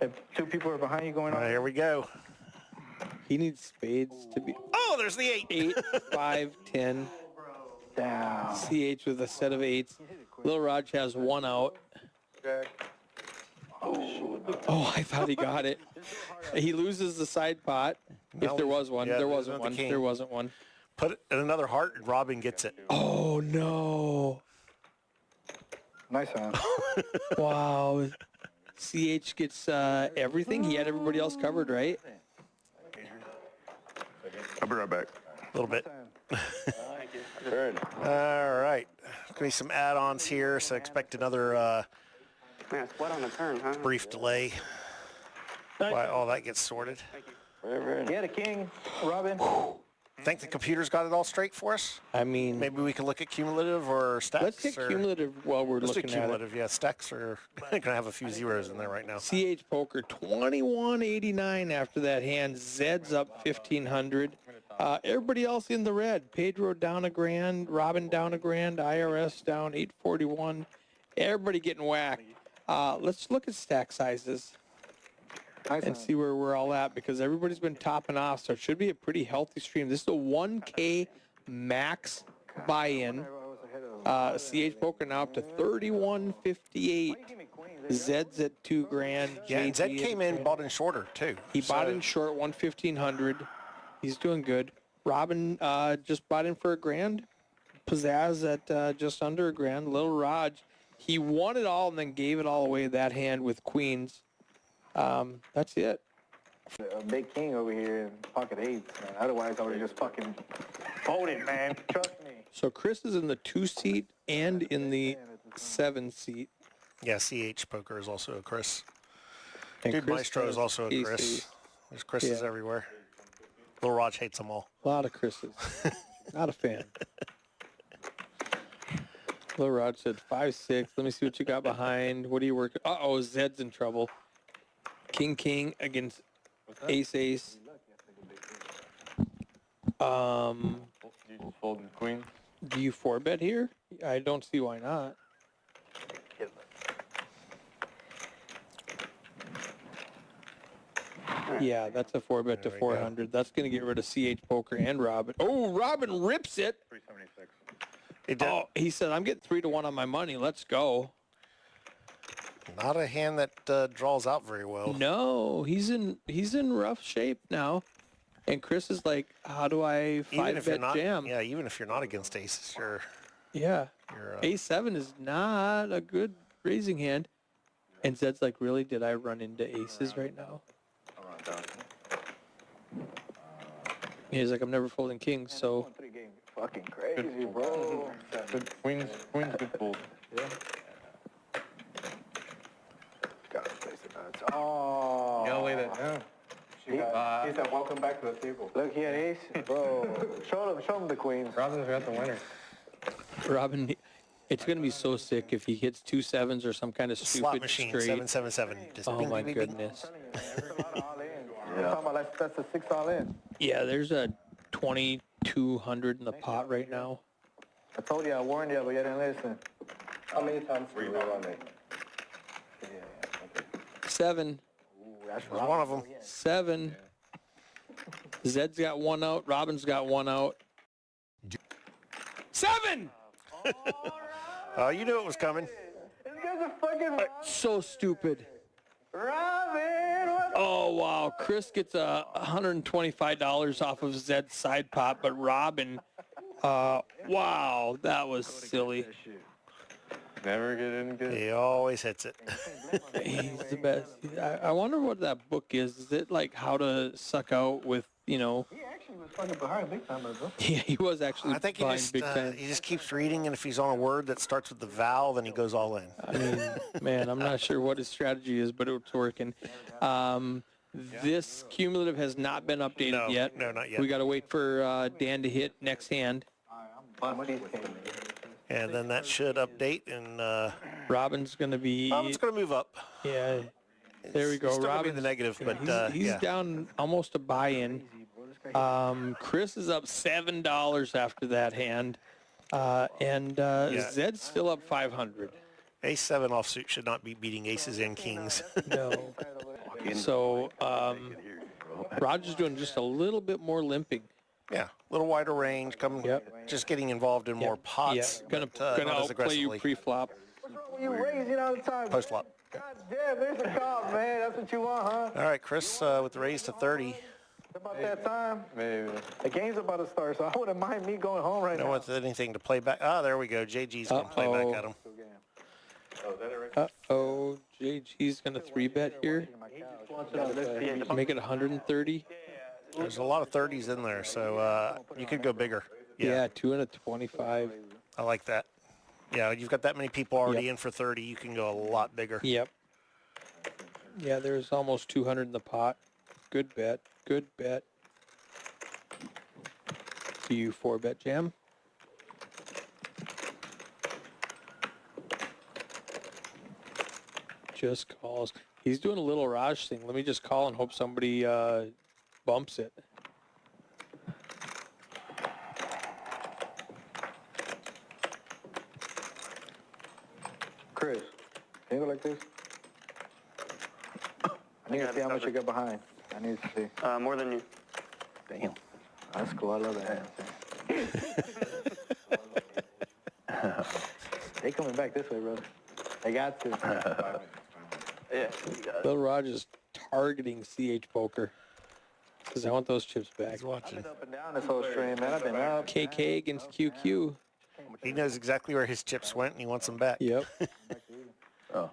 If two people are behind you going on. Here we go. He needs spades to be. Oh, there's the 8. 8, 5, 10. Down. CH with a set of 8s. Lil Raj has 1 out. Oh, I thought he got it. He loses the side pot. If there was one. Yeah, There wasn't one. king. There wasn't one. Put it in another heart, and Robin gets it. Oh, no. Nice hand. Wow. CH gets everything. He had everybody else covered, right? I'll be right back. A little bit. All right. Going to be some add-ons here, so expect another brief delay while all that gets sorted. He had a king, Robin. Think the computer's got it all straight for us? I mean, Maybe we can look at cumulative or stacks. let's get cumulative while we're Let's do looking at it. cumulative, yeah. Stacks are going to have a few zeros in there right now. CH Poker 21.89 after that hand. Zed's up 1,500. Everybody else in the red. Pedro down a grand. Robin down a grand. IRS down 841. Everybody getting whacked. Let's look at stack sizes and see where we're all at, because everybody's been topping off, so it should be a pretty healthy stream. This is a 1K max buy-in. CH Poker now up to 31.58. Zed's at 2 grand. Yeah, and Zed JG came in, bought in shorter, too. He bought in short, 1,500. He's doing good. Robin just bought in for a grand. Pizzazz at just under a grand. Little Raj, he won it all and then gave it all away that hand with queens. That's it. A big king over here in pocket 8s, man. Otherwise, I would have just fucking folded, man. Trust me. So Chris is in the 2 seat and in the 7 seat. Yeah, CH Poker is also a Chris. And Dude Chris Maestro is has also a AC. Chris. There's Chris's Yeah. everywhere. Lil Raj hates them all. A lot of Chris's. Not a fan. Lil Raj said 5-6. Let me see what you got behind. What are you working? Uh-oh, Zed's in trouble. King against ace. You just fold the queen. Do you 4-bet here? I don't see why not. Yeah, that's a 4-bet to 400. That's going to get rid of CH Poker and Robin. Oh, Robin rips it. 376. Oh, he said, I'm getting 3-1 on my money. Let's go. Not a hand that draws out very well. No, he's in rough shape now. And Chris is like, how do I 5-bet jam? Yeah, even if you're not against aces, Yeah. you're A7 is not a good raising hand. And Zed's like, really? Did I run into aces right now? He's like, I'm never folding kings, so. Fucking crazy, bro. Good queens good fold. Yeah. Gotta place it nuts. Oh. You gotta lay that down. He said, welcome back to the table. Look, he had ace. Bro. show him the queens. Robin's got the winner. Robin, it's going to be so sick if he hits 2 7s or some kind of stupid slot machine, straight. 777. Just Oh, bing, my bing, bing, bing. goodness. Yeah. Talking about that's a 6 all in. Yeah, there's a 2,200 in the pot right now. I told you, I warned you, but you didn't listen. How many times were you on it? 7. That's There's one of them. 7. Zed's got 1 out. Robin's got 1 out. 7! Oh, you knew it was coming. This guy's a fucking So stupid. Robin! What? Oh, wow. Chris gets $125 off of Zed's side pot, but Robin, wow, that was silly. Never get any good. He always hits it. He's the best. I wonder what that book is. Is it like how to suck out with, you know? He actually was fucking behind big time, bro. Yeah, he was actually I think behind big time. he just keeps reading, and if he's on a word that starts with the vowel, then he goes all in. I mean, man, I'm not sure what his strategy is, but it's working. This cumulative has not been updated yet. No, not yet. We got to wait for Dan to hit next hand. And then that should update, and Robin's going to be... it's going to move up. Yeah. There we go. He's still going to be Robin's the negative, but he's yeah. down almost a buy-in. Chris is up $7 after that hand. And Zed's still up 500. Ace-7 offsuit should not be beating aces and kings. No. So Roger's doing just a little bit more limping. Yeah, a little wider range, just getting involved in more pots. Yeah, gonna not as outplay you aggressively. pre-flop. What's wrong with you raising all the time? Post-flop. God damn, there's a call, man. That's what you want, huh? All right, Chris with the raise to 30. It's about that time. Maybe. The game's about to start, so I wouldn't mind me going home right No now. with anything to play back. Ah, there we go. JG's going to play back at him. Uh-oh, JG's gonna 3-bet here. Make it 130. There's a lot of 30s in there, so you could go bigger. Yeah, 2 and a 25. I like that. Yeah, you've got that many people already in for 30. You can go a lot bigger. Yep. Yeah, there's almost 200 in the pot. Good bet. Good bet. Do you 4-bet jam? Just calls. He's doing a little Raj thing. Let me just call and hope somebody bumps it. Chris, can you go like this? I need to see how much you got behind. I need to see. More than you. Damn. That's cool. I love that. They coming back this way, brother. They got to. Yeah. Little Raj is targeting CH Poker. Says, I want those chips back. He's watching. I've been up and down this whole stream, man. I've been up. KK against QQ. He knows exactly where his chips went, and he wants them back. Yep. Oh.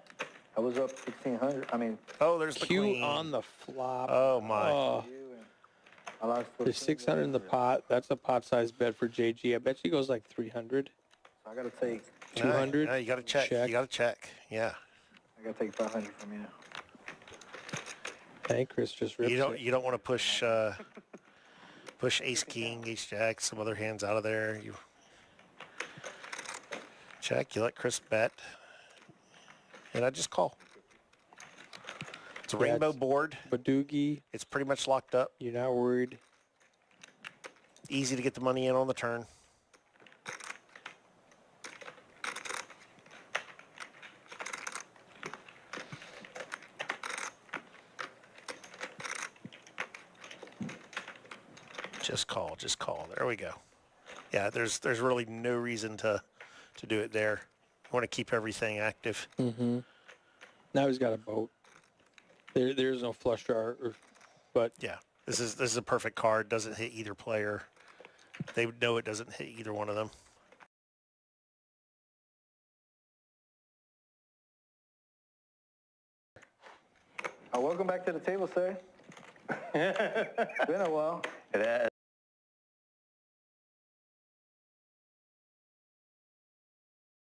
I was up 1,600. I mean, Oh, there's the Q queen. on the flop. Oh, my. Oh, I lost. there's 600 in the pot. That's a pot-sized bet for JG. I bet she goes like 300. I got to take. 200. No, you got to check. Check. You got to check. Yeah. I got to take 500 from you. I think Chris just rips it. You don't want to push push ace king, ace jack, some other hands out of there. You check. You let Chris bet, and I just call. It's a rainbow board. Badoogie, It's pretty much locked up. you're not worried. Easy to get the money in on the turn. Just call, just call. There we go. Yeah, there's really no reason to do it there. You want to keep everything active. Now he's got a boat. There's no flush draw, but Yeah, this is a perfect card. Doesn't hit either player. They know it doesn't hit either one of them. Welcome back to the table, sir. It's been a while. It has.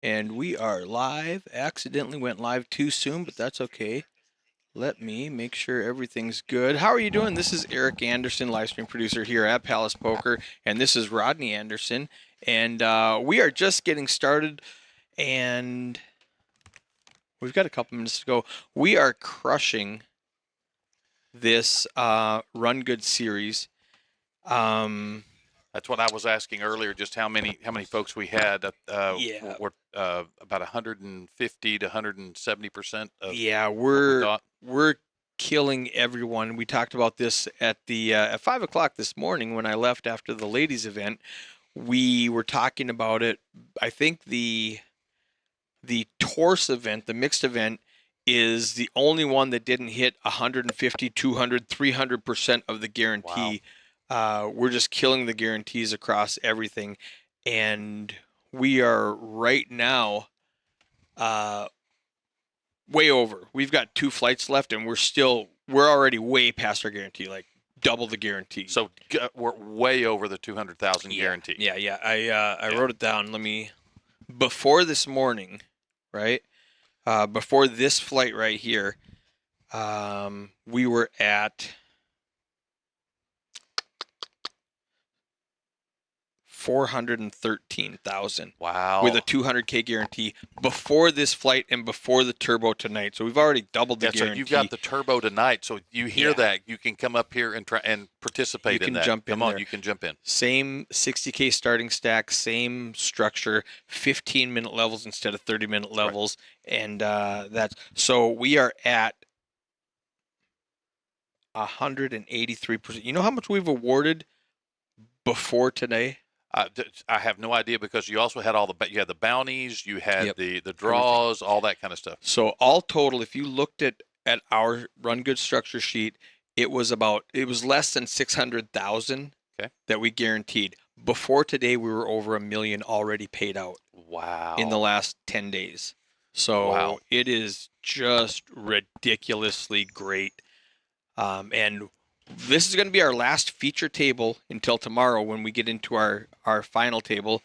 And we are live. Accidentally went live too soon, but that's okay. Let me make sure everything's good. How are you doing? This is Eric Anderson, live stream producer here at Palace Poker, and this is Rodney Anderson. And we are just getting started, and we've got a couple minutes to go. We are crushing this RunGood series. That's what I was asking earlier, just how many folks we had. Yeah. We're about 150 to 170% of Yeah, what we we're thought. killing everyone. We talked about this at the at 5 o'clock this morning when I left after the ladies' event. We were talking about it. I think the torse event, the mixed event, is the only one that didn't hit 150, 200, 300% of the guarantee. We're just killing the guarantees across everything, and we are right now way over. We've got 2 flights left, and we're already way past our guarantee, like double the guarantee. So we're way over the 200,000 guarantee. Yeah. I wrote it down. Before this morning, right? Before this flight right here, we were at $413,000. Wow. With a 200K guarantee before this flight and before the turbo tonight. So we've already doubled the Yeah, so guarantee. you've got the turbo tonight. So you hear Yeah. that, you can come up here and try and participate You in can that. jump in Come on, there. you can jump in. Same 60K starting stack, same structure, 15-minute levels instead of 30-minute levels. And that's so we are at 183%. You know how much we've awarded before today? I have no idea because you also had you had the bounties, you had Yep. the draws, all that kind of stuff. So all total, if you looked at our Run Good structure sheet, it was less than 600,000 that we guaranteed. Before today, we were over $1 million already paid out Wow. in the last 10 days. So Wow. it is just ridiculously great. And this is going to be our last feature table until tomorrow when we get into our final table.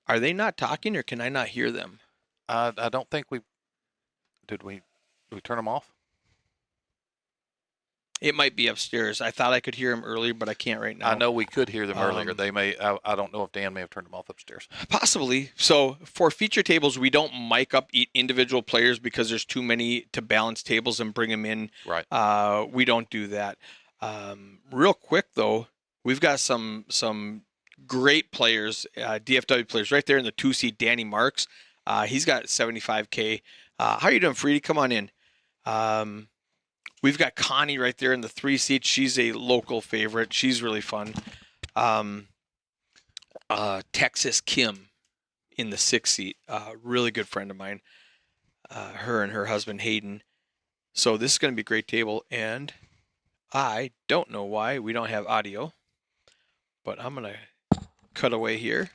Are they not talking or can I not hear them? I don't think did we turn them off? It might be upstairs. I thought I could hear them earlier, but I can't right now. I know we could hear them earlier. They may. I don't know if Dan may have turned them off upstairs. Possibly. So for feature tables, we don't mic up individual players because there's too many to balance tables and bring them in. Right. We don't do that. Real quick though, we've got some great players, DFW players right there in the 2-seat. Danny Marks. He's got 75K. How are you doing, Freedy? Come on in. We've got Connie right there in the 3-seat. She's a local favorite. She's really fun. Texas Kim in the 6-seat. Really good friend of mine. Her and her husband Hayden. So this is going to be a great table. And I don't know why we don't have audio, but I'm going to cut away here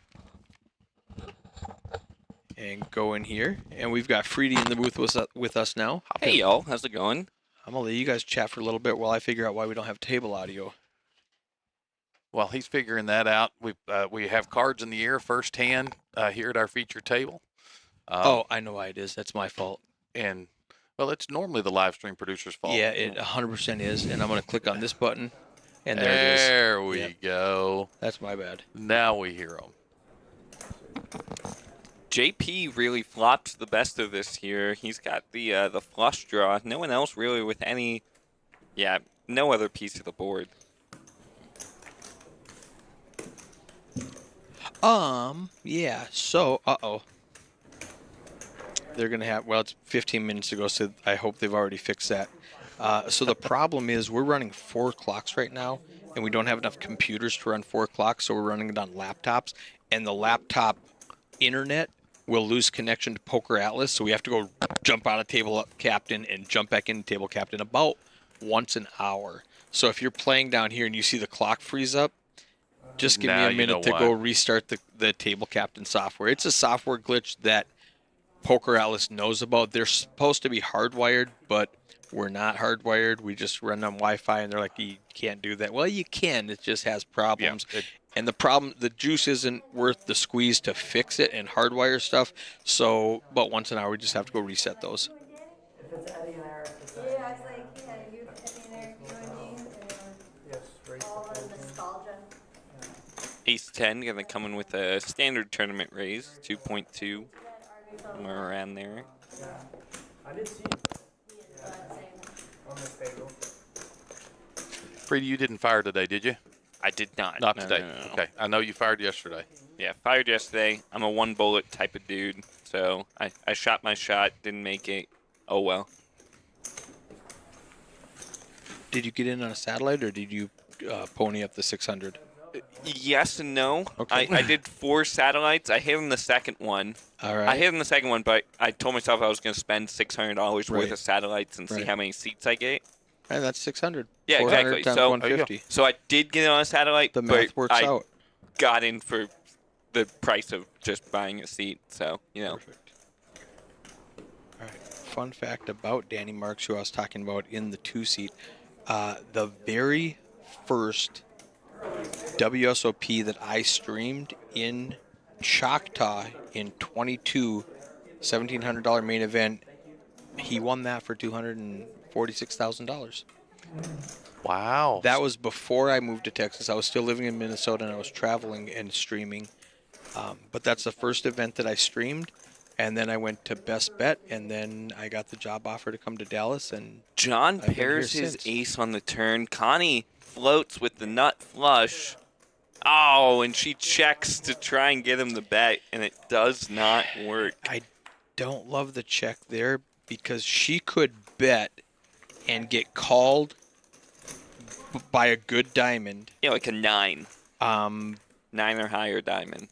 and go in here. And we've got Freedy in the booth with us now. Hey, y'all. How's it going? I'm going to let you guys chat for a little bit while I figure out why we don't have table audio. Well, he's figuring that out. We have cards in the air, first hand here at our feature table. I know why it is. That's my fault. And, well, it's normally the live stream producer's fault. Yeah, it 100% is. And I'm going to click on this button, and there it is. There we Yep. go. That's my bad. Now we hear them. JP really flopped the best of this here. He's got the flush draw. No one else really with any, no other piece of the board. Yeah, so, they're going to have, well, it's 15 minutes ago, so I hope they've already fixed that. So the problem is we're running 4 clocks right now, and we don't have enough computers to run 4 clocks, so we're running it on laptops, and the laptop internet will lose connection to PokerAtlas, so we have to go jump out of table captain and jump back into table captain about once an hour. So if you're playing down here and you see the clock freeze up, just give Now me a you minute know to why. go restart the table captain software. It's a software glitch that PokerAtlas knows about. They're supposed to be hardwired, but we're not hardwired. We just run on Wi-Fi, and they're like, you can't do that. Well, you can. It just has problems. And the problem, the juice isn't worth the squeeze to fix it and hardwire stuff. So, but once an hour, we just have to go reset those. Yeah, I was like, yeah, you in there, you know what I mean? Yes, all the nostalgia. Ace 10 gonna come in with a standard tournament raise, 2.2, somewhere around there. Yeah, same. Freddie, you didn't fire today, did you? I did not. Not No, today. no, no. Okay. I know you fired yesterday. Yeah, fired yesterday. I'm a 1-bullet type of dude, so I shot my shot, didn't make it. Oh well. Did you get in on a satellite, or did you pony up the 600? Yes and no. Okay. I did 4 satellites. I hit on the second one. All right. I hit on the second one, but I told myself I was going to spend $600 worth Right. of satellites and see Right. how many seats I get. And that's 600. Yeah, 400 exactly. times So- 150. So I did get on a satellite, The but math works I out. got in for the price of just buying a seat. So, you know. Perfect. All right. Fun fact about Danny Marks, who I was talking about in the 2-seat. The very first WSOP that I streamed in Choctaw in 22, $1,700 main event, he won that for $246,000. Wow. That was before I moved to Texas. I was still living in Minnesota and I was traveling and streaming. But that's the first event that I streamed. And then I went to Best Bet, and then I got the job offer to come to Dallas. And John I've been here pairs his since. ace on the turn. Connie floats with the nut flush. Oh, and she checks to try and get him the bet, and it does not work. I don't love the check there because she could bet and get called by a good diamond. Yeah, like a 9. 9 or higher diamond.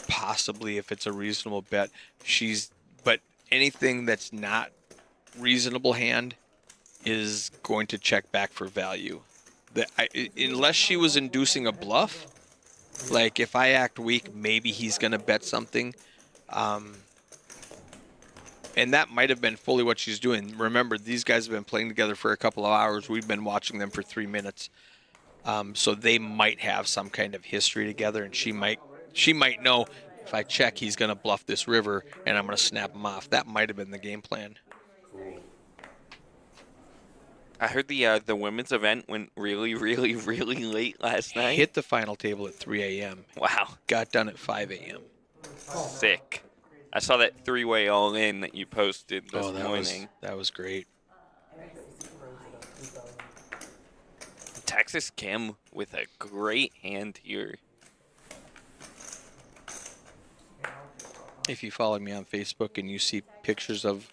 Possibly if it's a reasonable bet. But anything that's not reasonable hand is going to check back for value. Unless she was inducing a bluff, like if I act weak, maybe he's going to bet something. And that might have been fully what she's doing. Remember, these guys have been playing together for a couple of hours. We've been watching them for 3 minutes. So they might have some kind of history together, and she might know if I check, he's going to bluff this river, and I'm going to snap him off. That might have been the game plan. I heard the women's event went really, really, really late last night. Hit the final table at 3 a.m. Wow. Got done at 5 a.m. Sick. I saw that 3-way all-in that you posted this morning. That was great. Texas Kim with a great hand here. If you follow me on Facebook and you see pictures of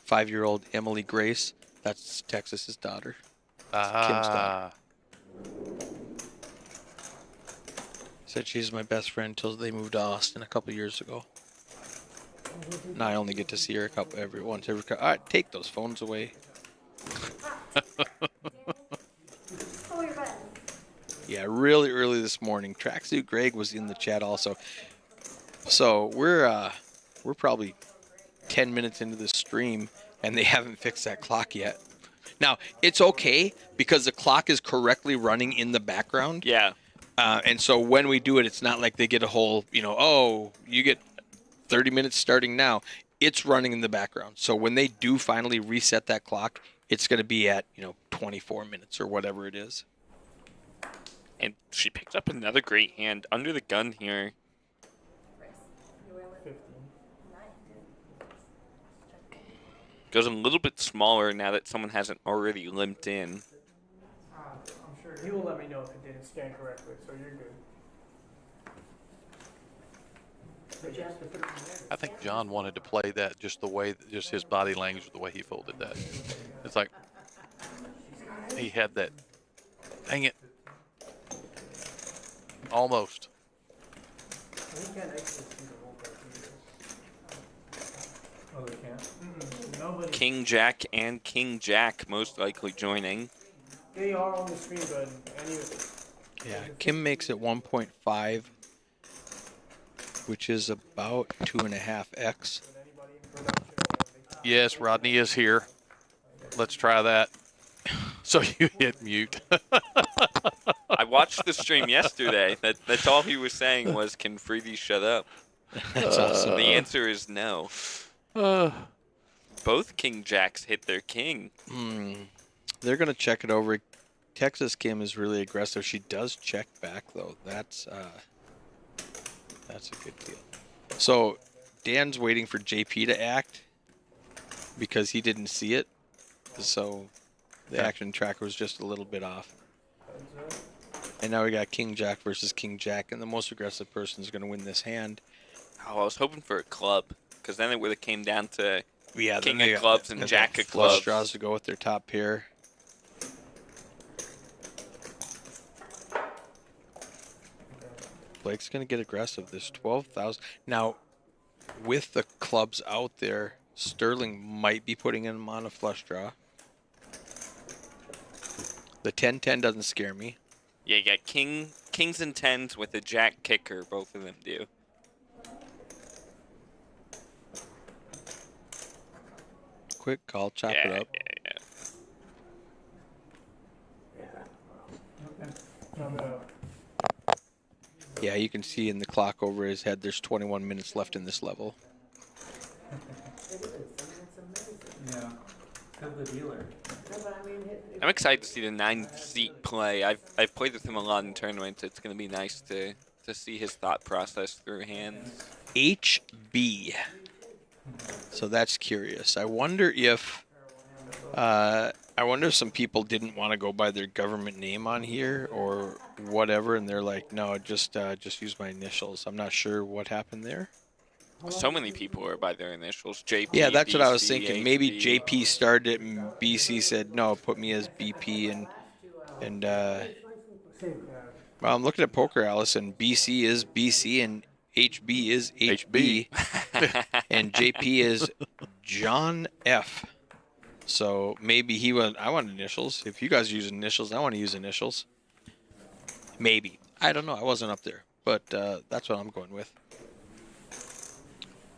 5-year-old Emily Grace, that's Texas's daughter. Kim's daughter. Said she's my best friend until they moved to Austin a couple years ago. Now I only get to see her once every. All right, take those phones away. Yeah, really early this morning. Tracksuit Greg was in the chat also. So we're probably 10 minutes into the stream, and they haven't fixed that clock yet. Now, it's okay because the clock is correctly running in the background. Yeah. And so when we do it, it's not like they get a whole, you get 30 minutes starting now. It's running in the background. So when they do finally reset that clock, it's going to be at, 24 minutes or whatever it is. And she picked up another great hand under the gun here. Goes a little bit smaller now that someone hasn't already limped in. I'm sure he will let me know if it didn't scan correctly, so you're good. I think John wanted to play that just his body language, the way he folded that. It's like he had that. Dang it. Almost. Oh, they can't? Nobody. King Jack and King Jack most likely joining. They are on the screen, but Yeah, Kim makes it 1.5, which is about 2.5x. Yes, Rodney is here. Let's try that. So you hit mute. I watched the stream yesterday. That's all he was saying was, "Can Freedy shut up?" That's awesome. The answer is no. Both King Jacks hit their king. They're going to check it over. Texas Kim is really aggressive. She does check back, though. That's a good deal. So Dan's waiting for JP to act because he didn't see it. So the action tracker was just a little bit off. And now we got King Jack versus King Jack, and the most aggressive person is going to win this hand. Oh, I was hoping for a club, because then it would have came down to King of clubs and Jack of flush clubs. draws to go with their top pair. Blake's going to get aggressive. There's 12,000. Now, with the clubs out there, Sterling might be putting him on a flush draw. The 10-10 doesn't scare me. Yeah, you got kings and tens with a jack kicker. Both of them do. Quick call, chop it up. Yeah, you can see in the clock over his head, there's 21 minutes left in this level. Yeah, tell the dealer. I'm excited to see the 9-seat play. I've played with him a lot in tournaments. It's going to be nice to see his thought process through hands. HB. So that's curious. I wonder if some people didn't want to go by their government name on here or whatever, and they're like, no, just use my initials. I'm not sure what happened there. So many people are by their initials. JP. Yeah, that's what I was BC, thinking. Maybe HB. JP started it and BC said, no, put me as BP and well, I'm looking at PokerAtlas and BC is BC and HB is HB and JP is John F. So maybe I want initials. If you guys use initials, I want to use initials. Maybe. I don't know. I wasn't up there, but that's what I'm going with.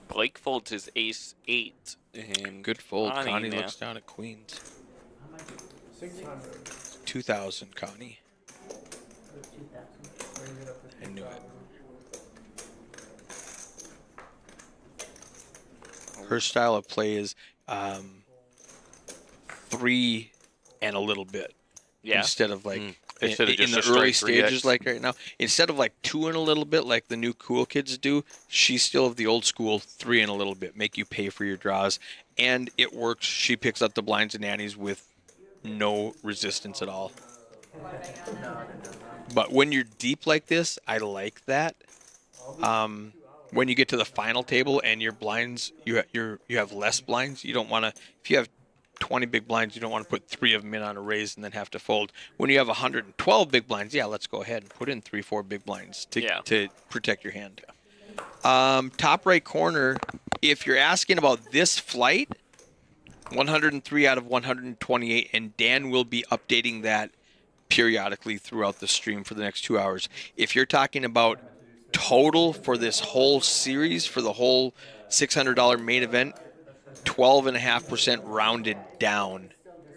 Blake folds his ace-8. And Good fold. Connie now looks down at queens. 600. 2,000, Connie. I knew it. Her style of play is 3 and a little bit. Yeah. Instead of like Instead of in just the a early straight 3X. stages, like right now, instead of like 2 and a little bit, like the new cool kids do, she's still of the old school 3 and a little bit. Make you pay for your draws, and it works. She picks up the blinds and nannies with no resistance at all. But when you're deep like this, I like that. When you get to the final table and your blinds, you have less blinds. You don't want to. If you have 20 big blinds, you don't want to put 3 of them in on a raise and then have to fold. When you have 112 big blinds, yeah, let's go ahead and put in 3-4 big blinds to protect your hand. Top right corner, if you're asking about this flight, 103 out of 128, and Dan will be updating that periodically throughout the stream for the next 2 hours. If you're talking about total for this whole series, for the whole $600 main event, 12.5% rounded down.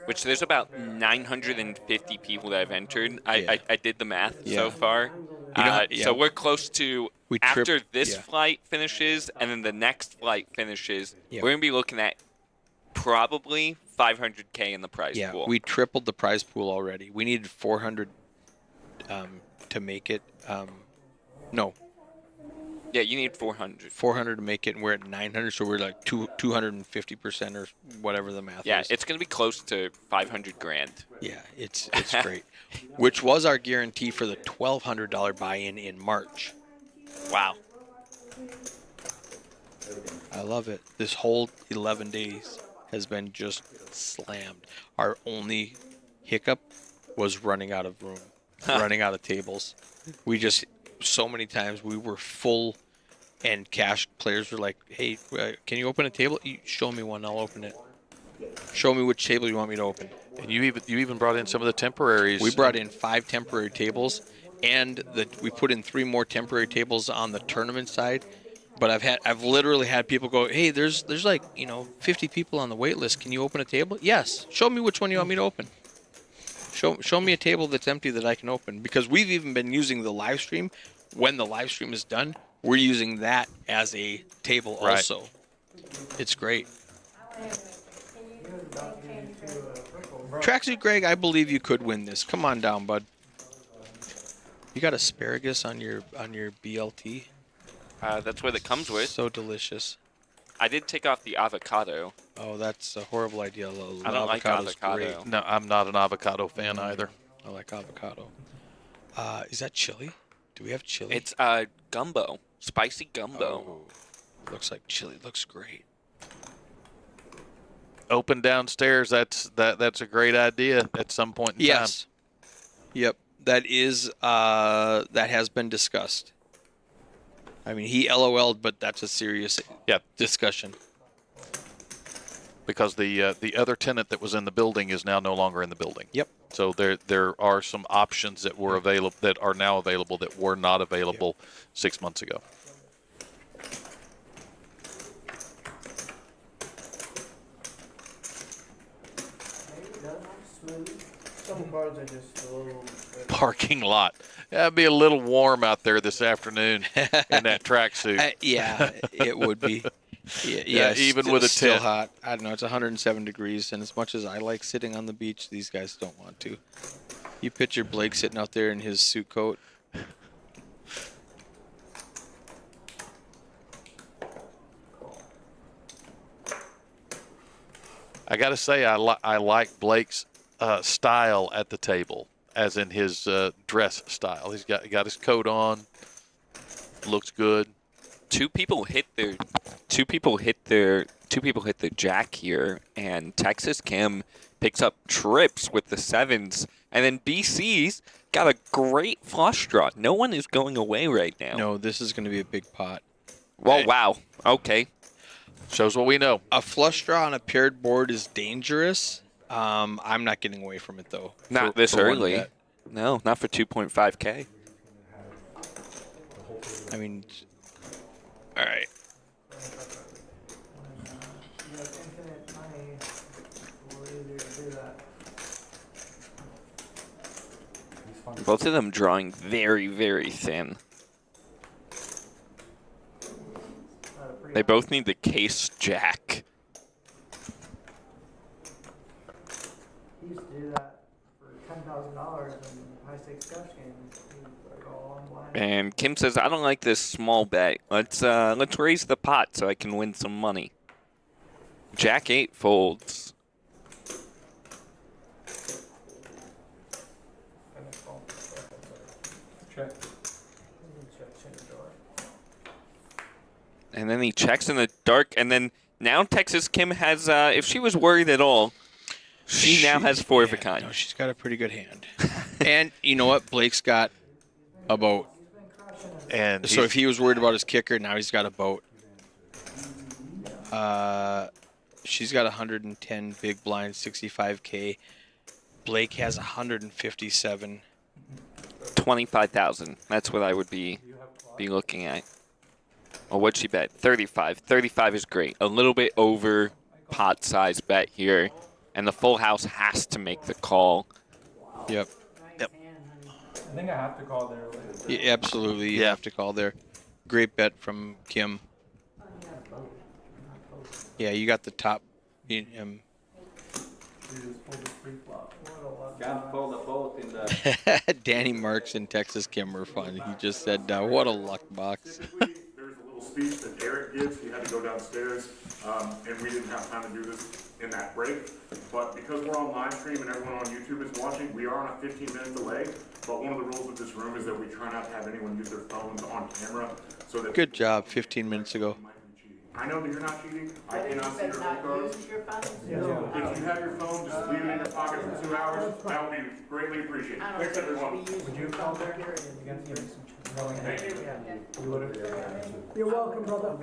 Which there's about 950 people that have entered. I did the math so far. So we're close to, after this flight finishes and then the next flight finishes, we're going to be looking at probably 500K in the prize pool. We tripled the prize pool already. We needed 400 to make it. No. Yeah, you need 400. 400 to make it, and we're at 900, so we're like 250% or whatever the math is. Yeah, it's going to be close to 500 grand. Yeah, it's great. Which was our guarantee for the $1,200 buy-in in March. Wow. I love it. This whole 11 days has been just slammed. Our only hiccup was running out of room, running out of tables. We just, so many times we were full, and cash players were like, hey, can you open a table? You show me one, I'll open it. Show me which table you want me to open. And you even brought in some of the temporaries. We brought in 5 temporary tables, and we put in 3 more temporary tables on the tournament side. But I've literally had people go, hey, there's like 50 people on the wait list. Can you open a table? Yes. Show me which one you want me to open. Show me a table that's empty that I can open, because we've even been using the live stream. When the live stream is done, we're using that as a table also. It's great. Tracksuit Greg, I believe you could win this. Come on down, bud. You got asparagus on your BLT? That's what it comes with. So delicious. I did take off the avocado. Oh, that's a horrible idea. I don't like avocado. Great. No, I'm not an avocado fan either. I like avocado. Is that chili? Do we have chili? It's gumbo. Spicy gumbo. Oh, looks like chili. Looks great. Open downstairs. That's a great idea at some point in time. Yes. Yep. That is that has been discussed. I mean, he LOL'd, but that's a serious discussion. Because the other tenant that was in the building is now no longer in the building. Yep. So there are some options that were available that are now available that were not available 6 months ago. Some cards are just a little. Parking lot. It'd be a little warm out there this afternoon in that tracksuit. Yeah, it would be. Yeah, even with a still 10. hot. I don't know. It's 107 degrees, and as much as I like sitting on the beach, these guys don't want to. You picture Blake sitting out there in his suit coat. I got to say, I like Blake's style at the table, as in his dress style. He got his coat on, looks good. Two people hit their jack here, and Texas Kim picks up trips with the sevens, and then BC's got a great flush draw. No one is going away right now. No, this is going to be a big pot. Well, wow. Okay. Shows what we know. A flush draw on a paired board is dangerous. I'm not getting away from it, though. Not this early. No, not for 2.5K. I mean, all right. You have infinite money. We'll either do that. Both of them drawing very, very thin. They both need the case jack. He used to do that for $10,000 in high stakes cash games. He would go all in blind. And Kim says, "I don't like this small bet. Let's raise the pot so I can win some money." Jack 8 folds. Check. And then he checks in the dark, and then now Texas Kim has, if she was worried at all, she now has 4 of a kind. No, she's got a pretty good hand. And you know what? Blake's got a boat. And So if he was worried about his kicker, now he's got a boat. She's got 110 big blind, 65K. Blake has 157. 25,000. That's what I would be looking at. Oh, what'd she bet? 35. 35 is great. A little bit over pot size bet here. And the full house has to make the call. Yep. I think I have to call there later. Yeah, absolutely. You have to call there. Great bet from Kim. Yeah, you got the top. Can't fold the boat in the... Danny Marks and Texas Kim were fun. He just said, what a luck box. There's a little speech that Eric gives. He had to go downstairs, and we didn't have time to do this in that break. But because we're on live stream and everyone on YouTube is watching, we are on a 15-minute delay. But one of the rules of this room is that we try not to have anyone use their phones on camera. So that Good job 15 minutes ago. I know that you're not cheating. I cannot see your phone cards. If you have your phone, just leave it in your pocket for 2 hours. That would be greatly appreciated. Thanks, everyone. Would you call there? Thank you. You're welcome, brother.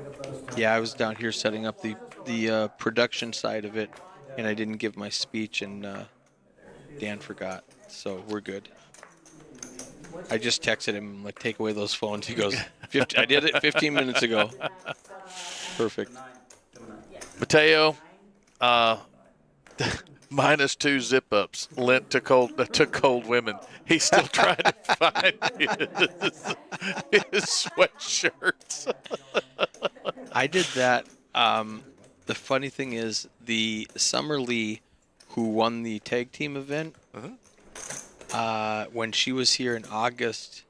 Yeah, I was down here setting up the production side of it, and I didn't give my speech, and Dan forgot, so we're good. I just texted him, like, take away those phones. He goes, I did it 15 minutes ago. Perfect. Mateo, -2 zip-ups lent to cold women. He's still trying to find his sweatshirts. I did that. The funny thing is, the Summer Lee, who won the tag team event, when she was here in August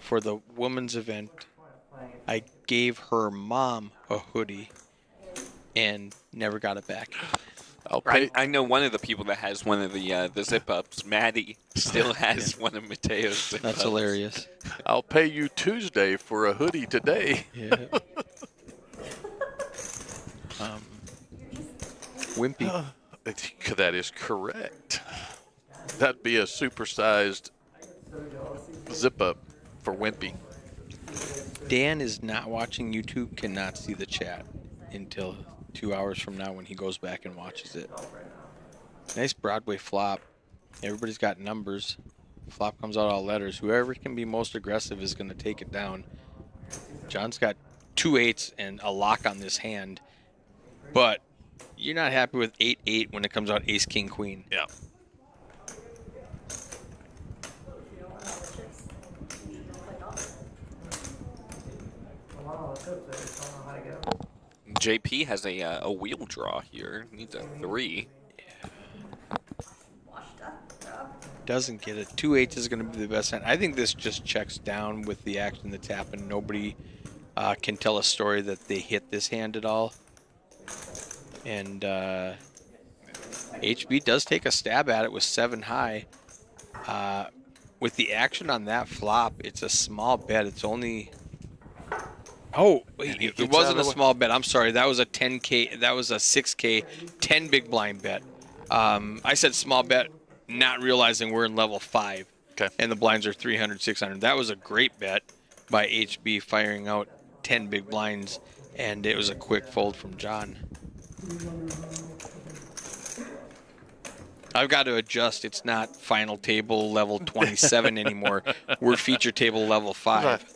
for the women's event, I gave her mom a hoodie and never got it back. I know one of the people that has one of the zip-ups. Maddie still has one of Mateo's zip-ups. That's hilarious. I'll pay you Tuesday for a hoodie today. Yeah. Wimpy. That is correct. That'd be a supersized zip-up for Wimpy. Dan is not watching YouTube, cannot see the chat until 2 hours from now when he goes back and watches it. Nice Broadway flop. Everybody's got numbers. Flop comes out all letters. Whoever can be most aggressive is going to take it down. John's got 2 8s and a lock on this hand. But you're not happy with 8-8 when it comes out ace, king, queen. Yeah. JP has a wheel draw here. Needs a 3. Washed up, bro. Doesn't get it. 2/8 is going to be the best hand. I think this just checks down with the action that's happened. Nobody can tell a story that they hit this hand at all. And HB does take a stab at it with 7 high. With the action on that flop, it's a small bet. It's only... Oh, wait, it wasn't a small bet. I'm sorry. That was a 10K. That was a 6K, 10 big blind bet. I said small bet, not realizing we're in level 5. Okay. And the blinds are 300, 600. That was a great bet by HB, firing out 10 big blinds, and it was a quick fold from John. I've got to adjust. It's not final table level 27 anymore. We're feature table level 5.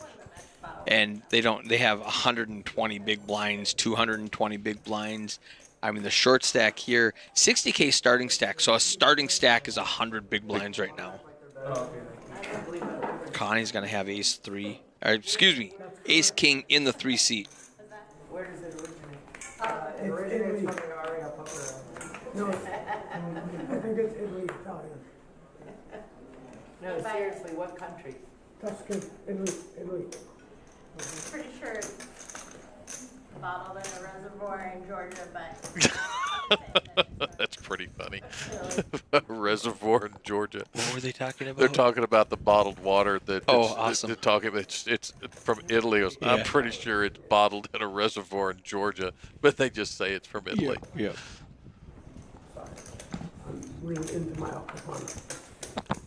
And they have 120 big blinds, 220 big blinds. I mean, the short stack here, 60K starting stack. So a starting stack is 100 big blinds right now. Connie's going to have ace 3. Or, excuse me, ace king in the 3 seat. Where does it originate? It originates from the area poker. No, I think it's Italy, Italian. No, seriously, what country? Tuscan, Italy. Pretty sure it's bottled in a reservoir in Georgia, but That's pretty funny. A reservoir in Georgia. What were they talking about? They're talking about the bottled water that. Awesome. They're talking. It's from Italy. I'm pretty sure it's bottled in a reservoir in Georgia, but they just say it's from Italy. Yeah.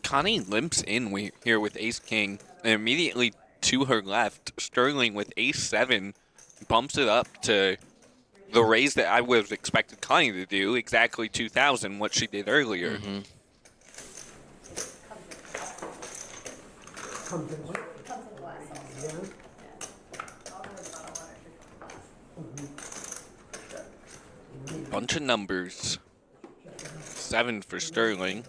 Connie limps in here with ace king, and immediately to her left, Sterling with ace 7 bumps it up to the raise that I would have expected Connie to do, exactly 2,000, what she did earlier. Mm-hmm. Bunch of numbers. 7 for Sterling.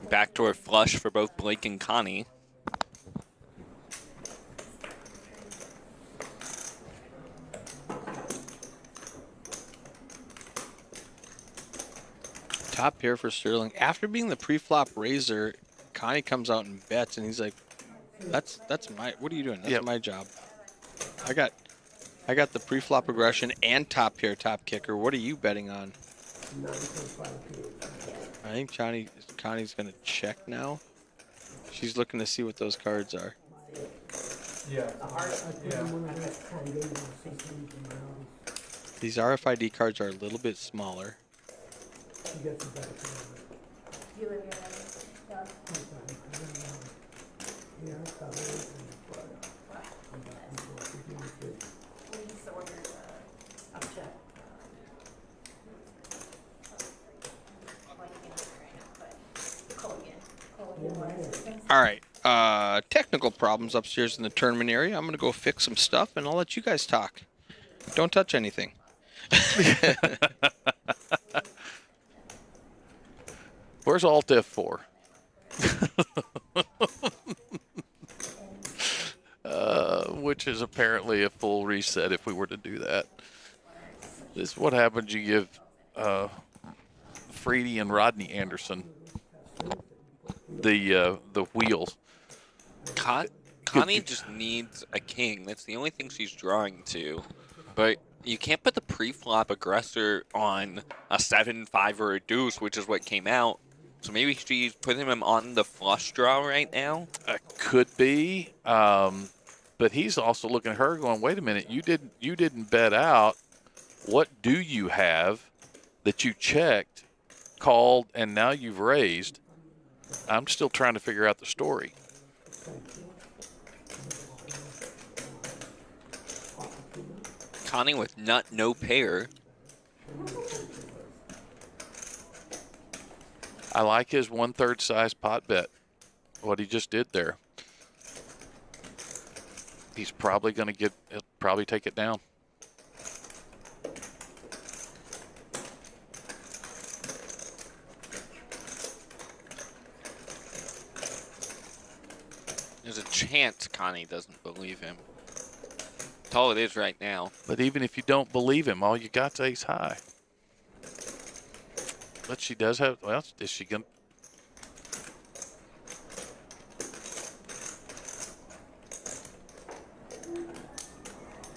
Backdoor flush for both Blake and Connie. Top pair for Sterling. After being the pre-flop raiser, Connie comes out and bets, and he's like, "That's my. What are you doing? That's my job. I got the pre-flop aggression and top pair, top kicker. What are you betting on?" I think Connie's gonna check now. She's looking to see what those cards are. Yeah. These RFID cards are a little bit smaller. you live here. Yeah. We used to order a check. All right. Technical problems upstairs in the tournament area. I'm going to go fix some stuff, and I'll let you guys talk. Don't touch anything. Where's Alt F4? Which is apparently a full reset if we were to do that. This is what happens. You give Freedy and Rodney Anderson the wheels. Connie just needs a king. That's the only thing she's drawing to. But you can't put the pre-flop aggressor on a 7-5 or a deuce, which is what came out. So maybe she's putting him on the flush draw right now? Could be. But he's also looking at her going, wait a minute, you didn't bet out. What do you have that you checked, called, and now you've raised? I'm still trying to figure out the story. Connie with nut, no pair. I like his 1/3 size pot bet, what he just did there. He's probably going to he'll probably take it down. There's a chance Connie doesn't believe him. That's all it is right now. But even if you don't believe him, all you got's ace high. But she does have, well, is she going to?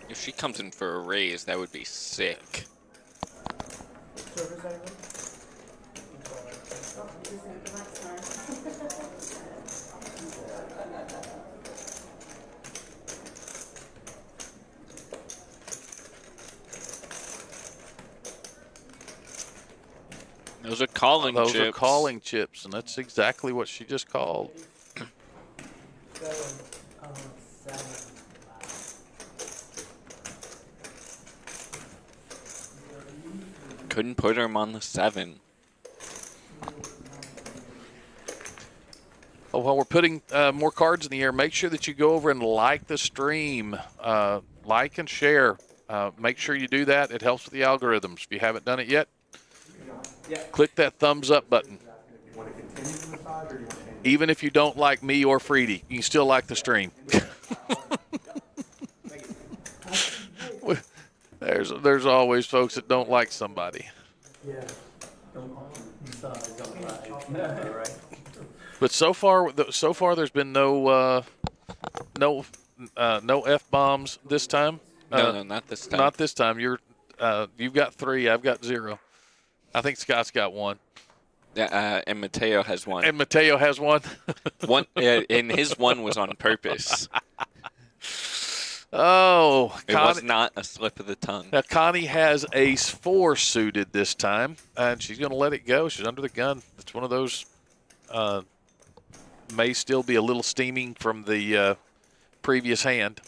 If she comes in for a raise, that would be sick. Those are calling chips. Those are calling chips, and that's exactly what she just called. Couldn't put him on the 7. Oh, while we're putting more cards in the air, make sure that you go over and like the stream. Like and share. Make sure you do that. It helps with the algorithms. If you haven't done it yet, click that thumbs up button. Even if you don't like me or Freedy, you can still like the stream. There's always folks that don't like somebody. Yeah. But so far there's been no F-bombs this time. No, not this time. Not this time. You've got 3. I've got 0. I think Scott's got 1. Yeah, and Mateo has 1. And Mateo has 1. And his 1 was on purpose. Oh, it was not a slip of the tongue. Now Connie has ace 4 suited this time, and she's going to let it go. She's under the gun. It's one of those. May still be a little steaming from the previous hand.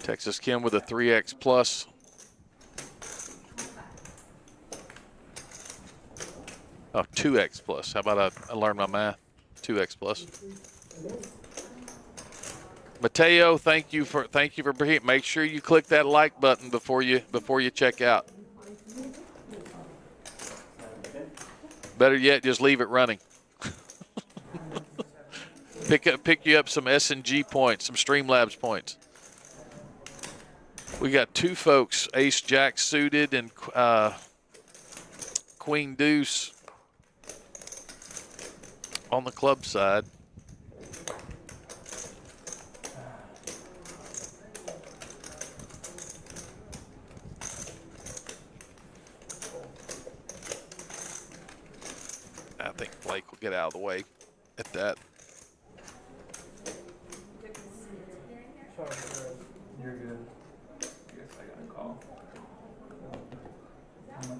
Texas Kim with a 3x plus. Oh, 2x plus. How about I learned my math? 2x plus. Mateo, thank you for being. Make sure you click that like button before you check out. Better yet, just leave it running. pick you up some S&G points, some Streamlabs points. We got 2 folks, Ace Jack suited and Queen Deuce on the club side. I think Blake will get out of the way at that. You're good.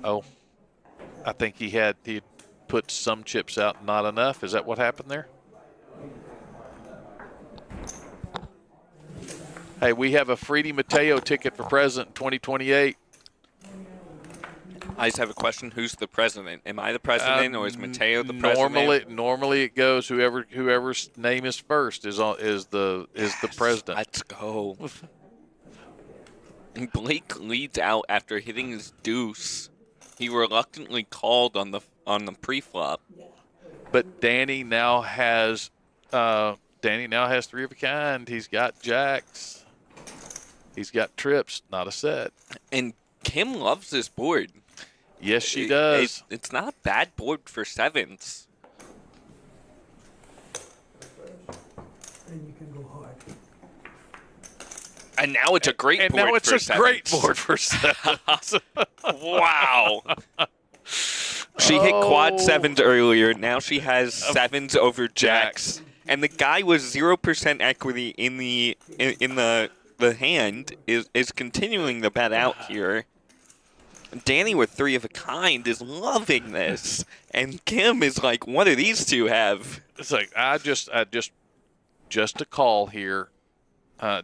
Oh, I think he put some chips out, not enough. Is that what happened there? Hey, we have a Freedy Mateo ticket for president 2028. I just have a question. Who's the president? Am I the president, or is Mateo the president? Normally it goes whoever's name is first is the president. Let's go. And Blake leads out after hitting his deuce. He reluctantly called on the pre-flop. But Danny now has 3 of a kind. He's got jacks. He's got trips, not a set. And Kim loves this board. Yes, she does. It's not a bad board for 7s. And you can go hard. And now it's a great board for 7s. And now it's a great board for 7s. Wow. She hit quad 7s earlier. Now she has 7s over jacks. And the guy with 0% equity in the hand is continuing the bet out here. Danny with 3 of a kind is loving this, and Kim is like, "What do these two have?" It's like I just a call here. I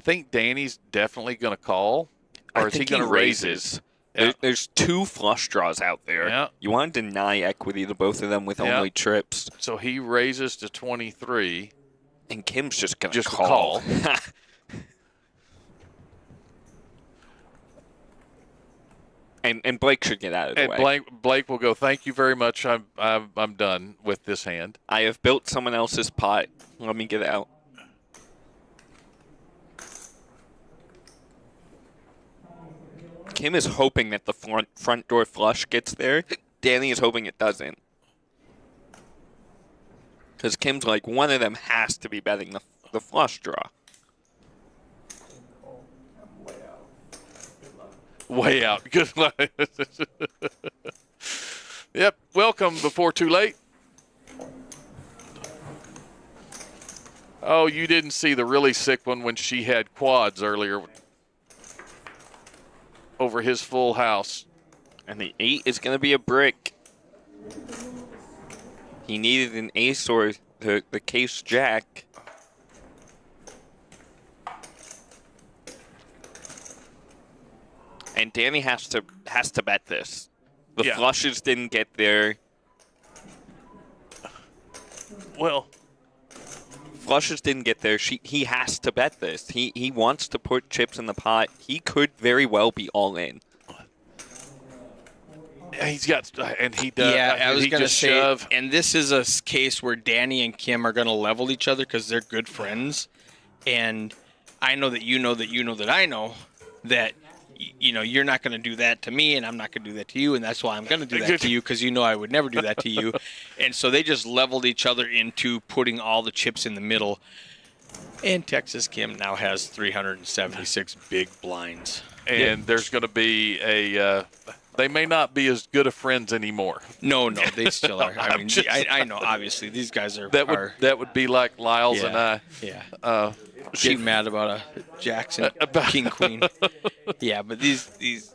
think Danny's definitely going to call, or is he going to raise it? Yeah. There's 2 flush draws out there. Yeah. You want to deny equity to both of them with only trips. So he raises to 23, and Kim's just going to call. And Blake should get out of the way. Blake will go, thank you very much. I'm done with this hand. I have built someone else's pot. Let me get out. Kim is hoping that the front door flush gets there. Danny is hoping it doesn't. Because Kim's like, one of them has to be betting the flush draw. Way out. Good luck. Yep. Welcome before too late. Oh, you didn't see the really sick one when she had quads earlier over his full house. And the 8 is going to be a brick. He needed an ace or the case jack. And Danny has to bet this. The flushes didn't get there. Well, flushes didn't get there. He has to bet this. He wants to put chips in the pot. He could very well be all in. He's got, and he does. Yeah, I was going to say, shove. And this is a case where Danny and Kim are going to level each other because they're good friends. And I know that you know that you know that I know that, you know, you're not going to do that to me, and I'm not going to do that to you, and that's why I'm going to do that to you, because you know I would never do that to you. And so they just leveled each other into putting all the chips in the middle. And Texas Kim now has 376 big blinds. And there's going to be a... they may not be as good of friends anymore. No, they still are. I mean, I know, obviously, these guys are... That would be like Lyles and I. Yeah. Getting mad about a Jackson King Queen. Yeah, but these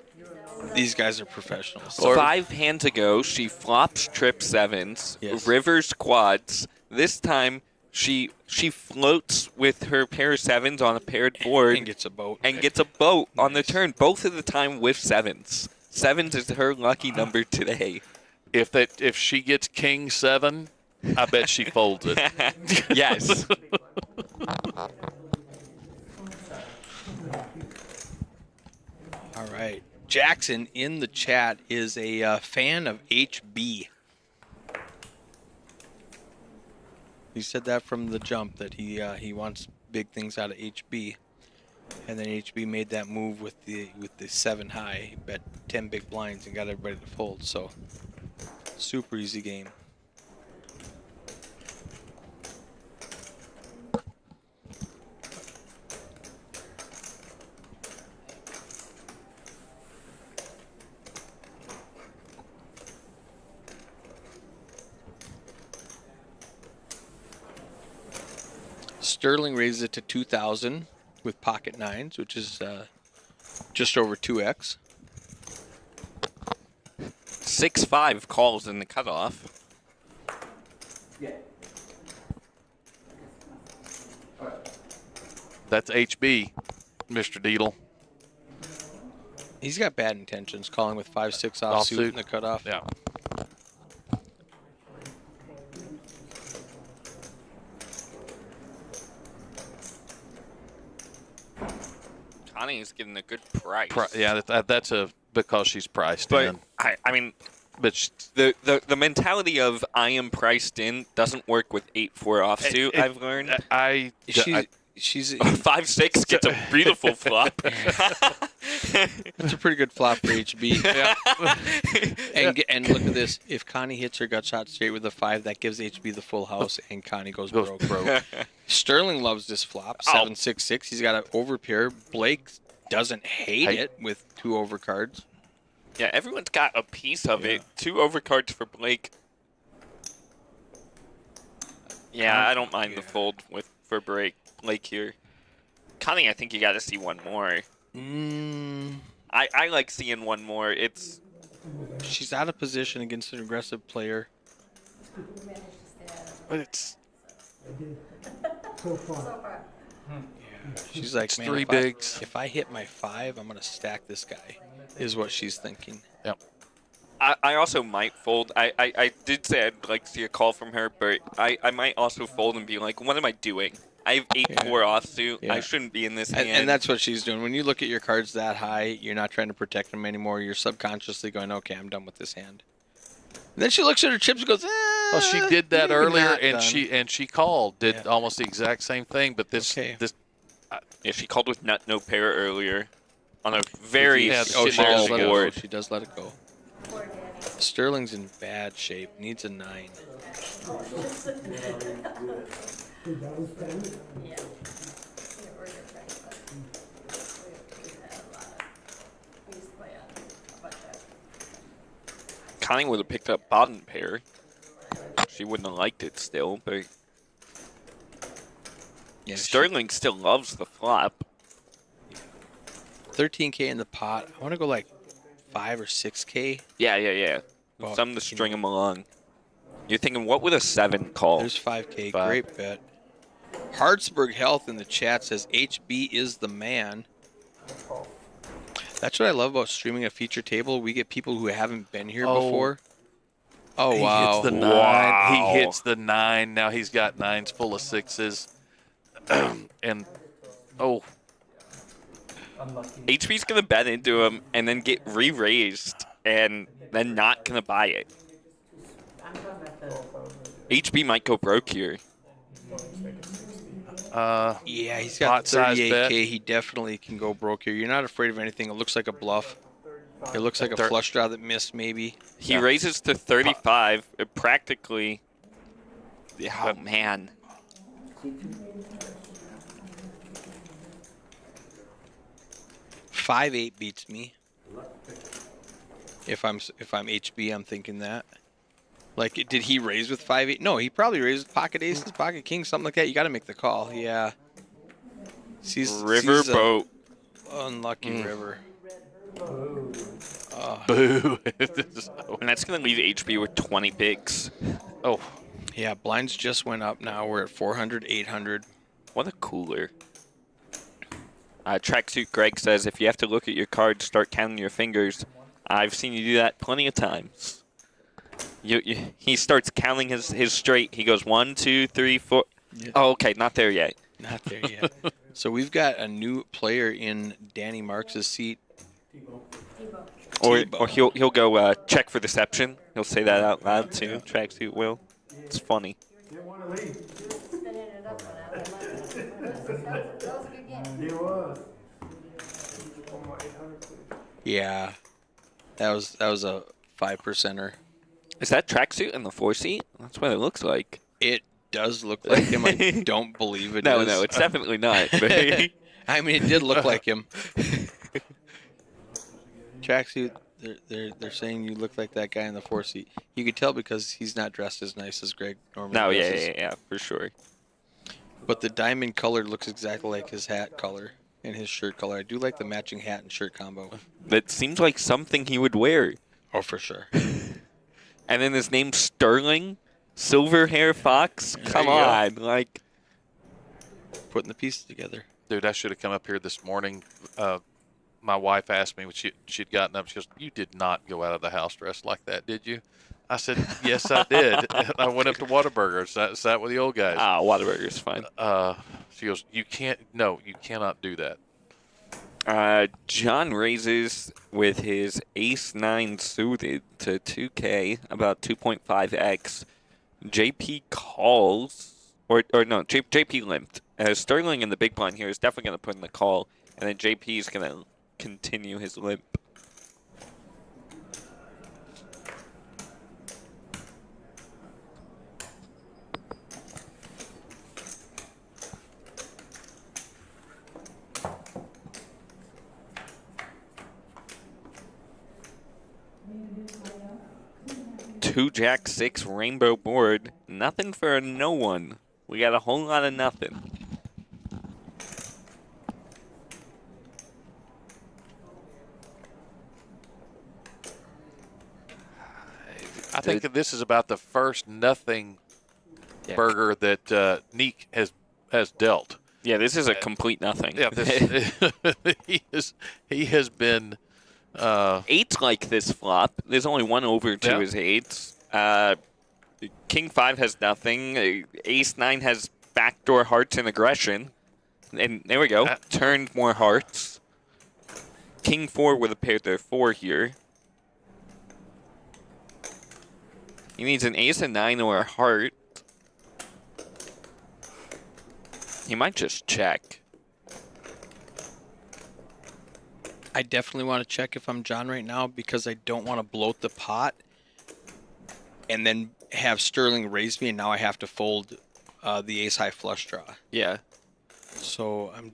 guys are professionals. So 5 hands ago, she flops trip 7s, rivers quads. This time, she floats with her pair of 7s on a paired board and gets a boat. On the turn. Both of the time with 7s. 7s is her lucky number today. If she gets King 7, I bet she folds it. Yes. All right. Jackson in the chat is a fan of HB. He said that from the jump, that he wants big things out of HB. And then HB made that move with the 7 high. He bet 10 big blinds and got everybody to fold. So super easy game. Sterling raises it to 2,000 with pocket 9s, which is just over 2x. 6-5 calls in the cutoff. Yeah. That's HB, Mr. Deedle. He's got bad intentions, calling with 5-6 offsuit in the cutoff. Yeah. Connie is getting a good price. That's because she's priced but in. I mean, but the mentality of I am priced in doesn't work with 8-4 offsuit. I've learned. She's 5-6 gets a beautiful flop. It's a pretty good flop for HB. Yeah. and look at this. If Connie hits her gut shot straight with a 5, that gives HB the full house, and Connie goes broke. Sterling loves this flop. 7-6-6. He's got an overpair. Blake doesn't hate it with 2 overcards. Yeah, everyone's got a piece of it. 2 overcards for Blake. Yeah, I don't mind the fold for Blake here. Connie, I think you got to see one more. I like seeing one more. She's out of position against an aggressive player. But it's So far. She's like, it's man, 3 bigs. If I hit my 5, I'm going to stack this guy, is what she's thinking. Yep. I also might fold. I did say I'd like to see a call from her, but I might also fold and be like, what am I doing? I have 8-4 offsuit. Yeah. I shouldn't be in this And, hand. and that's what she's doing. When you look at your cards that high, you're not trying to protect them anymore. You're subconsciously going, okay, I'm done with this hand. And then she looks at her chips and goes, Well, she did that maybe earlier, not and done. she called, did almost the exact same thing. But this, yeah, she called with nut no pair earlier on a very she small does let it board. go. She does let it go. Sterling's in bad shape. Needs a 9. Connie would have picked up bottom pair. She wouldn't have liked it still, but Sterling still loves the flop. 13K in the pot. I want to go like 5 or 6K. Yeah. Well, Something to string him along. You're thinking, what would a 7 call? There's 5K. Great bet. Hartsburg Health in the chat says HB is the man. That's what I love about streaming a feature table. We get people who haven't been here before. Oh, he wow. hits the 9. Wow. He hits the 9. Now he's got 9s full of 6s. And, HB's going to bet into him and then get re-raised and then not going to buy it. HB might go broke here. Yeah, he's got size bet. 38K. He definitely can go broke here. You're not afraid of anything. It looks like a bluff. It looks like a flush draw that missed, maybe. He raises to 35. Practically. Oh, man. Five eight beats me. If I'm HB, I'm thinking that. Like, did he raise with 5-8? No, he probably raised with pocket aces, pocket kings, something like that. You got to make the call. Yeah. River boat. Unlucky river. Boo. And that's going to leave HB with 20 bigs. Oh. Yeah, blinds just went up now. We're at 400, 800. What a cooler. Tracksuit Greg says, if you have to look at your cards, start counting your fingers. I've seen you do that plenty of times. He starts counting his straight. He goes 1, 2, 3, 4. Yeah. Oh, okay, not there yet. Not there yet. So we've got a new player in Danny Marks' seat. Or he'll go check for deception. He'll say that out loud too. Tracksuit will. It's funny. Yeah, that was a 5%er. Is that Tracksuit in the 4-seat? That's what it looks like. It does look like him. I don't believe it is. No, it's definitely not. I mean, it did look like him. Tracksuit, they're saying you look like that guy in the 4-seat. You could tell because he's not dressed as nice as Greg normally does. Yeah, for sure. But the diamond color looks exactly like his hat color and his shirt color. I do like the matching hat and shirt combo. That seems like something he would wear. Oh, for sure. And then his name's Sterling, Silver Hair Fox. Come on, like putting the pieces together. Dude, I should have come up here this morning. My wife asked me when she'd gotten up. She goes, "You did not go out of the house dressed like that, did you?" I said, "Yes, I did." I went up to Whataburger. Sat with the old guys. Whataburger's fine. She goes, you cannot do that. John raises with his ace-9 suited to 2K, about 2.5x. JP calls, or no, JP limped. Sterling in the big blind here is definitely going to put in the call, and then JP is going to continue his limp. Two Jack-6 rainbow board. Nothing for no one. We got a whole lot of nothing. I think that this is about the first nothing burger that Neek has dealt. Yeah, this is a complete nothing. Yeah, he has been. Eights like this flop. There's only one over to his eights. King 5 has nothing. Ace 9 has backdoor hearts and aggression. And there we go. Turned more hearts. King 4 with a pair there 4 here. He needs an ace and 9 or a heart. He might just check. I definitely want to check if I'm John right now because I don't want to bloat the pot and then have Sterling raise me, and now I have to fold the ace-high flush draw. Yeah. So I'm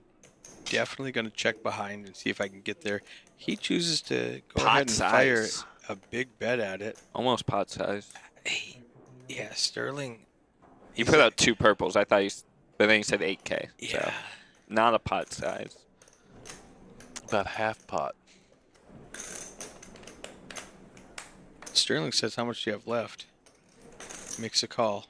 definitely going to check behind and see if I can get there. He chooses to go Pot ahead and fire size. a big bet at it. Almost pot size. Yeah, Sterling. He put out 2 purples. I thought but then he said 8K. Yeah. So not a pot size. About half pot. Sterling says, how much do you have left? Makes a call.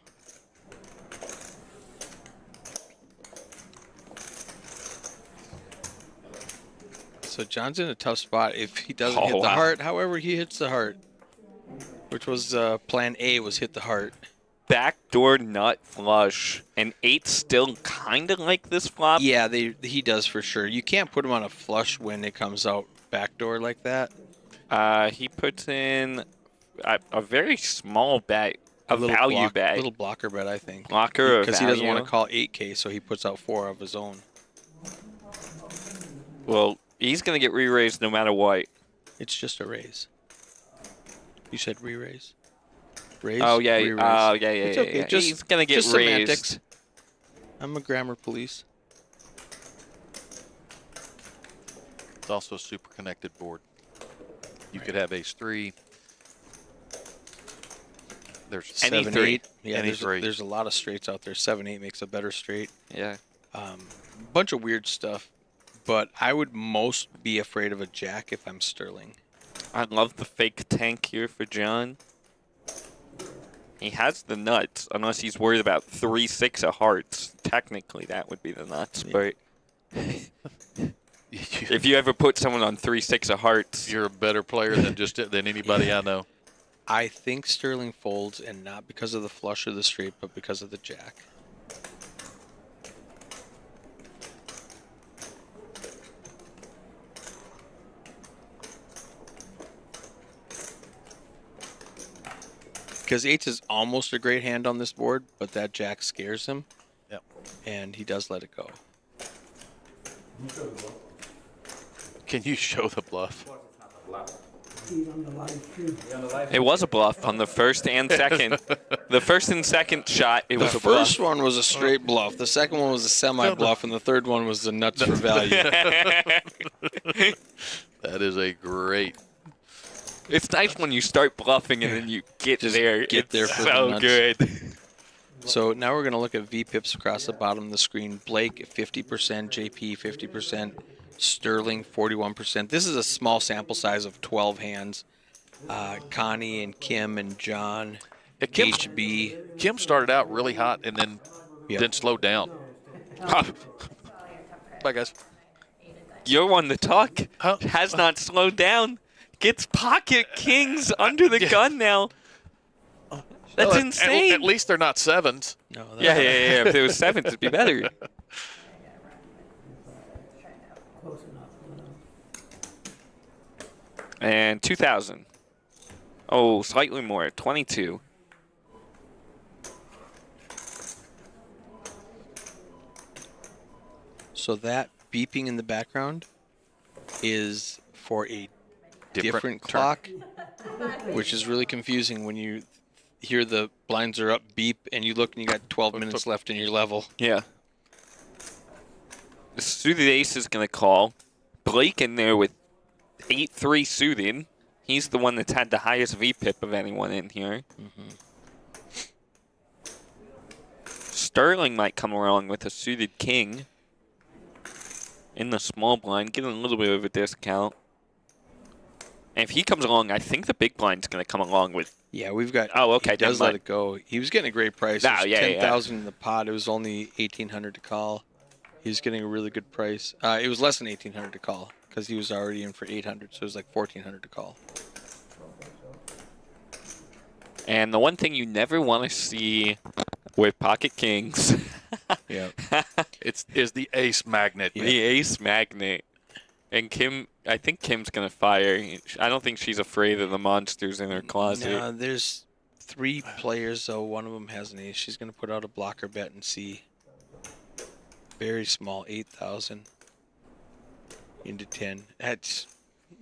So John's in a tough spot if he doesn't hit the heart. However, he hits the heart, which was plan A, was hit the heart. Backdoor nut flush. And 8 still kind of like this flop. Yeah, he does for sure. You can't put him on a flush when it comes out backdoor like that. He puts in a very small bet, a value bet. Little blocker bet, I think. Blocker because he doesn't want to call 8K, so he puts out 4 of his own. Well, he's going to get re-raised no matter what. It's just a raise. You said re-raise? Raise? Oh, yeah. Re-raise. Oh, yeah. It's okay. Yeah. He's going to get just raised. Semantics. I'm a grammar police. It's also a super connected board. You could have ace-3. There's 7-8. Yeah, any there's a lot of straights out there. 7-8 makes a better straight. Yeah. Bunch of weird stuff. But I would most be afraid of a jack if I'm Sterling. I love the fake tank here for John. He has the nuts, unless he's worried about 3-6 of hearts. Technically, that would be the nuts, but if you ever put someone on 3-6 of hearts, you're a better player than anybody I know. I think Sterling folds, and not because of the flush or the straight, but because of the jack. Because 8 is almost a great hand on this board, but that jack scares him. Yep. And he does let it go. Can you show the bluff? it was a bluff on the first and second. The first and second shot, it was a The bluff. first one was a straight bluff. The second one was a semi-bluff, and the third one was the nuts for value. That is a great... It's nice when you start bluffing and then you get there. Get there it's for so the nuts. good. So now we're going to look at V-pips across the bottom of the screen. Blake, 50%. JP, 50%. Sterling, 41%. This is a small sample size of 12 hands. Connie and Kim and John, HB. Kim started out really hot and then slowed down. Bye, guys. You're one to talk. Has not slowed down. Gets pocket kings under the gun now. That's insane. At least they're not 7s. No, yeah. If it was 7s, it'd be better. And 2,000. Oh, slightly more. 22. So that beeping in the background is for a different clock, which is really confusing when you hear the blinds are up beep and you look and you got 12 minutes left in your level. Yeah. The suited ace is going to call. Blake in there with 8-3 suited. He's the one that's had the highest VPIP of anyone in here. Sterling might come along with a suited king in the small blind, getting a little bit of a discount. And if he comes along, I think the big blind's going to come along with. Yeah, we've got. Oh, okay. He does let it go. He was getting a great price. No, it was yeah, 10,000 in the pot. It was only 1,800 to call. He was getting a really good price. It was less than 1,800 to call because he was already in for 800, so it was like 1,400 to call. And the one thing you never want to see with pocket kings Yeah. Is the ace magnet. The ace magnet. And Kim, I think Kim's going to fire. I don't think she's afraid of the monsters in her closet. No, there's 3 players, so one of them has an ace. She's going to put out a blocker bet and see. Very small, 8,000 into 10. That's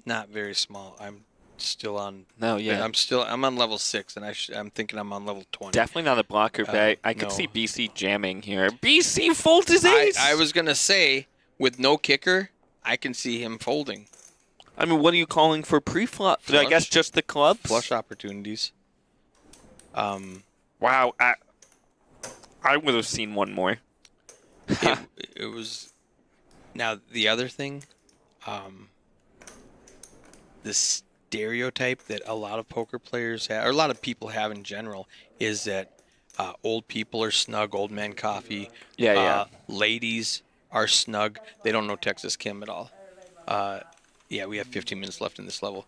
not very small. I'm still on. No, yeah. I'm on level 6, and I'm thinking I'm on level 20. Definitely not a blocker bet. I could see BC jamming here. BC folds his ace. I was going to say, with no kicker, I can see him folding. I mean, what are you calling for pre-flop? I guess just the clubs? Flush opportunities. Wow. I would have seen one more. It was. Now, the other thing, the stereotype that a lot of poker players have, or a lot of people have in general, is that old people are snug, old man coffee. Yeah. Ladies are snug. They don't know Texas Kim at all. Yeah, we have 15 minutes left in this level.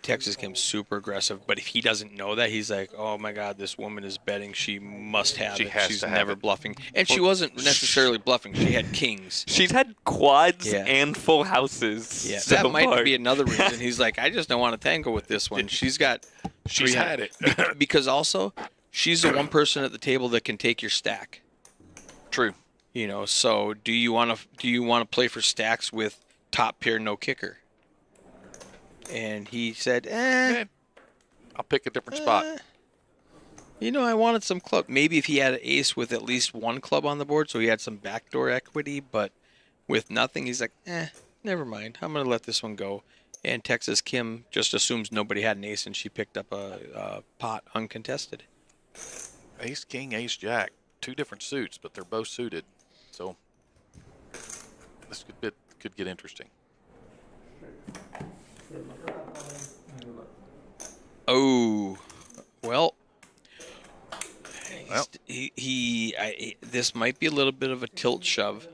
Texas Kim's super aggressive, but if he doesn't know that, he's like, oh my God, this woman is betting. She must have it. She's never bluffing. And she wasn't necessarily bluffing. She had kings. She's had quads and full houses. Yeah, so that might far. be another reason. He's like, I just don't want to tangle with this one. She's had it. Because also, she's the one person at the table that can take your stack. True. You know, so do you want to play for stacks with top pair no kicker? And he said, I'll pick a different spot. You know, I wanted some club. Maybe if he had an ace with at least one club on the board, so he had some backdoor equity, but with nothing, he's like, never mind. I'm going to let this one go. And Texas Kim just assumes nobody had an ace, and she picked up a pot uncontested. Ace, king, ace, jack. 2 different suits, but they're both suited. So this could get interesting. Oh, well, this might be a little bit of a tilt shove.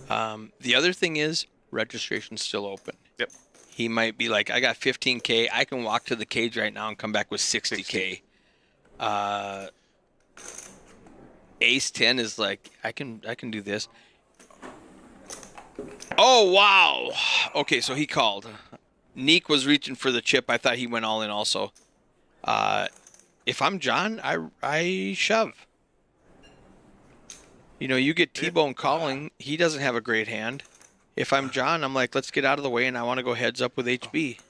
The other thing is registration's still open. Yep. He might be like, I got 15K. I can walk to the cage right now and come back with 60K. Ace 10 is like, I can do this. Oh, wow. Okay, so he called. Neek was reaching for the chip. I thought he went all in also. If I'm John, I shove. You know, you get T-Bone calling. He doesn't have a great hand. If I'm John, I'm like, let's get out of the way, and I want to go heads up with HB.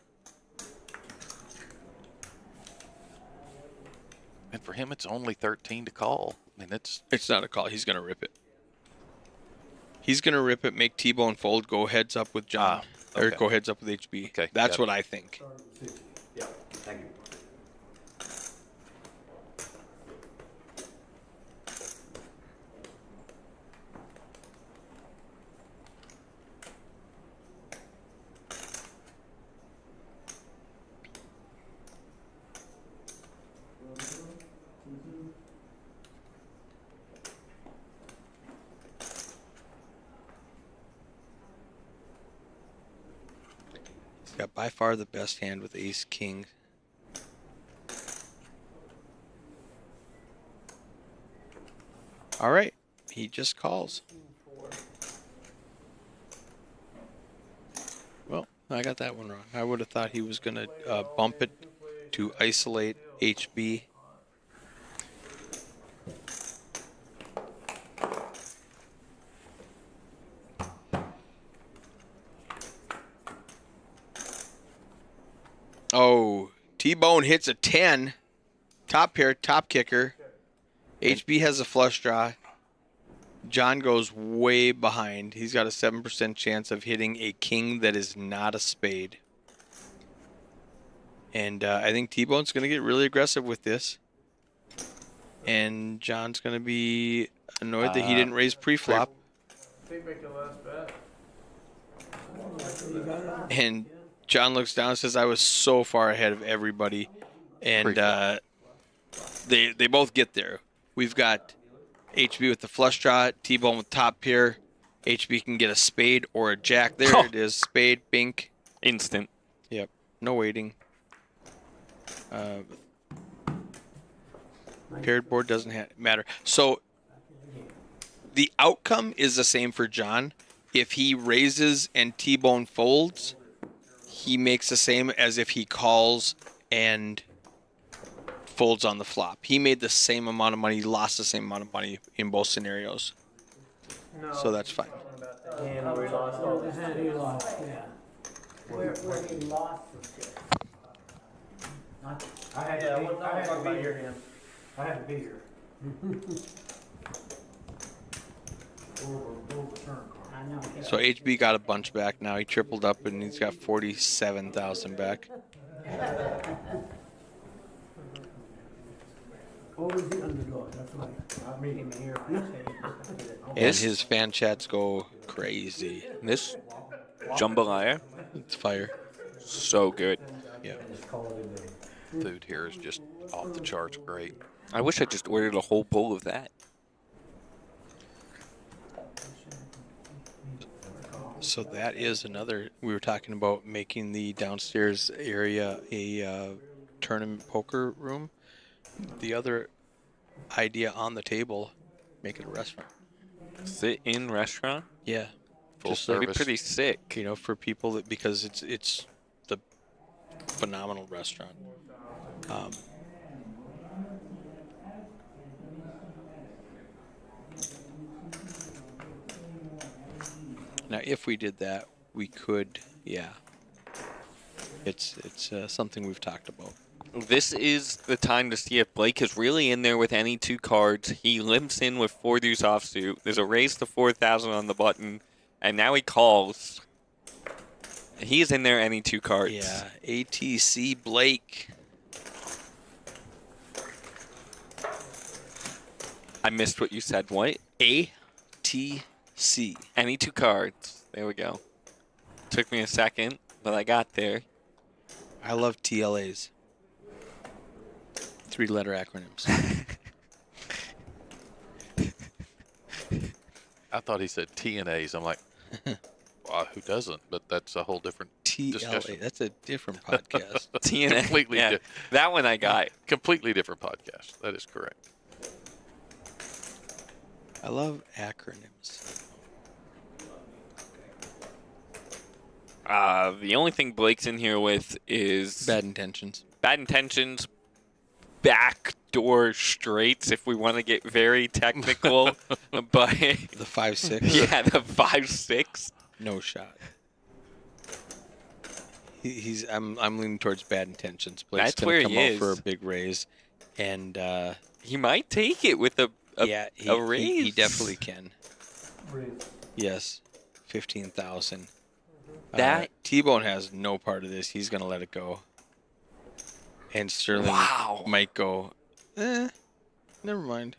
And for him, it's only 13 to call. I mean, it's not a call. He's going to rip it. He's going to rip it, make T-Bone fold, go heads up with John. Or go heads up with HB. Okay, That's what I think. Yeah, thank you. Got by far the best hand with ace king. All right, he just calls. Well, I got that one wrong. I would have thought he was going to bump it to isolate HB. Oh, T-Bone hits a 10. Top pair, top kicker. HB has a flush draw. John goes way behind. He's got a 7% chance of hitting a king that is not a spade. And I think T-Bone's going to get really aggressive with this. And John's going to be annoyed that he didn't raise pre-flop. And John looks down and says, I was so far ahead of everybody. And they both get there. We've got HB with the flush draw, T-Bone with top pair. HB can get a spade or a jack. There it is. Spade, bink. Instant. Yep. No waiting. Paired board doesn't matter. So the outcome is the same for John. If he raises and T-bone folds, he makes the same as if he calls and folds on the flop. He made the same amount of money, lost the same amount of money in both scenarios. So that's fine. And where he lost all this. And he lost, yeah. Where he lost some shit. I had to be here. I had to be here. So HB got a bunch back now. He tripled up and he's got 47,000 back. Always the underdog, that's right. I'm meeting him here. And his fan chats go crazy. This jambalaya, it's fire. So good. Yeah. Food here is just off the charts great. I wish I just ordered a whole bowl of that. So that is another, we were talking about making the downstairs area a tournament poker room. The other idea on the table, make it a restaurant. Sit-in restaurant? Yeah. Full Just service. like That'd be pretty sick. You know, for people that, because it's the phenomenal restaurant. Now, if we did that, we could, yeah. It's something we've talked about. This is the time to see if Blake is really in there with any two cards. He limps in with 4 deuce offsuit. There's a raise to 4,000 on the button, and now he calls. He's in there any two cards. Yeah, ATC Blake. I missed what you said. What? ATC. Any two cards. There we go. Took me a second, but I got there. I love TLAs. 3-letter acronyms. I thought he said TNAs. I'm like, well, who doesn't? But that's a whole different discussion. TLA. That's a different podcast. TNA. Completely yeah, that one I got. Completely different podcast. That is correct. I love acronyms. The only thing Blake's in here with is bad intentions. Bad intentions, backdoor straights, if we want to get very technical. But the 5-6. Yeah, the 5-6. No shot. He's. I'm leaning towards bad intentions. Blake's That's where come he out is for a big raise, and he might take it with a raise. He definitely can. Yes, 15,000. That T-Bone has no part of this. He's gonna let it go. And Sterling might go, never mind.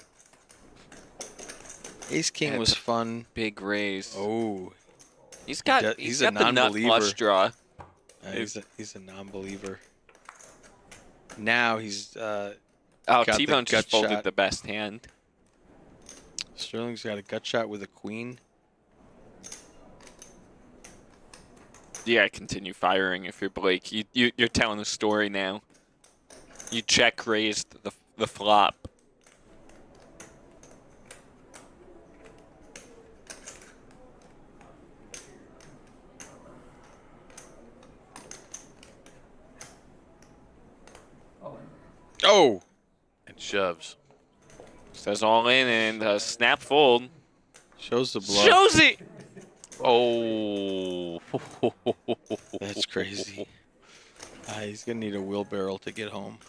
Ace King was fun. Big raise. Oh. He's got a the nut flush draw. He's a non-believer. Now he's T-Bone just folded the best hand. Sterling's got a gut shot with a queen. Yeah, continue firing if you're Blake. You're telling the story now. You check raised the flop. Oh! And shoves. Says all in and snap fold. Shows the bluff. Shows it! Oh. That's crazy. He's going to need a wheelbarrow to get home.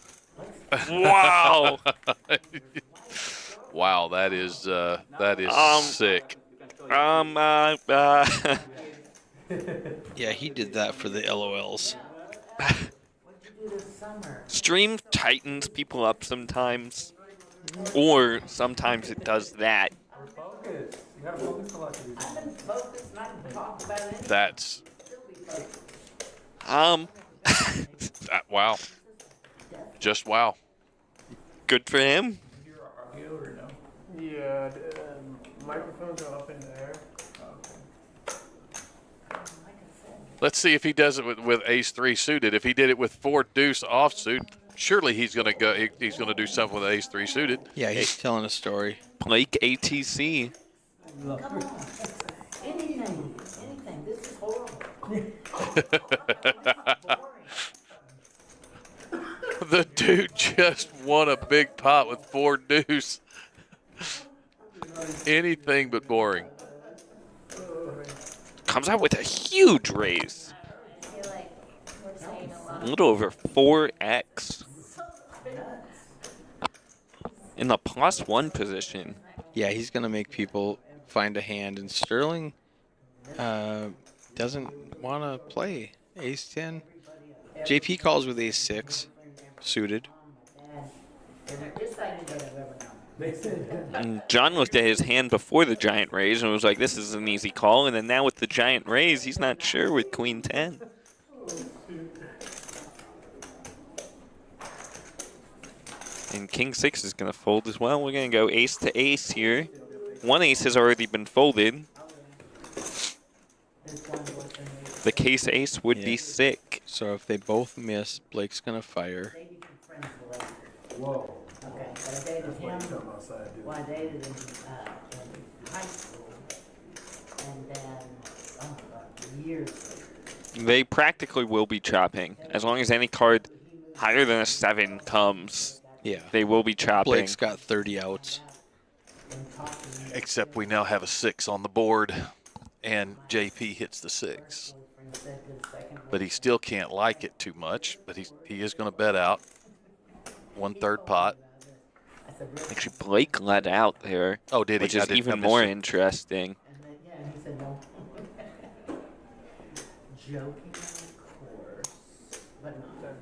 Wow. Wow, that is sick. Yeah, he did that for the LOLs. Stream tightens people up sometimes. Or sometimes it does that. That's wow. Just wow. Good for him. Yeah, microphones are up in the air. Let's see if he does it with ace-3 suited. If he did it with 4 deuce offsuit, surely he's going to go. He's going to do something with ace-3 suited. Yeah, he's telling a story. Blake ATC. Come on. Anything. This is horrible. The dude just won a big pot with 4 deuce. Anything but boring. Comes out with a huge raise. I feel like we're saying a lot. A little over 4x. In the +1 position. Yeah, he's going to make people find a hand, and Sterling doesn't want to play ace-10. JP calls with ace-6 suited. And John looked at his hand before the giant raise and was like, this is an easy call. And then now with the giant raise, he's not sure with queen 10. And king 6 is going to fold as well. We're going to go ace to ace here. One ace has already been folded. The case ace would be sick. So if they both miss, Blake's going to fire. Whoa. Okay, but I dated him. Well, I dated him in high school. And then, oh my God, years later. They practically will be chopping. As long as any card higher than a 7 comes, yeah, they will be chopping. Blake's got 30 outs. Except we now have a 6 on the board, and JP hits the 6. But he still can't like it too much, but he is going to bet out 1/3 pot. Actually, Blake let out there. Oh, did he? Which is even more interesting. Yeah, he said no. Joking, of course, but not.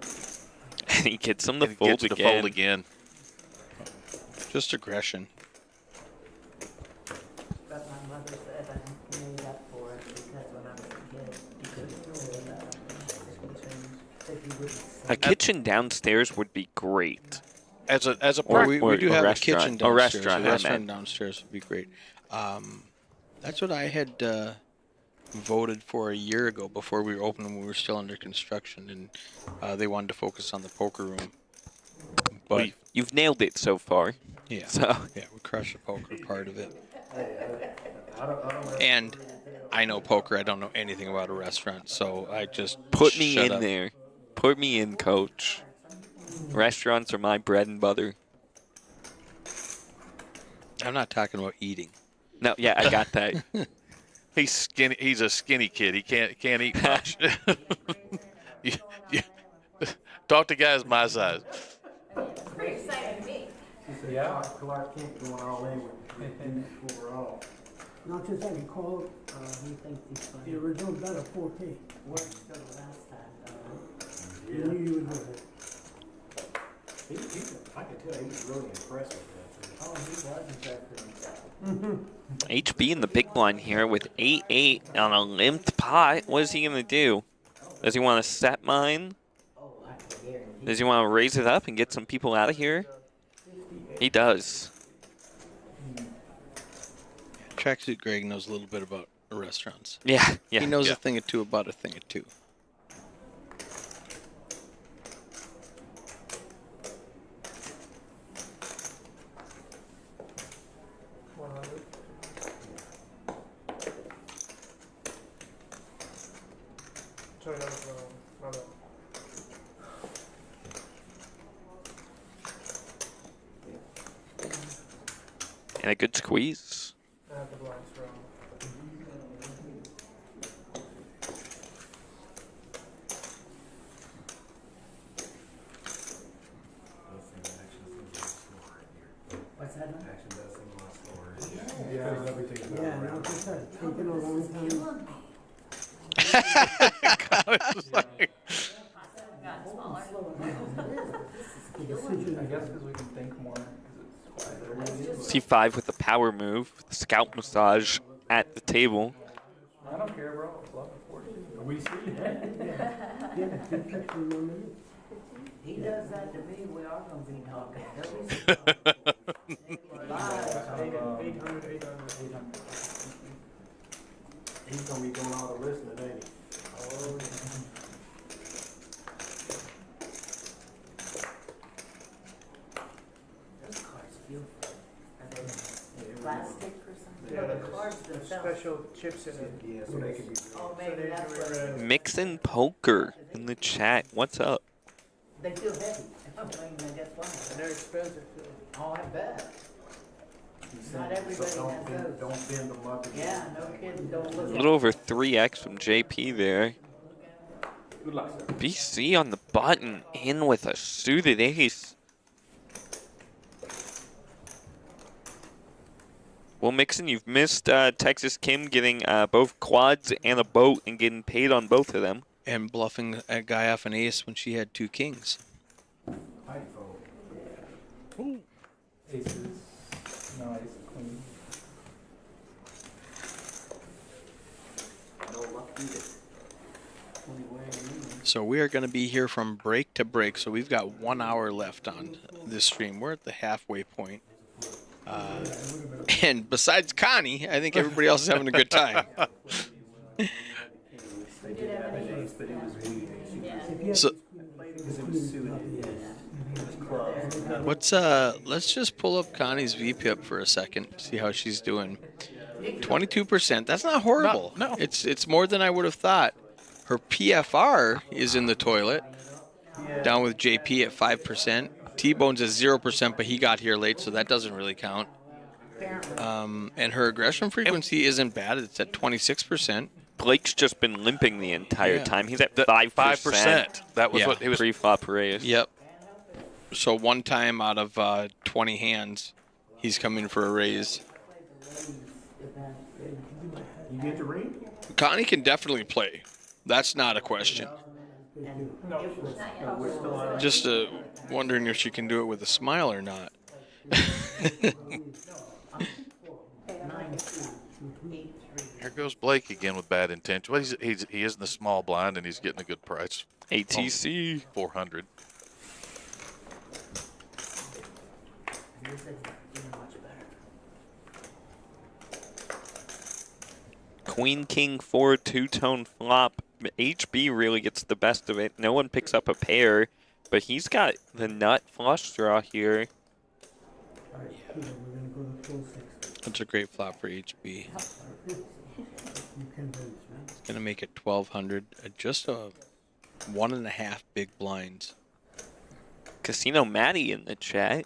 And he gets him to And he fold gets again. to fold again. Just aggression. But my mother said I made up for it because when I was a kid, he couldn't rule that. Said he wouldn't say. A kitchen downstairs would be great. As a Or we do have a restaurant. kitchen A downstairs. restaurant, A I restaurant meant. downstairs would be great. That's what I had voted for a year ago before we were open when we were still under construction, and they wanted to focus on the poker room. But You've nailed it so far. yeah, So yeah, we crushed the poker part of it. And I know poker. I don't know anything about a restaurant, so I just put me shut in up. there. Put me in, coach. Restaurants are my bread and butter. I'm not talking about eating. No, yeah, I got that. He's skinny. He's a skinny kid. He can't eat much. You talk to guys my size. It's pretty exciting to me. Yeah. Clark Kent going all in with overall. Not just that, he called, he thinks he's funny. The original bet of 4K. Worked still the last time, You knew you would do it. I could tell he was really impressed with that. Oh, he was impressed with himself. HB in the big blind here with 8-8 on a limped pot. What is he going to do? Does he want to set mine? Oh, I can guarantee. Does he want to raise it up and get some people out of here? He does. Tracksuit Greg knows a little bit about restaurants. Yeah, yeah. He knows yeah. a thing or two about a thing or two. And a good squeeze. What's that? Yeah, no, just that. Taking a long time. Decision. I guess because we can think more. C5 with the power move. The scalp massage at the table. I don't care, bro. It's 11:40. We see that. Yeah, good catch in 1 minute. He does that to me, we are gonna be talking. He's gonna be doing all the listening, ain't he? Oh, Those cards feel good. plastic or something? Yeah, No, the cards themselves. Special chips in it. Yeah, so they can be. Oh, maybe that's what it is. Mixin' Poker in the chat. What's up? They feel heavy. I mean, guess why? And they're expensive too. Oh, I bet. Not everybody has those. Don't bend them up. Yeah, no kidding. Don't A look at little over 3x from JP there. Good luck, sir. BC on the button, in with a suited ace. Well, Mixon, you've missed Texas Kim getting both quads and a boat and getting paid on both of them. And bluffing a guy off an ace when she had 2 kings. High fold. Aces. No, ace queen. No luck either. So we are going to be here from break to break. So we've got 1 hour left on this stream. We're at the halfway point. And besides Connie, I think everybody else is having a good time. So let's just pull up Connie's VPIP for a second, see how she's doing. 22%. That's not horrible. No. It's more than I would have thought. Her PFR is in the toilet, down with JP at 5%. T-Bone's at 0%, but he got here late, so that doesn't really count. And her aggression frequency isn't bad. It's at 26%. Blake's just been limping the entire time. He's at 5%. 5%. That was what he was. Pre-flop raise. Yep. So one time out of 20 hands, he's coming for a raise. You get the ring? Connie can definitely play. That's not a question. Just wondering if she can do it with a smile or not. Here goes Blake again with bad intention. Well, he is in the small blind and he's getting a good price. ATC 400. Queen King 4 two-tone flop. HB really gets the best of it. No one picks up a pair, but he's got the nut flush draw here. That's a great flop for HB. Gonna make it 1,200. Just a 1.5 big blinds. Casino Maddie in the chat.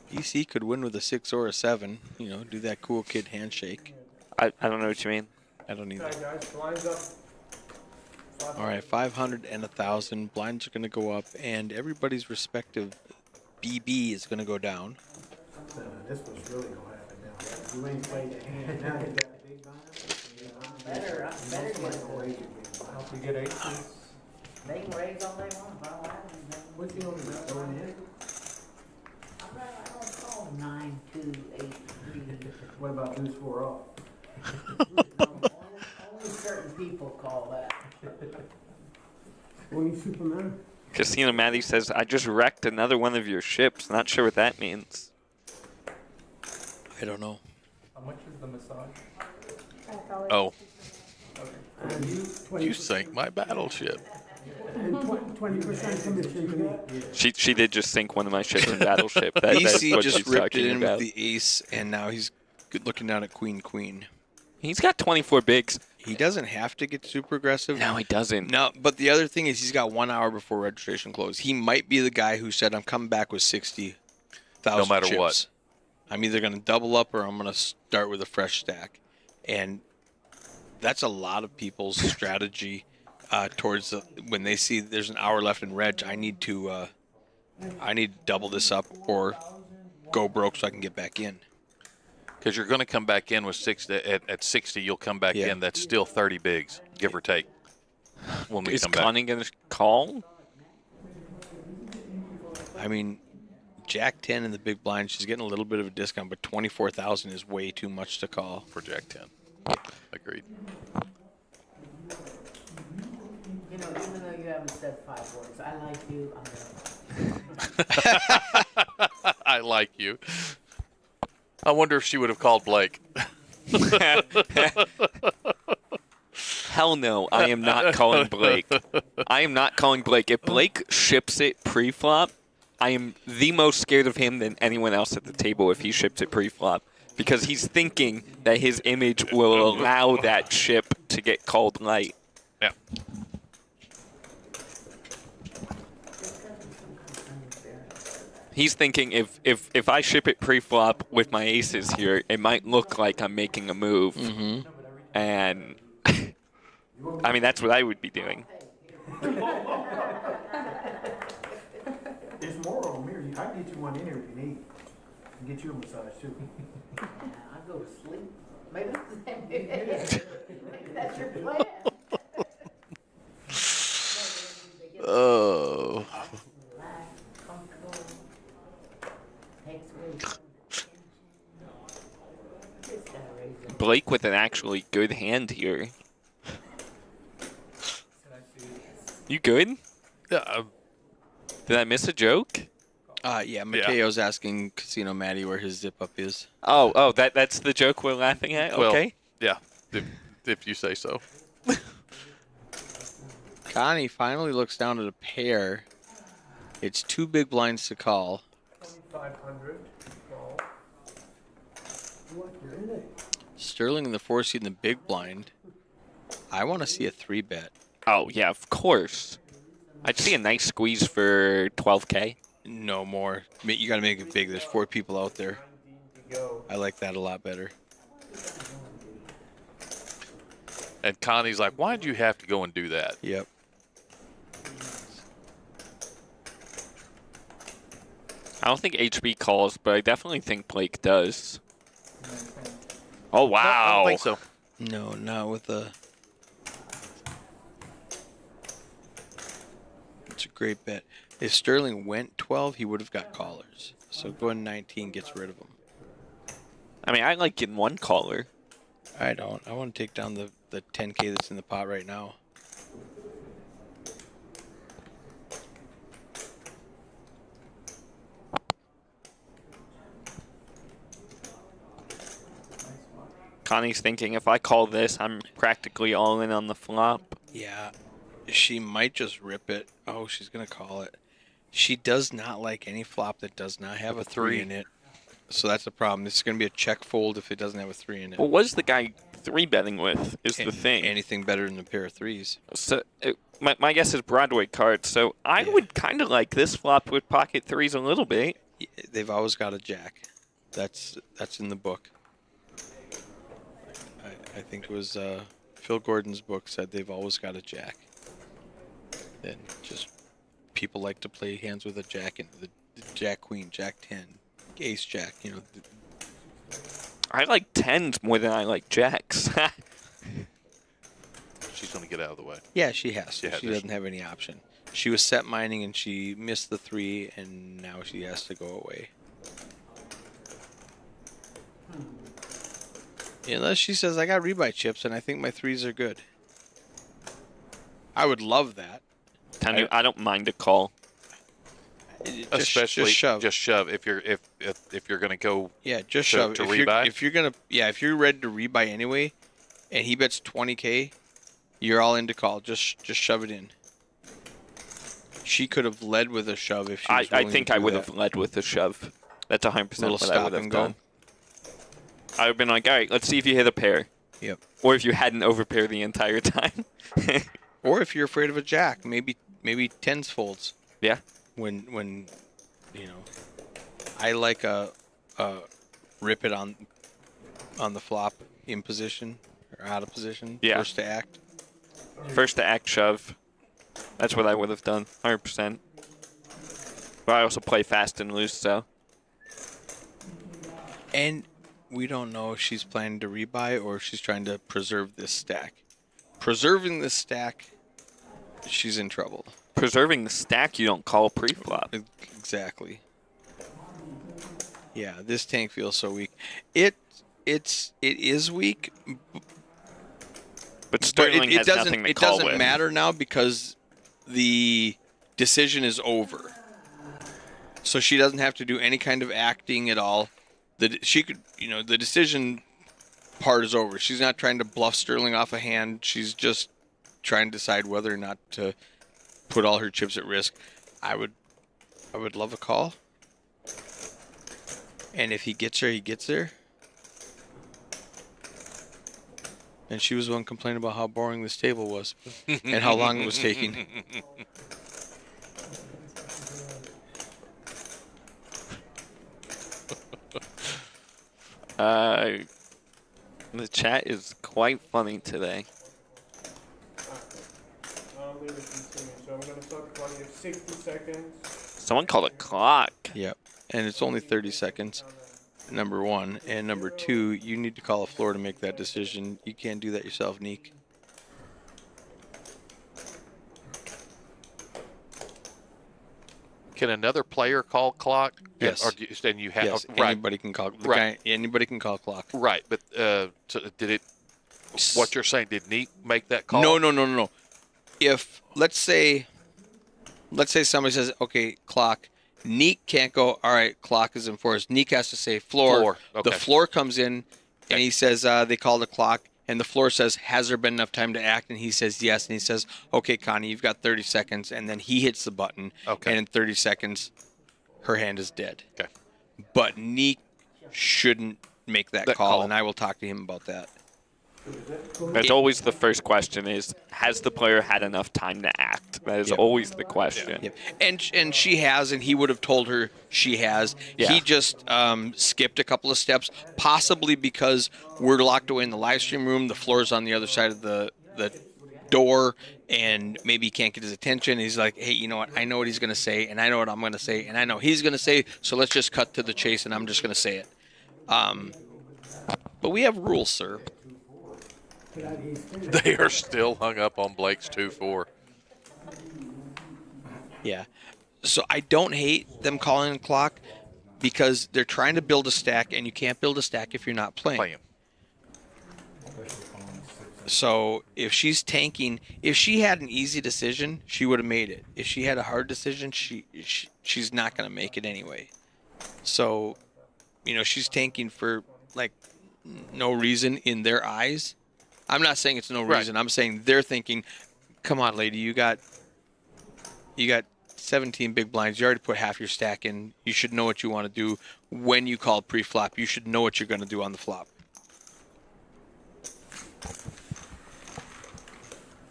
EC could win with a 6 or a 7. You know, do that cool kid handshake. I don't know what you mean. I don't either. Alright guys, blinds up. All right, 500 and 1,000. Blinds are going to go up, and everybody's respective BB is going to go down. This was really going to happen now. You ain't played the hand. Now you got the big blind. Better get it. Help you get aces. They can raise all they want. I don't have anything. What's he only got going in? I don't call 9, 2, 8, 3. What about deuce 4 off? Only certain people call that. Only Superman. Casino Maddie says, I just wrecked another one of your ships. Not sure what that means. I don't know. How much is the massage? Oh, Okay. you sank my battleship. And 20% commission to me. She did just sink one of my ships in Battleship. That's EC what just she's ripped it talking in about. with the ace, and now he's looking down at queen, queen. He's got 24 bigs. He doesn't have to get super aggressive. No, he doesn't. No, but the other thing is he's got 1 hour before registration close. He might be the guy who said, I'm coming back with 60,000 No matter chips. what. I'm either going to double up or I'm going to start with a fresh stack. And that's a lot of people's strategy towards when they see there's an hour left in reg. I need to double this up or go broke so I can get back in. Because you're going to come back in with 60. At 60, you'll come back in. That's still 30 bigs, give or take. When we Is come back. Connie going to call? I mean, Jack 10 in the big blind, she's getting a little bit of a discount, but 24,000 is way too much to call. For Jack 10. Agreed. You know, even though you haven't said 5 words, I like you. I like you. I wonder if she would have called Blake. hell no, I am not calling Blake. I am not calling Blake. If Blake ships it pre-flop, I am the most scared of him than anyone else at the table if he ships it pre-flop. Because he's thinking that his image will allow that ship to get called light. Yeah. He's thinking if I ship it pre-flop with my aces here, it might look like I'm making a move. Mm-hmm. And, I mean, that's what I would be doing. There's more of them here. I can get you one in here if you need. I can get you a massage too. I go to sleep. Maybe that's your plan. Oh. Blake with an actually good hand here. You good? Yeah. Did I miss a joke? Yeah, Mateo's asking Casino Matty where his zip-up is. Oh, that's the joke we're laughing at? Okay. Well, yeah, if you say so. Connie finally looks down at a pair. It's 2 big blinds to call. 2,500. Call. What, you're in it? Sterling in the 4 seed in the big blind. I want to see a 3-bet. Oh, yeah, of course. I'd see a nice squeeze for 12K. No more. You got to make it big. There's 4 people out there. I like that a lot better. And Connie's like, why'd you have to go and do that? Yep. I don't think HB calls, but I definitely think Blake does. Oh, wow. I don't think so. No, not with a... It's a great bet. If Sterling went 12, he would have got callers. So going 19 gets rid of him. I mean, I like getting one caller. I don't. I want to take down the 10K that's in the pot right now. Connie's thinking if I call this, I'm practically all in on the flop. Yeah. She might just rip it. Oh, she's going to call it. She does not like any flop that does not have a 3 in it. So that's the problem. This is going to be a check fold if it doesn't have a 3 in it. Well, what's the guy 3-betting with is the thing. Anything better than a pair of 3s. So my guess is Broadway cards. So I would kind of like this flop with pocket 3s a little bit. They've always got a jack. That's in the book. I think it was Phil Gordon's book said they've always got a jack. And just people like to play hands with a jack and the jack queen, jack 10, ace jack, you know. I like 10s more than I like jacks. She's going to get out of the way. Yeah, she has to. Yeah, she doesn't have any option. She was set mining and she missed the 3 and now she has to go away. Unless she says, I got rebuy chips and I think my 3s are good. I would love that. I don't mind a call. Especially just shove. If you're going to go just shove. To rebuy. If you're ready to rebuy anyway and he bets 20K, you're all in to call. Just shove it in. She could have led with a shove if she was I think I would have led with a shove. That's 100% what I would have done. I would have been like, all right, let's see if you hit a pair. Yep. Or if you hadn't overpaired the entire time. Or if you're afraid of a jack, maybe 10s folds. Yeah. When you know, I like a rip it on the flop in position or out of position. Yeah. First to act. First to act shove. That's what I would have done, 100%. But I also play fast and loose, so. And we don't know if she's planning to rebuy or if she's trying to preserve this stack. Preserving this stack, she's in trouble. Preserving the stack, you don't call pre-flop. Exactly. Yeah, this tank feels so weak. It is weak, but Sterling has nothing to call with. It doesn't matter now because the decision is over. So she doesn't have to do any kind of acting at all. She could, the decision part is over. She's not trying to bluff Sterling off a hand. She's just trying to decide whether or not to put all her chips at risk. I would love a call. And if he gets her, he gets her. And she was the one complaining about how boring this table was and how long it was taking. The chat is quite funny today. I'll leave it continue. So I'm going to start the clock. You have 60 seconds. Someone called a clock. Yep. And it's only 30 seconds, number one. And number two, you need to call a floor to make that decision. You can't do that yourself, Neek. Can another player call clock? Yes. Or and you have yes. right. Anybody can call. Right. Anybody can call clock. Right. But so did it? What you're saying? Did Neek make that call? No. If let's say somebody says, okay, clock. Neek can't go. All right, clock is enforced. Neek has to say floor. Okay. The floor comes in, and he says they called the clock. And the floor says, has there been enough time to act? And he says, yes. And he says, okay, Connie, you've got 30 seconds. And then he hits the button. Okay. And in 30 seconds, her hand is dead. Okay. But Neek shouldn't make that call, and I will talk to him about that. That's always the first question is, has the player had enough time to act? That is always the question. Yep. And she has, and he would have told her she has. Yeah. He just skipped a couple of steps, possibly because we're locked away in the live stream room. The floor's on the other side of the door, and maybe he can't get his attention. He's like, hey, you know what? I know what he's going to say, and I know what I'm going to say, and I know he's going to say, so let's just cut to the chase, and I'm just going to say it. But we have rules, sir. They are still hung up on Blake's 2-4. Yeah. So I don't hate them calling the clock because they're trying to build a stack, and you can't build a stack if you're not playing. So if she's tanking, if she had an easy decision, she would have made it. If she had a hard decision, she's not going to make it anyway. So, she's tanking for like no reason in their eyes. I'm not saying it's no reason. Right. I'm saying they're thinking, come on, lady, you got 17 big blinds. You already put half your stack in. You should know what you want to do when you call pre-flop. You should know what you're going to do on the flop.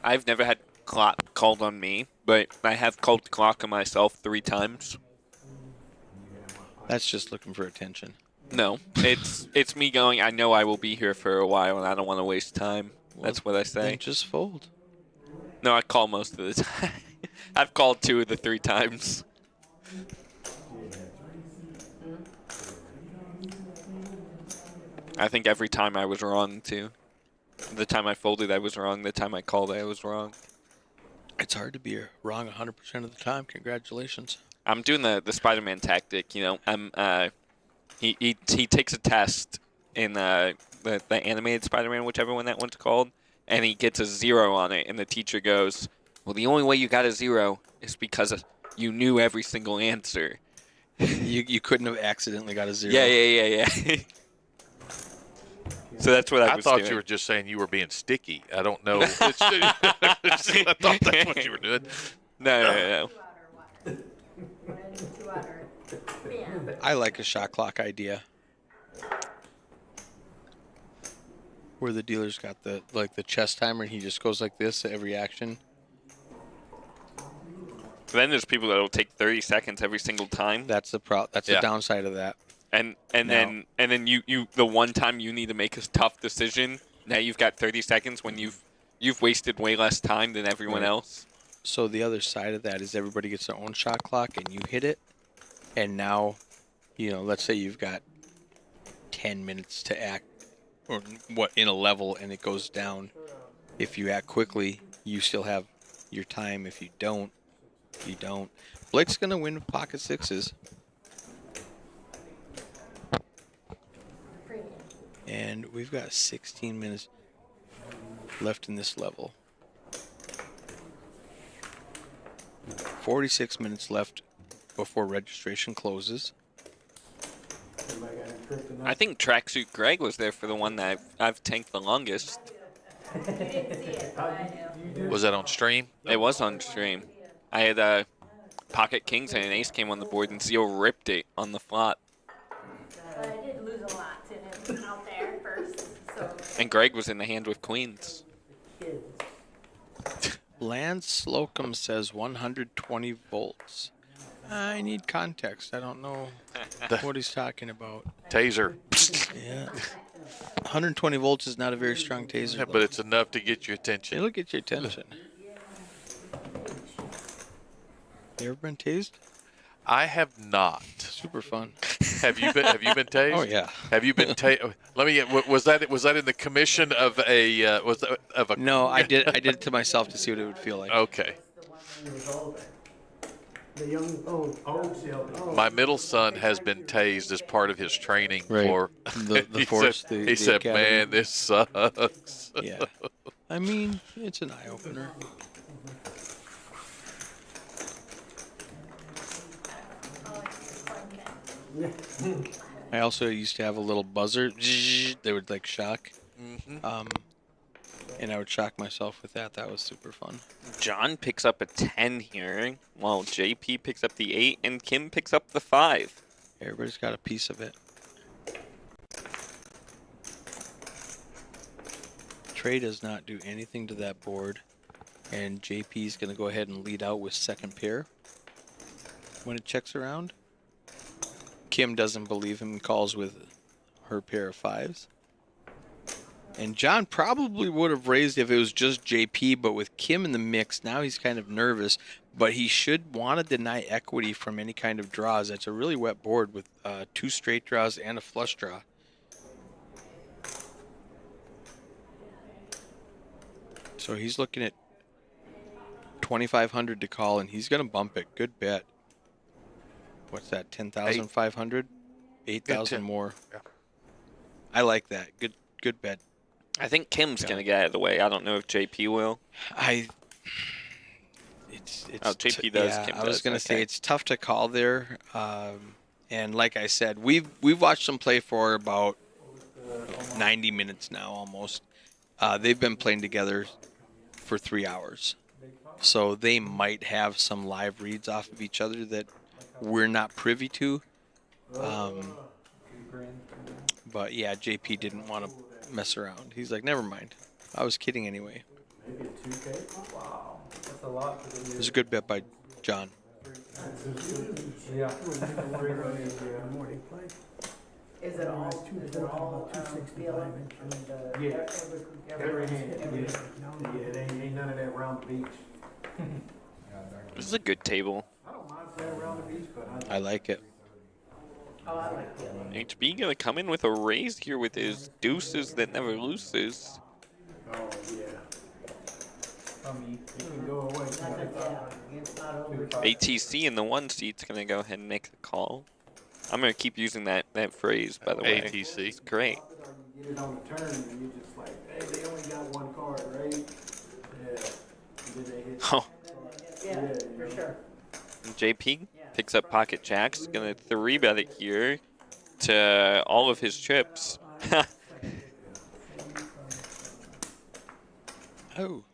I've never had clock called on me, but I have called clock on myself 3 times. That's just looking for attention. No, it's me going, I know I will be here for a while, and I don't want to waste time. That's what I say. Then just fold. No, I call most of the time. I've called 2 of the 3 times. I think every time I was wrong, too. The time I folded, I was wrong. The time I called, I was wrong. It's hard to be wrong 100% of the time. Congratulations. I'm doing the Spider-Man tactic, He takes a test in the animated Spider-Man, whichever one that one's called, and he gets a 0 on it, and the teacher goes, well, the only way you got a 0 is because you knew every single answer. You couldn't have accidentally got a 0. Yeah. So that's what I was doing. I thought you were just saying you were being sticky. I don't know. I thought that's what you were doing. No. I like a shot clock idea. Where the dealer's got the chess timer and he just goes like this at every action. Then there's people that will take 30 seconds every single time. That's the the downside of that. And then you the one time you need to make a tough decision, now you've got 30 seconds when you've wasted way less time than everyone else. So the other side of that is everybody gets their own shot clock and you hit it. And now, let's say you've got 10 minutes to act or what in a level and it goes down. If you act quickly, you still have your time. If you don't, you don't. Blake's going to win with pocket sixes. And we've got 16 minutes left in this level. 46 minutes left before registration closes. Everybody got any kryptonite? I think Tracksuit Greg was there for the one that I've tanked the longest. Was that on stream? It was on stream. I had pocket kings and an ace came on the board, and Zio ripped it on the flop. I did lose a lot to him out there at first. So. And Greg was in the hand with queens. Lance Slocum says 120 volts. I need context. I don't know what he's talking about. Taser. Yeah. 120 volts is not a very strong taser. Yeah, but it's enough to get your attention. It'll get your attention. You ever been tased? I have not. Super fun. Have you been tased? Oh yeah. Have you been tased? Let me get. Was that in the commission of a No, I did it to myself to see what it would feel like. Okay. The young old Shelby. My middle son has been tased as part of his training for the force. He said, "Man, this sucks." Yeah. I mean, it's an eye opener. I also used to have a little buzzer. They would like shock. And I would shock myself with that. That was super fun. John picks up a 10 here, while JP picks up the 8, and Kim picks up the 5. Everybody's got a piece of it. Trey does not do anything to that board, and JP's going to go ahead and lead out with second pair. When it checks around, Kim doesn't believe him and calls with her pair of 5s. And John probably would have raised if it was just JP, but with Kim in the mix, now he's kind of nervous. But he should want to deny equity from any kind of draws. That's a really wet board with 2 straight draws and a flush draw. So he's looking at 2,500 to call, and he's going to bump it. Good bet. What's that, 10,500? 8,000 more. Yeah. I like that. Good bet. I think Kim's going to get out of the way. I don't know if JP will. JP does. Yeah, Kim I was does. going to say Okay. it's tough to call there. And like I said, we've watched them play for about 90 minutes now almost. They've been playing together for 3 hours. So they might have some live reads off of each other that we're not privy to. But yeah, JP didn't want to mess around. He's like, never mind. I was kidding anyway. Maybe a 2K? Wow. That's a lot for the It was a good bet by John. Yeah. Is it all feeling? Yeah. Every hand. Yeah, it ain't none of that round the beach. This is a good table. I don't mind playing around the beach, but I like it. Oh, I like it. HB going to come in with a raise here with his deuces that never loses. oh yeah. You can go away. It's not over. ATC in the 1 seat's going to go ahead and make the call. I'm going to keep using that phrase, by the way. ATC. It's great. You get it on the turn and you're just like, hey, they only got 1 card, right? Yeah. And then they hit. Oh, Yeah, for sure. JP picks up pocket jacks. Going to 3-bet it here to all of his chips. Oh,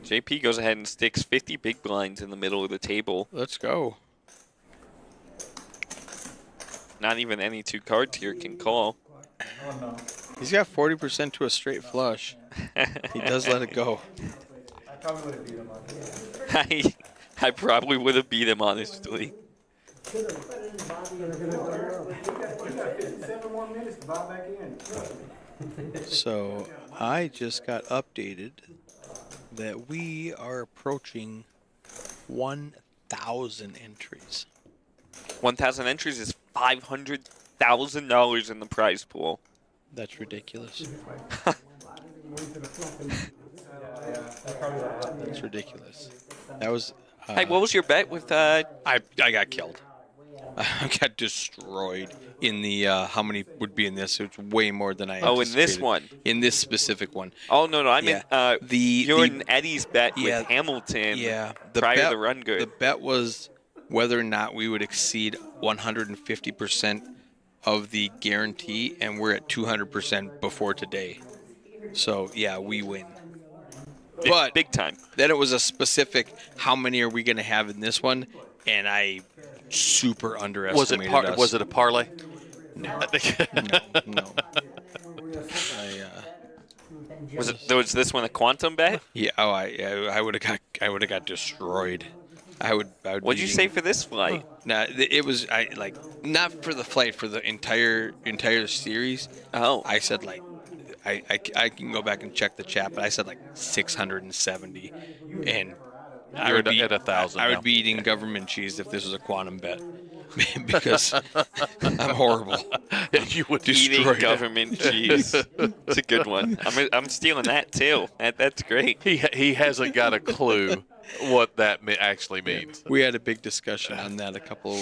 JP goes ahead and sticks 50 big blinds in the middle of the table. let's go. Not even any 2 cards here can call. He's got 40% to a straight flush. He does let it go. I probably would have beat him on I probably would have beat him, honestly. You got 57 more minutes to buy back in. So I just got updated that we are approaching 1,000 entries. 1,000 entries is $500,000 in the prize pool. That's ridiculous. That's ridiculous. That was. Hey, what was your bet with? I got killed. I got destroyed in the how many would be in this? It's way more than I. Oh, in this anticipated. one. In this specific one. Oh no, I mean you and the Eddie's bet with Hamilton. Yeah, prior to RunGood. The bet was whether or not we would exceed 150% of the guarantee, and we're at 200% before today. So yeah, we win. But big time. Then it was a specific, how many are we going to have in this one? And I super underestimated us. Was it a parlay? No. No. Was this one a quantum bet? Yeah. Oh, I would have got destroyed. I would. What'd you say for this flight? Nah, it was not for the flight, for the entire series. Oh. I said I can go back and check the chat, but I said 670, and I would be at 1,000. I would be eating government cheese if this was a quantum bet, because I'm horrible. You would eating destroy government cheese. It's a good one. I'm stealing that too. That's great. He hasn't got a clue what that actually means. We had a big discussion on that a couple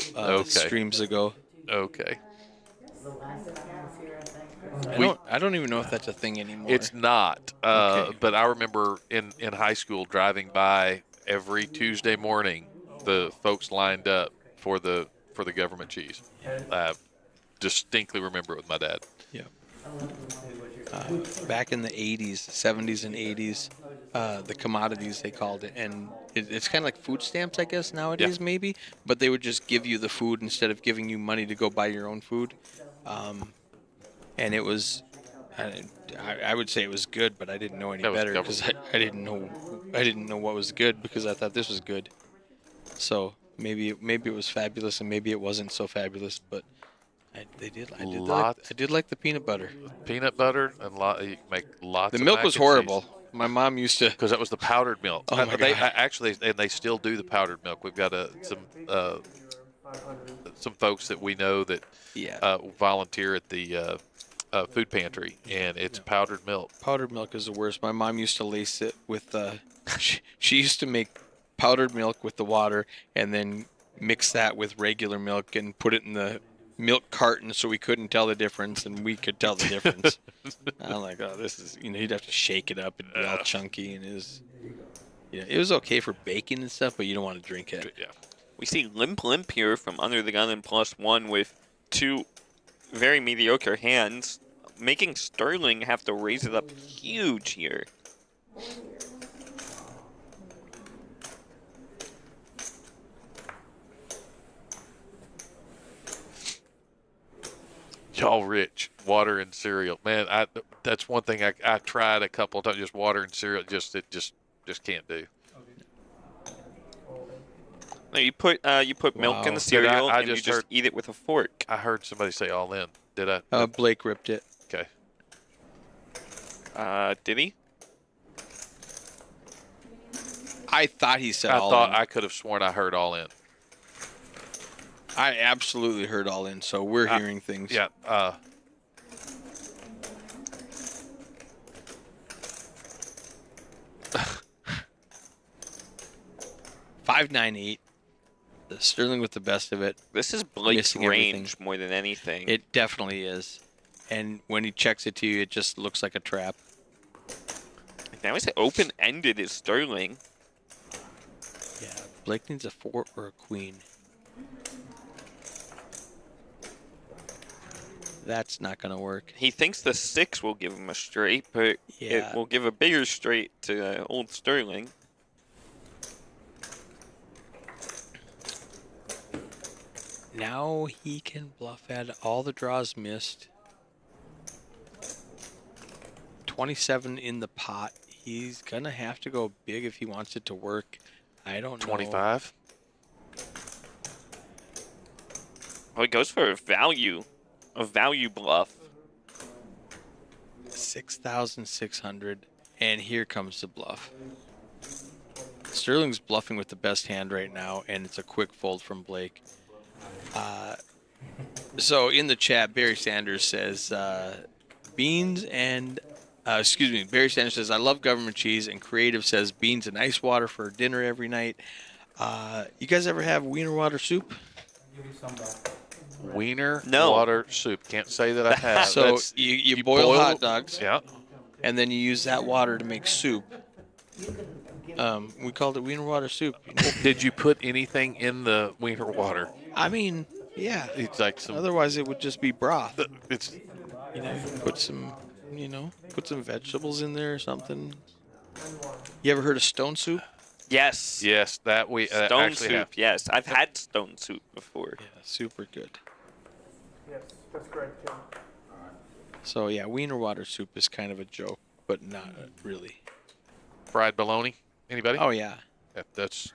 streams ago. Okay. I don't even know if that's a thing anymore. It's not. But I remember in high school driving by every Tuesday morning, the folks lined up for the government cheese. I distinctly remember it with my dad. Yeah. Back in the 80s, 70s and 80s, the commodities, they called it, and it's kind of like food stamps, I guess, nowadays, maybe, but they would just give you the food instead of giving you money to go buy your own food. And it was, I would say it was good, but I didn't know any better, because I didn't know what was good, because I thought this was good. So maybe it was fabulous, and maybe it wasn't so fabulous, but I did like the peanut butter. Peanut butter, and you make lots. The of milk mac was and horrible. cheese. My mom used to, because that was the powdered milk. Oh my God. Actually, and they still do the powdered milk. We've got some folks that we know that volunteer at the food pantry, and it's powdered milk. Powdered milk is the worst. My mom used to lace it with she used to make powdered milk with the water and then mix that with regular milk and put it in the milk carton so we couldn't tell the difference, and we could tell the difference. I'm like, oh, this is, you'd have to shake it up and be all chunky, and it was okay for baking and stuff, but you don't want to drink it. Yeah. We see Limp here from Under the Gun and +1 with 2 very mediocre hands, making Sterling have to raise it up huge here. Y'all rich. Water and cereal. Man, that's one thing I tried a couple of times, just water and cereal, just can't do. No, you put milk in the cereal and you just eat it with a fork. I heard somebody say all in. Did I? Blake ripped it. Okay. Did he? I thought he said all in. I could have sworn I heard all in. I absolutely heard all in, so we're hearing things. Yeah. 598. The Sterling with the best of it. This is Blake's range more than anything. It definitely is. And when he checks it to you, it just looks like a trap. Now he's open-ended is Sterling. Yeah, Blake needs a 4 or a queen. That's not going to work. He thinks the 6 will give him a straight, but it will give a bigger straight to old Sterling. Now he can bluff at all the draws missed. 27 in the pot. He's going to have to go big if he wants it to work. I don't know. 25? Oh, he goes for a value bluff. 6,600, and here comes the bluff. Sterling's bluffing with the best hand right now, and it's a quick fold from Blake. So in the chat, Barry Sanders says, Barry Sanders says, I love government cheese, and Creative says, beans and ice water for dinner every night. You guys ever have wiener water soup? Wiener water soup. Can't say that I have. So you boil hot dogs. Yeah. And then you use that water to make soup. We called it wiener water soup. Did you put anything in the wiener water? I mean, Yeah. It's like some. Otherwise, it would just be broth. It's Put some, put some vegetables in there or something. You ever heard of stone soup? Yes. yes, that we Stone actually soup. have. Yes, I've had stone soup before. Yeah, super good. Yes, that's correct, Jim. So yeah, wiener water soup is kind of a joke, but not really. Fried bologna. Anybody? Oh yeah. That's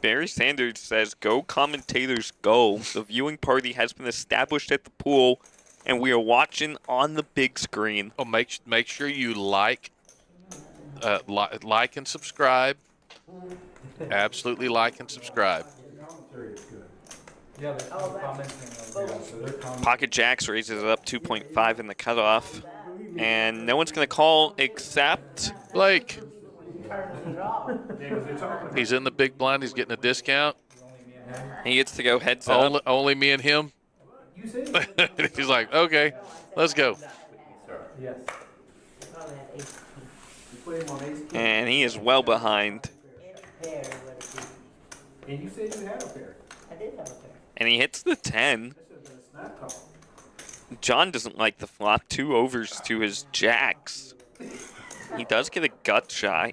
Barry Sanders says, "Go commentators, go! The viewing party has been established at the pool, and we are watching on the big screen." Oh, make sure you like and subscribe. Absolutely like and subscribe. Yeah, there's comments on there, so they're commenting. Pocket Jacks raises it up 2.5 in the cutoff, and no one's going to call except Blake. He's in the big blind. He's getting a discount. he gets to go heads up. Only me and him. He's like, okay, let's go. Yes. And he is well behind. And you said you had a pair. I did have a pair. And he hits the 10. John doesn't like the flop. 2 overs to his jacks. He does get a gut shot.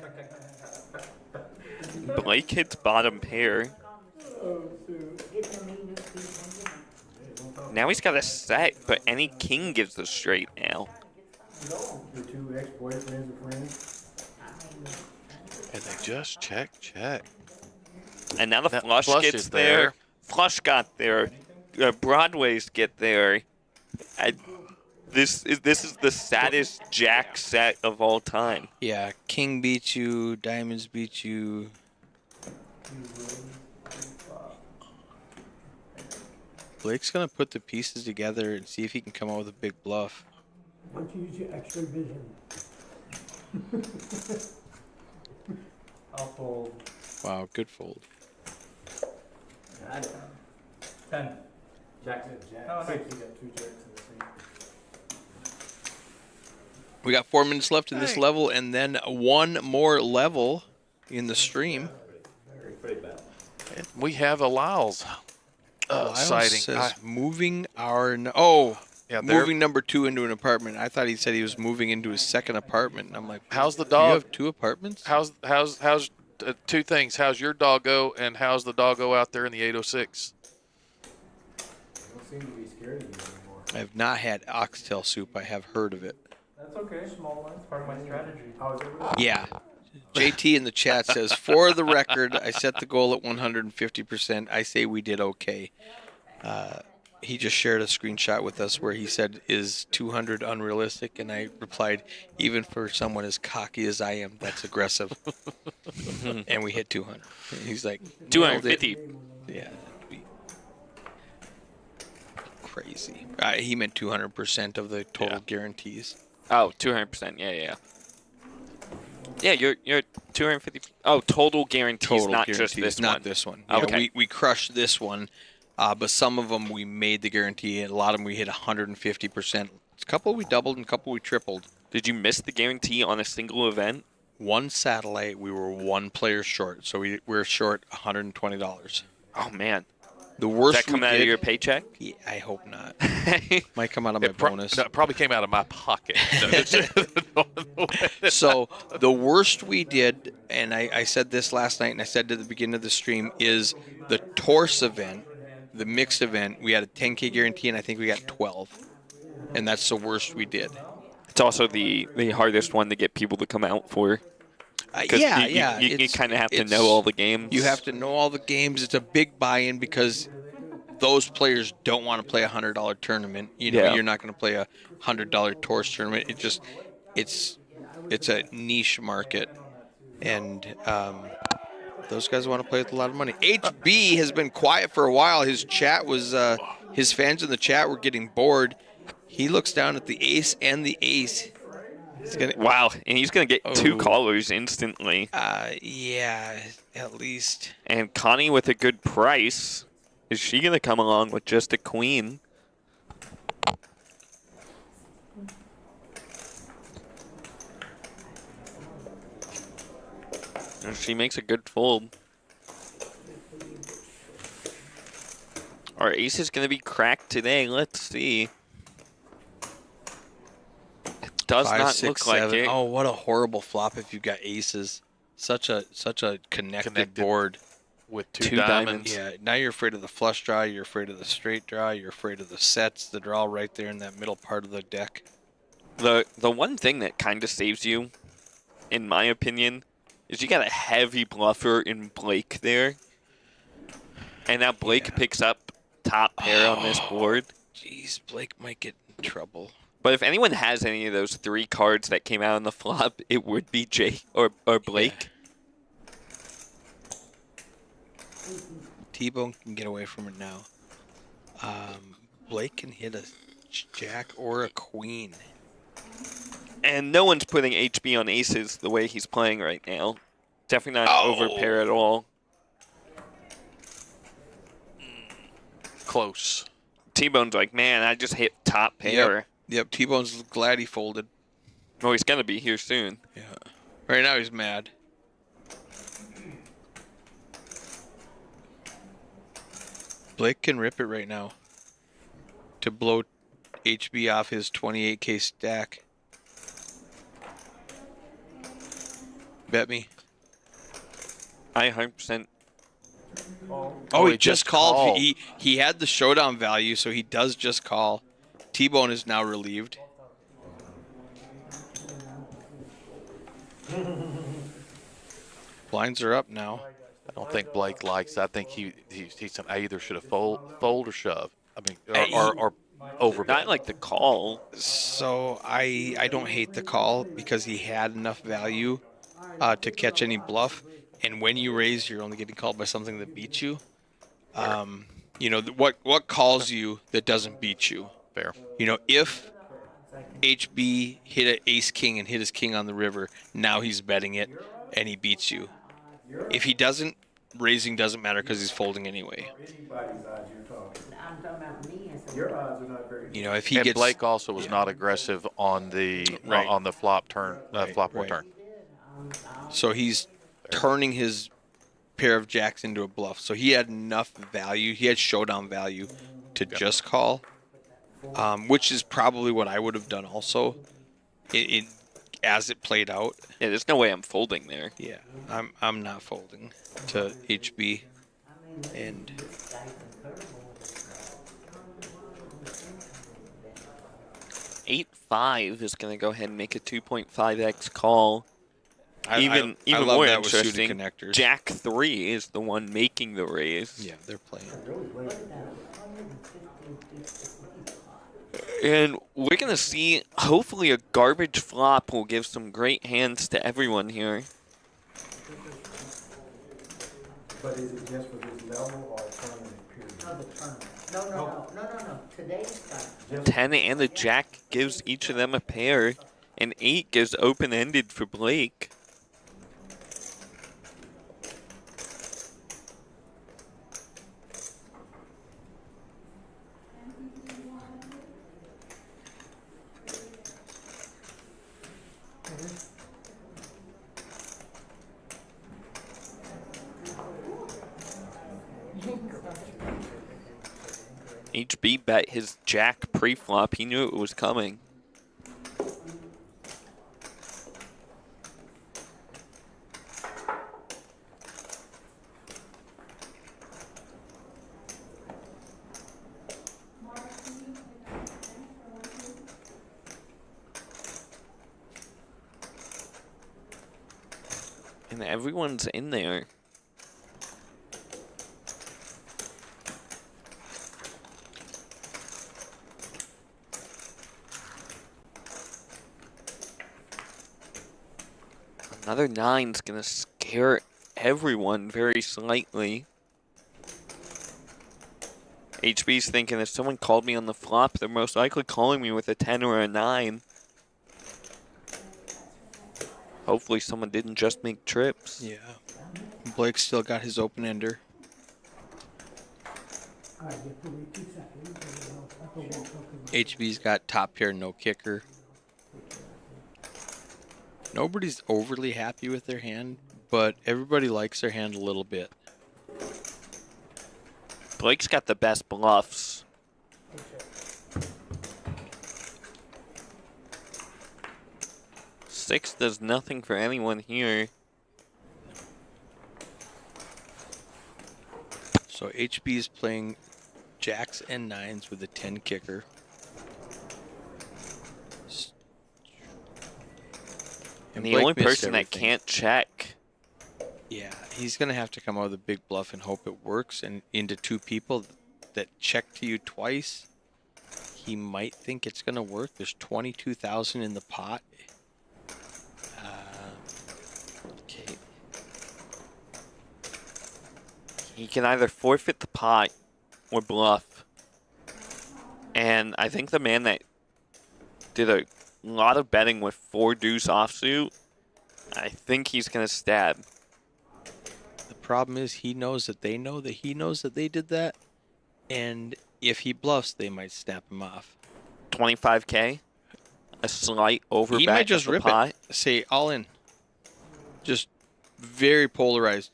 Blake hits bottom pair. Now he's got a set, but any king gives the straight now. Your two ex-boyfriends or friends. And they just check. And now the That flush flush gets is there. there. Flush got there. Broadways get there. This is the saddest jack set of all time. Yeah, king beats you, diamonds beat you. Blake's gonna put the pieces together and see if he can come up with a big bluff. Don't you use your X-ray vision. I'll fold. Wow, good fold. 10. Jack. Oh, nice. You got two jacks in the same. We got 4 minutes left in this level, and then one more level in the stream. We have a Lyles sighting. Says moving our Yeah, moving number 2 into an apartment. I thought he said he was moving into his second apartment. And I'm like, how's the do dog? you have 2 apartments? How's two things? How's your doggo and how's the doggo out there in the 806? Don't seem to be scared of you anymore. I have not had oxtail soup. I have heard of it. That's okay. Small one. It's part of my strategy. How's it? Yeah. JT in the chat says, for the record, I set the goal at 150%. I say we did okay. He just shared a screenshot with us where he said, is 200 unrealistic? And I replied, even for someone as cocky as I am, that's aggressive. And we hit 200. And he's like, 250. Yeah. That'd be crazy. He meant 200% of the total guarantees. Oh, 200%. Yeah. Yeah, you're 250. Oh, total guarantees, Total not guarantees, just this not one. this one. Yeah, Okay. we crushed this one, but some of them we made the guarantee, and a lot of them we hit 150%. A couple we doubled, and a couple we tripled. Did you miss the guarantee on a single event? One satellite, we were 1 player short, so we're short $120. Oh man, the worst. Does that come out of your paycheck? Yeah, I hope not. Might come out of my bonus. No, it probably came out of my pocket. So the worst we did, and I said this last night, and I said at the beginning of the stream, is the Torse event, the mixed event. We had a 10K guarantee, and I think we got 12, and that's the worst we did. It's also the hardest one to get people to come out for. Yeah. You kind of have to know all the games. You have to know all the games. It's a big buy-in because those players don't want to play a $100 tournament. You know, you're not going to play a $100 Torse tournament. It's a niche market, and those guys want to play with a lot of money. HB has been quiet for a while. His chat was his fans in the chat were getting bored. He looks down at the ace and the ace. Wow, and he's going to get 2 callers instantly. Yeah, at least. And Connie with a good price. Is she going to come along with just a queen? And she makes a good fold. Our ace is going to be cracked today. Let's see. It does 5, not 6, look 7. like it. Oh, what a horrible flop if you got aces. Such a connected board. With two diamonds. Yeah, now you're afraid of the flush draw, you're afraid of the straight draw, you're afraid of the sets that are all right there in that middle part of the deck. The one thing that kind of saves you, in my opinion, is you got a heavy bluffer in Blake there. And now Blake picks up top pair on this board. Jeez, Blake might get in trouble. But if anyone has any of those 3 cards that came out on the flop, it would be Jay or Blake. Yeah. T-Bone can get away from it now. Blake can hit a jack or a queen. And no one's putting HB on aces the way he's playing right now. Definitely not overpair at all. Close. T-Bone's like, man, I just hit top pair. Yep, T-Bone's glad he folded. Oh, he's going to be here soon. Yeah. Right now he's mad. Blake can rip it right now to blow HB off his 28K stack. Bet me. I 100%. Oh, he just called. He had the showdown value, so he does just call. T-Bone is now relieved. Blinds are up now. I don't think Blake likes. I think he either should have fold or shove. I mean, or over. Not like the call. So I don't hate the call because he had enough value to catch any bluff. And when you raise, you're only getting called by something that beats you. You know, what calls you that doesn't beat you? Fair. You know, if HB hit an ace king and hit his king on the river, now he's betting it and he beats you. If he doesn't, raising doesn't matter because he's folding anyway. Anybody's odds you're talking. I'm talking about me as a. Your odds are not very good. You know, if he And gets Blake also was not aggressive on the on the flop turn, flop or turn. So he's turning his pair of jacks into a bluff. So he had enough value. He had showdown value to just call, which is probably what I would have done also. As it played out. Yeah, there's no way I'm folding there. Yeah, I'm not folding to HB, and 8-5 is going to go ahead and make a 2.5x call. Even I love more that with suited interesting, connectors. Jack 3 is the one making the raise. Yeah, they're playing. And we're going to see, hopefully, a garbage flop will give some great hands to everyone here. But is it just for this level or tournament period? No, the tournament. No. Today's tournament. 10 and a jack gives each of them a pair, and 8 gives open-ended for Blake. HB bet his jack pre-flop. He knew it was coming. And everyone's in there. Another 9's gonna scare everyone very slightly. HB's thinking if someone called me on the flop, they're most likely calling me with a 10 or a 9. Hopefully someone didn't just make trips. Yeah. Blake still got his open ender. HB's got top pair, no kicker. Nobody's overly happy with their hand, but everybody likes their hand a little bit. Blake's got the best bluffs. Six does nothing for anyone here. So HB is playing jacks and nines with a 10 kicker. And the only person that can't check. Yeah, he's going to have to come out with a big bluff and hope it works. And into two people that check to you twice, he might think it's going to work. There's 22,000 in the pot. Okay. He can either forfeit the pot or bluff. And I think the man that did a lot of betting with 4 deuce offsuit, I think he's going to stab. The problem is he knows that they know that he knows that they did that. And if he bluffs, they might snap him off. 25K? A slight overbet. He might just rip it. Say all in. Just very polarized.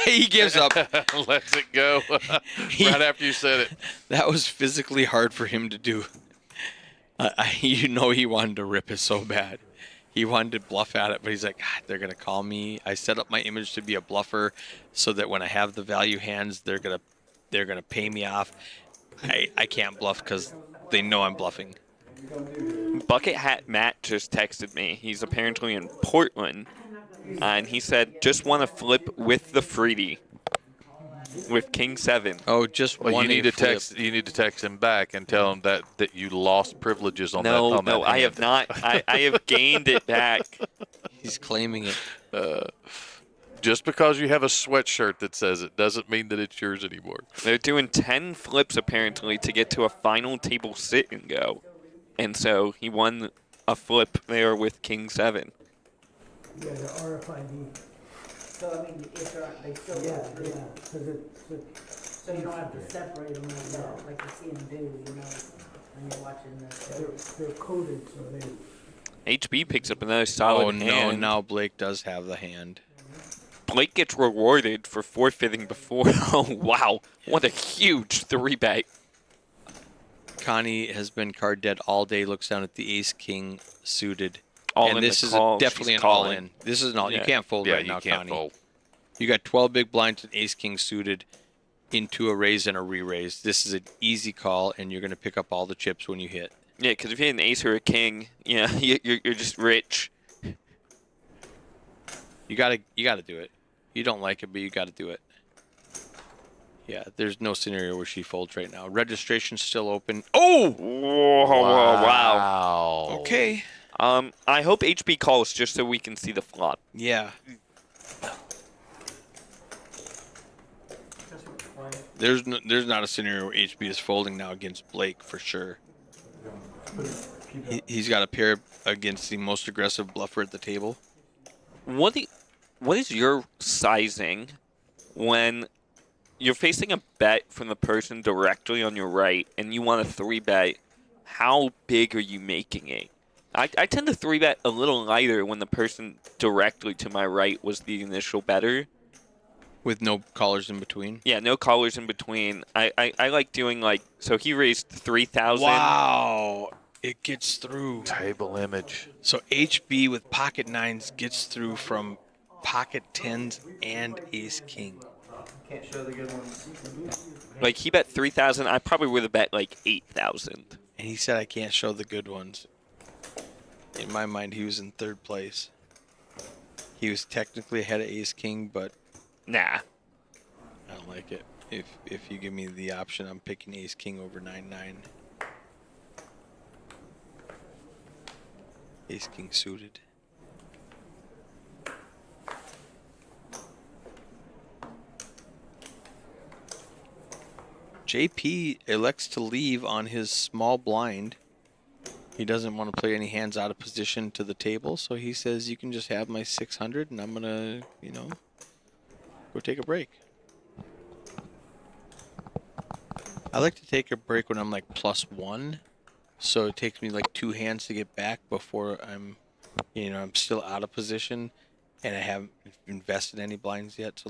He gives up. Lets it go. Right after you said it. That was physically hard for him to do. You know he wanted to rip it so bad. He wanted to bluff at it, but he's like, God, they're going to call me. I set up my image to be a bluffer so that when I have the value hands, they're gonna pay me off. I can't bluff because they know I'm bluffing. Bucket Hat Matt just texted me. He's apparently in Portland. And he said, just want to flip with the Freedy. With King 7. Oh, just well, one. You need to text him back and tell him that you lost privileges on that. No, I have not. I have gained it back. He's claiming it. Just because you have a sweatshirt that says it doesn't mean that it's yours anymore. They're doing 10 flips apparently to get to a final table sit and go. And so he won a flip there with King 7. Yeah, the RFID. So, I mean, if they still Yeah, go through. yeah, because So you don't have to separate them like you see them do, you know, when you're watching the. they're coded, so they. HB picks up another solid hand. Now Blake does have the hand. Blake gets rewarded for forfeiting before. Oh, wow. What a huge 3-bet. Connie has been card dead all day, looks down at the ace-king suited. All and in this the is call. definitely She's an calling. all-in. This is an all. Yeah. You can't fold right you now, can't Connie. fold. You got 12 big blinds and ace-king suited into a raise and a re-raise. This is an easy call, and you're going to pick up all the chips when you hit. Yeah, because if you had an ace or a king, yeah, you're just rich. You gotta do it. You don't like it, but you gotta do it. Yeah, there's no scenario where she folds right now. Registration's still open. Oh! Wow. Okay. I hope HB calls just so we can see the flop. Yeah. There's not a scenario where HB is folding now against Blake for sure. He's got a pair against the most aggressive bluffer at the table. What is your sizing when you're facing a bet from the person directly on your right and you want a 3-bet? How big are you making it? I tend to 3-bet a little lighter when the person directly to my right was the initial better. With no callers in between? Yeah, no callers in between. I like doing so he raised 3,000. Wow. It gets through. Table image. So HB with pocket nines gets through from pocket tens and ace king. Can't show the good ones. He bet 3,000. I probably would have bet 8,000. And he said I can't show the good ones. In my mind, he was in third place. He was technically ahead of ace king, but nah, I don't like it. If you give me the option, I'm picking ace king over 9-9. Ace king suited. JP elects to leave on his small blind. He doesn't want to play any hands out of position to the table, so he says you can just have my 600 and I'm going to, go take a break. I like to take a break when I'm +1, so it takes me 2 hands to get back before I'm still out of position and I haven't invested any blinds yet. So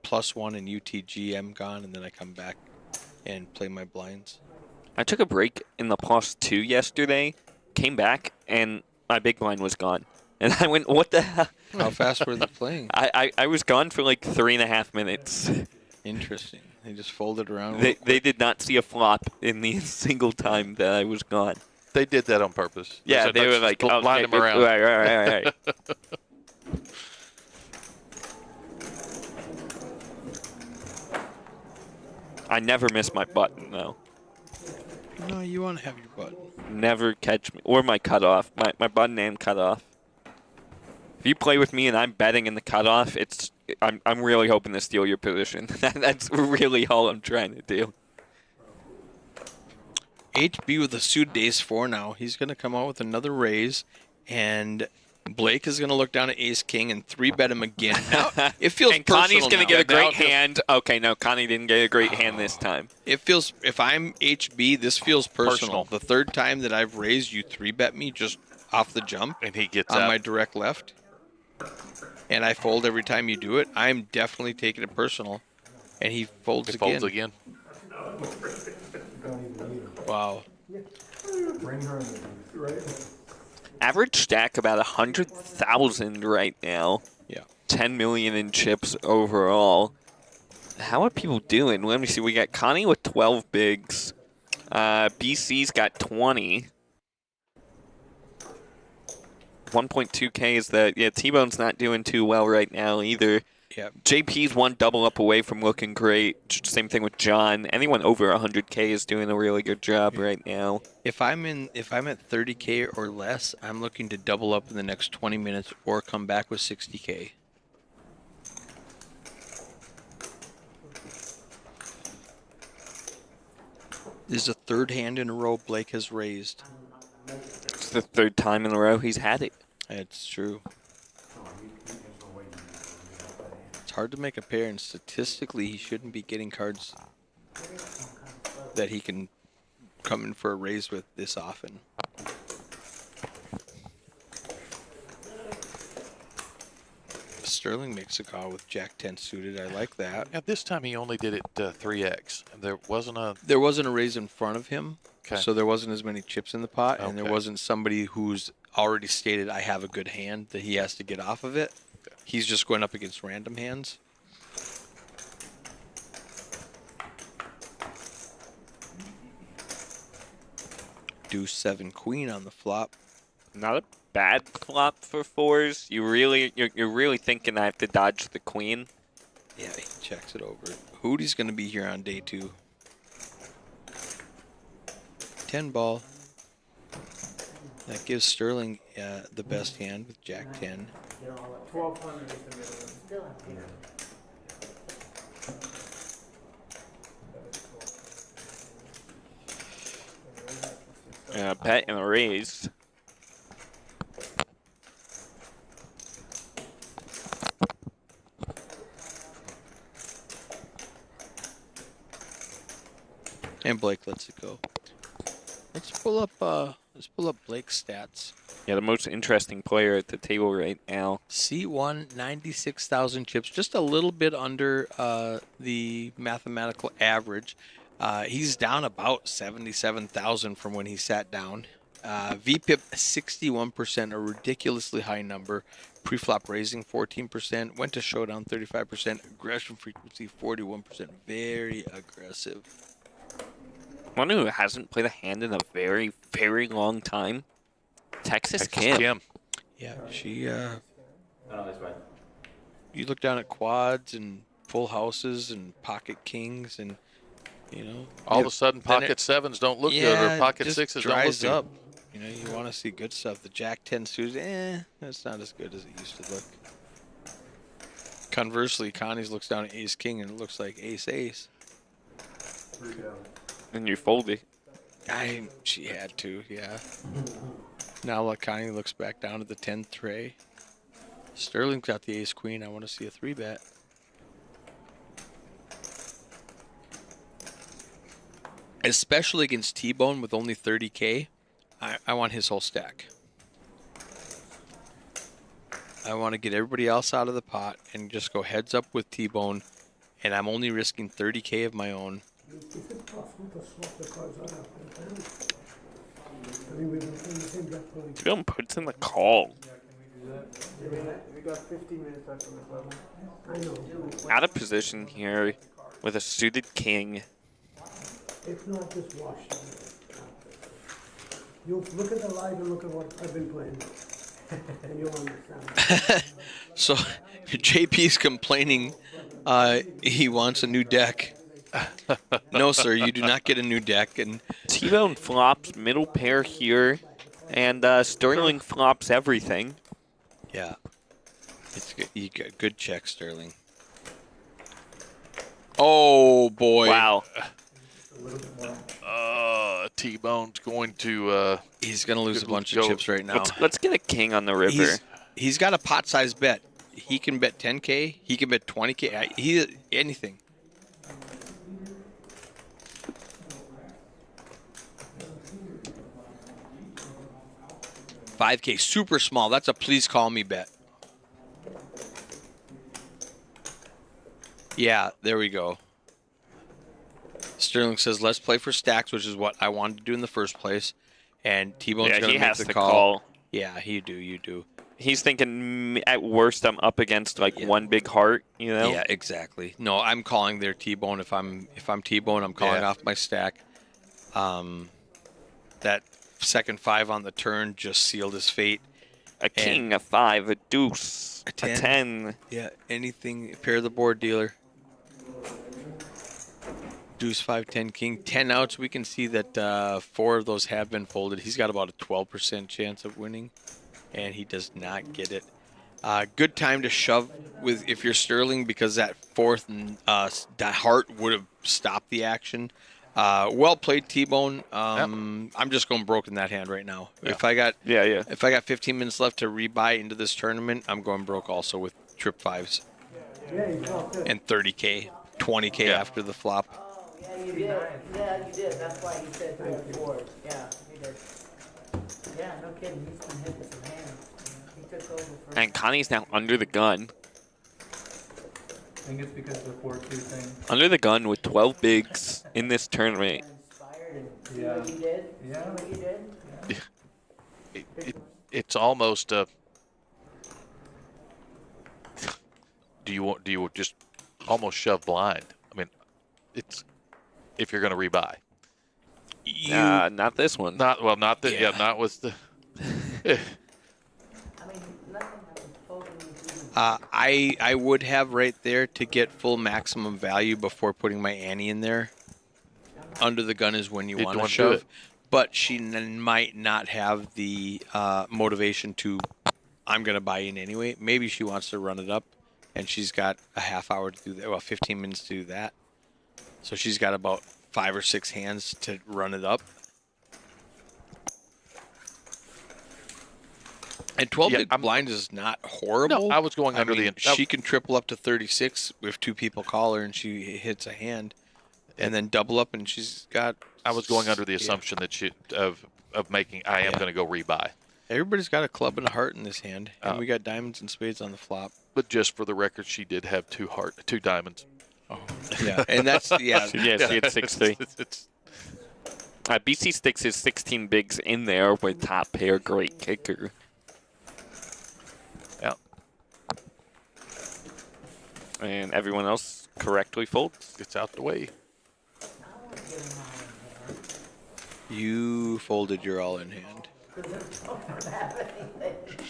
+1 and UTG, I'm gone, and then I come back and play my blinds. I took a break in the +2 yesterday, came back, and my big blind was gone. And I went, what the hell? How fast were they playing? I was gone for like 3.5 minutes. Interesting. They just folded around. They did not see a flop in the single time that I was gone. They did that on purpose. Yeah, they were like, line them around. Right. I never miss my button, though. No, you want to have your button. Never catch me. Or my cutoff. My button and cutoff. If you play with me and I'm betting in the cutoff, I'm really hoping to steal your position. That's really all I'm trying to do. HB with a suited ace-4 now. He's going to come out with another raise, and Blake is going to look down at ace-king and 3-bet him again. Now, it feels and Connie's going to get a great hand. Okay, no, Connie didn't get a great hand this time. It feels, if I'm HB, this feels personal. The third time that I've raised, you 3-bet me just off the jump. And he gets on out. my direct left. And I fold every time you do it. I'm definitely taking it personal. And he folds again. Folds again. Wow. Average stack about 100,000 right now. Yeah. 10 million in chips overall. How are people doing? Let me see. We got Connie with 12 bigs. BC's got 20. 1.2K is that. Yeah, T-Bone's not doing too well right now either. Yeah. JP's one double up away from looking great. Same thing with John. Anyone over 100K is doing a really good job right now. If I'm at 30K or less, I'm looking to double up in the next 20 minutes or come back with 60K. This is the third hand in a row Blake has raised. It's the third time in a row he's had it. It's true. It's hard to make a pair, and statistically, he shouldn't be getting cards that he can come in for a raise with this often. Sterling makes a call with Jack-10 suited. I like that. Yeah, this time he only did it 3x. There wasn't a raise in front of him, okay. So there wasn't as many chips in the pot, and there wasn't somebody who's already stated, I have a good hand, that he has to get off of it. Okay. He's just going up against random hands. Deuce 7 queen on the flop. Not a bad flop for fours. You're really thinking I have to dodge the queen. Yeah, he checks it over. Hootie's going to be here on day 2. 10 ball. That gives Sterling the best hand with Jack-10. 1,200 is the minimum. Bet and a raise. And Blake lets it go. Let's pull up Blake's stats. Yeah, the most interesting player at the table right now. C1, 96,000 chips, just a little bit under the mathematical average. He's down about 77,000 from when he sat down. VPIP 61%, a ridiculously high number. Preflop raising 14%, went to showdown 35%, aggression frequency 41%, very aggressive. One who hasn't played a hand in a very, very long time. Texas Kim. Yeah, she. You look down at quads and full houses and pocket kings, and all of a sudden pocket sevens don't look good, or pocket sixes don't look good. Up. You want to see good stuff. The Jack-10 suited, that's not as good as it used to look. Conversely, Connie's looks down at ace-king and it looks like ace-ace. And you fold it. She had to, yeah. Now Connie looks back down at the 10th tray. Sterling's got the ace-queen. I want to see a 3-bet. Especially against T-Bone with only 30K, I want his whole stack. I want to get everybody else out of the pot and just go heads up with T-Bone and I'm only risking 30K of my own. Is it possible to swap the cards out after the time? I mean, we've been playing the same deck for like... T-Bone puts in the call. We got 15 minutes left on this level. I know. Out of position here with a suited king. If not, just watch them. You'll look at the live and look at what I've been playing. And you'll understand. So JP's complaining he wants a new deck. No, sir, you do not get a new deck. And T-Bone flops middle pair here, and Sterling flops everything. yeah, it's good. You got good check, Sterling. Oh boy! Wow. T-Bone's going to. He's going to lose a bunch of chips right now. Let's get a king on the river. He's got a pot-sized bet. He can bet 10K. He can bet 20K. Anything. $5K, super small. That's a please call me bet. Yeah, there we go. Sterling says, let's play for stacks, which is what I wanted to do in the first place. And T-Bone's going to make the call. Yeah, you do. He's thinking, at worst, I'm up against like one big heart, you know? Yeah, exactly. No, I'm calling their T-Bone. If I'm T-Bone, I'm calling off my stack. That second 5 on the turn just sealed his fate. A king, a 5, a deuce, a 10. Yeah, anything. Pair the board, dealer. Deuce, 5, 10, king. 10 outs. We can see that 4 of those have been folded. He's got about a 12% chance of winning, and he does not get it. Good time to shove with if you're Sterling, because that fourth that heart would have stopped the action. Well played, T-Bone. I'm just going broke in that hand right now. Yeah. If I got 15 minutes left to rebuy into this tournament, I'm going broke also with trip 5s. And 30K, 20K after the flop. Oh, yeah, you did. Yeah, you did. That's why you said third board. Yeah, you did. Yeah, no kidding. He's been hitting some hands. He took over for... And Connie's now under the gun. I think it's because of the 4-2 thing. Under the gun with 12 bigs in this tournament. See what you did? See what you did? It's almost a. Do you just almost shove blind? I mean, it's if you're going to rebuy. Not this one. Not the. Yeah, not with the. I would have right there to get full maximum value before putting my ante in there. Under the gun is when you want to shove. But she might not have the motivation to, I'm going to buy in anyway. Maybe she wants to run it up, and she's got a half hour to do that. Well, 15 minutes to do that. So she's got about 5 or 6 hands to run it up. And 12 big blind is not horrible. No, I was going under the. She can triple up to 36 if 2 people call her and she hits a hand, and then double up and she's got. I was going under the assumption that she of making. I am going to go rebuy. Everybody's got a club and a heart in this hand, and we got diamonds and spades on the flop. But just for the record, she did have 2 diamonds. Oh, yeah, and that's She had 6-3. BC sticks his 16 bigs in there with top pair, great kicker. Yeah. And everyone else correctly folds. Gets out the way. You folded your all in hand.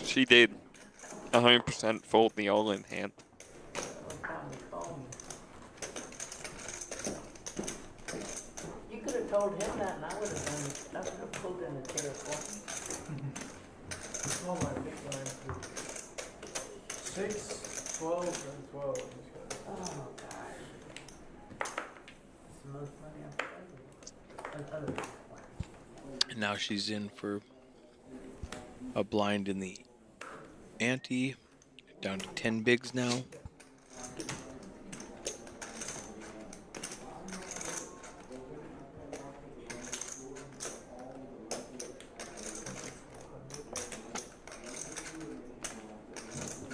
She did 100% fold the all in hand. You could have told him that, and I would have pulled in the chair for him. Oh my big line. 6, 12, and 12. Oh, God. It's the most money I've ever done. And now she's in for a blind in the ante. Down to 10 bigs now.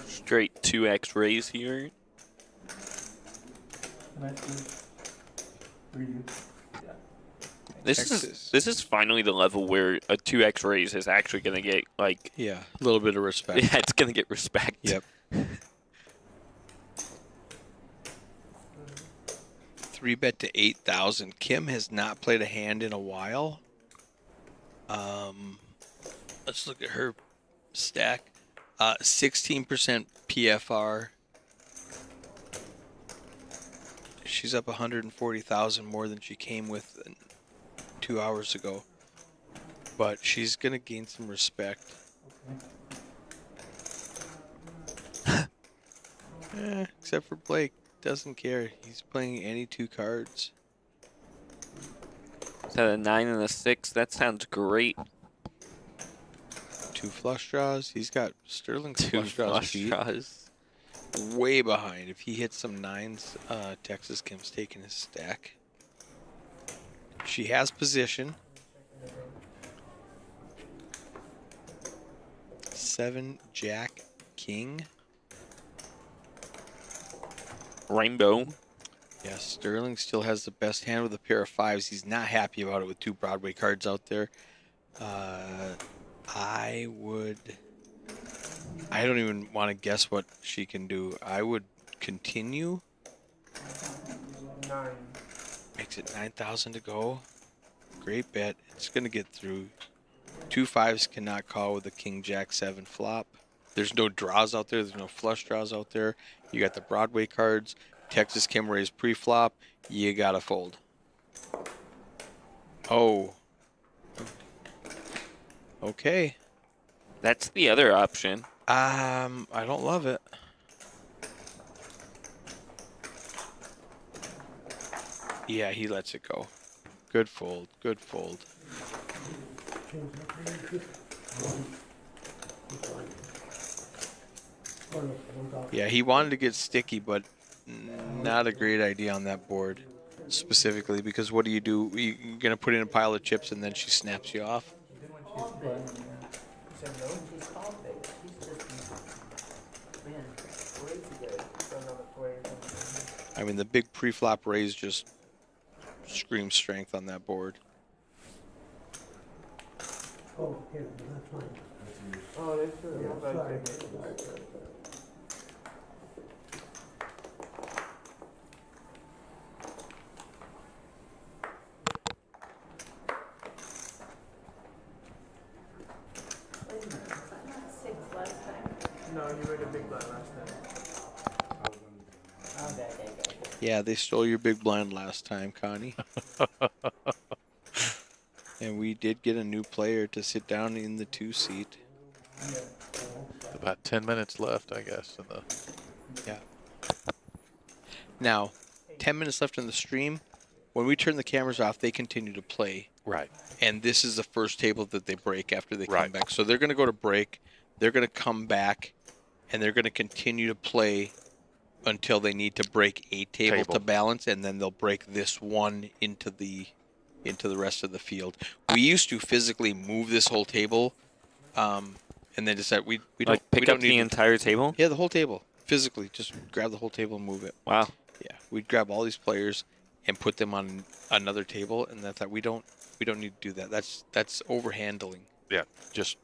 Straight 2x raise here. This is finally the level where a 2x raise is actually going to get like a little bit of respect. Yeah, it's going to get respect. Yep. 3-bet to 8,000. Kim has not played a hand in a while. Let's look at her stack. 16% PFR. She's up 140,000 more than she came with 2 hours ago. But she's going to gain some respect. Except for Blake. Doesn't care. He's playing any 2 cards. Is that a 9 and a 6? That sounds great. 2 flush draws. He's got Sterling's 2 flush flush draws. Way behind. If he hits some 9s, Texas Kim's taking his stack. She has position. 7 Jack King. Rainbow. Yeah, Sterling still has the best hand with a pair of 5s. He's not happy about it with 2 Broadway cards out there. I don't even want to guess what she can do. I would continue. 9. Makes it 9,000 to go. Great bet. It's going to get through. 2 5s cannot call with a King Jack 7 flop. There's no draws out there. There's no flush draws out there. You got the Broadway cards. Texas Kim raise pre-flop. You got to fold. Oh. Okay. That's the other option. I don't love it. Yeah, he lets it go. Good fold. Good fold. Yeah, he wanted to get sticky, but not a great idea on that board specifically, because what do? You're going to put in a pile of chips and then she snaps you off? I mean, the big pre-flop raise just screams strength on that board. Oh, here, that's fine. Oh, that's true. Yeah, sorry. No, you made a big blind last time. Yeah, they stole your big blind last time, Connie. And we did get a new player to sit down in the 2 seat. About 10 minutes left, I guess. Yeah. Now, 10 minutes left in the stream. When we turn the cameras off, they continue to play. Right. And this is the first table that they break after they come back. So they're going to go to break. They're going to come back, and they're going to continue to play until they need to break a table to balance, and then they'll break this one into the rest of the field. We used to physically move this whole table, and then decide we don't pick up the entire table. Yeah, the whole table physically. Just grab the whole table and move it. Wow. Yeah, we'd grab all these players and put them on another table, and that's that. We don't need to do that. That's overhandling. Yeah, just.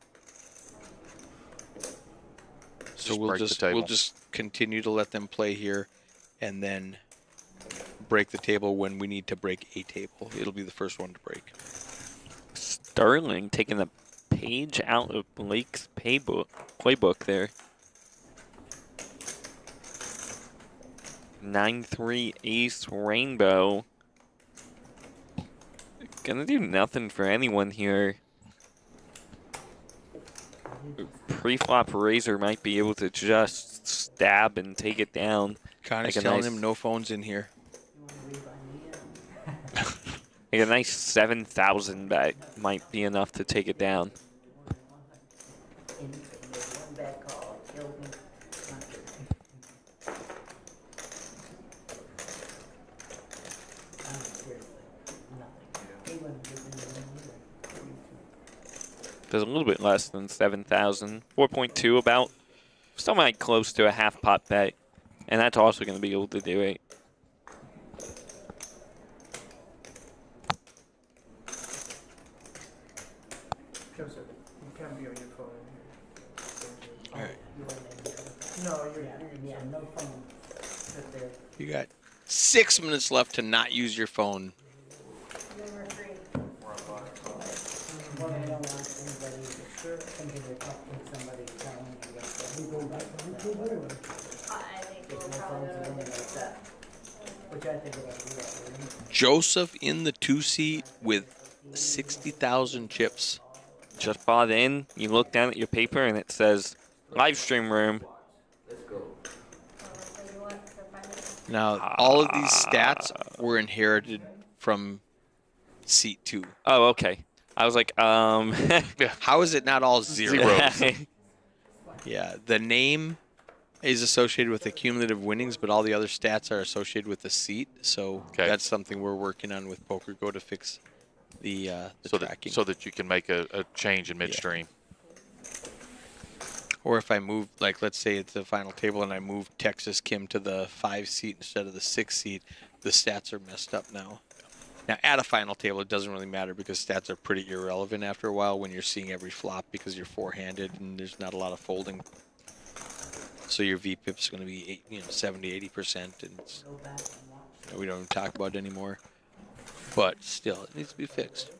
So we'll just continue to let them play here, and then break the table when we need to break a table. It'll be the first one to break. Sterling taking the page out of Blake's playbook there. 9-3 ace rainbow. Gonna do nothing for anyone here. Pre-flop razor might be able to just stab and take it down. Connie's telling him no phones in here. Like a nice 7,000 bet might be enough to take it down. There's a little bit less than 7,000. 4.2 about. Still might close to a half pot bet. And that's also going to be able to do it. and no phone. Sit there. You got 6 minutes left to not use your phone. Number 3. Well, I don't want anybody thinking they're talking to somebody telling you what I think we'll probably go to like that. Which I think about. Joseph in the 2-seat with 60,000 chips. Just bought in. You look down at your paper and it says live stream room. Now, all of these stats were inherited from seat 2. Oh, okay. I was like, How is it not all zeros? Zeros. Yeah, the name is associated with the cumulative winnings, but all the other stats are associated with the seat. So that's something we're working on with PokerGo to fix the tracking. So that you can make a change in midstream. Or if I move, like let's say it's the final table and I move Texas Kim to the 5 seat instead of the 6 seat, the stats are messed up now. Now at a final table, it doesn't really matter because stats are pretty irrelevant after a while when you're seeing every flop because you're four-handed and there's not a lot of folding. So your VPIP is going to be 70, 80%, and we don't even talk about it anymore. But still, it needs to be fixed.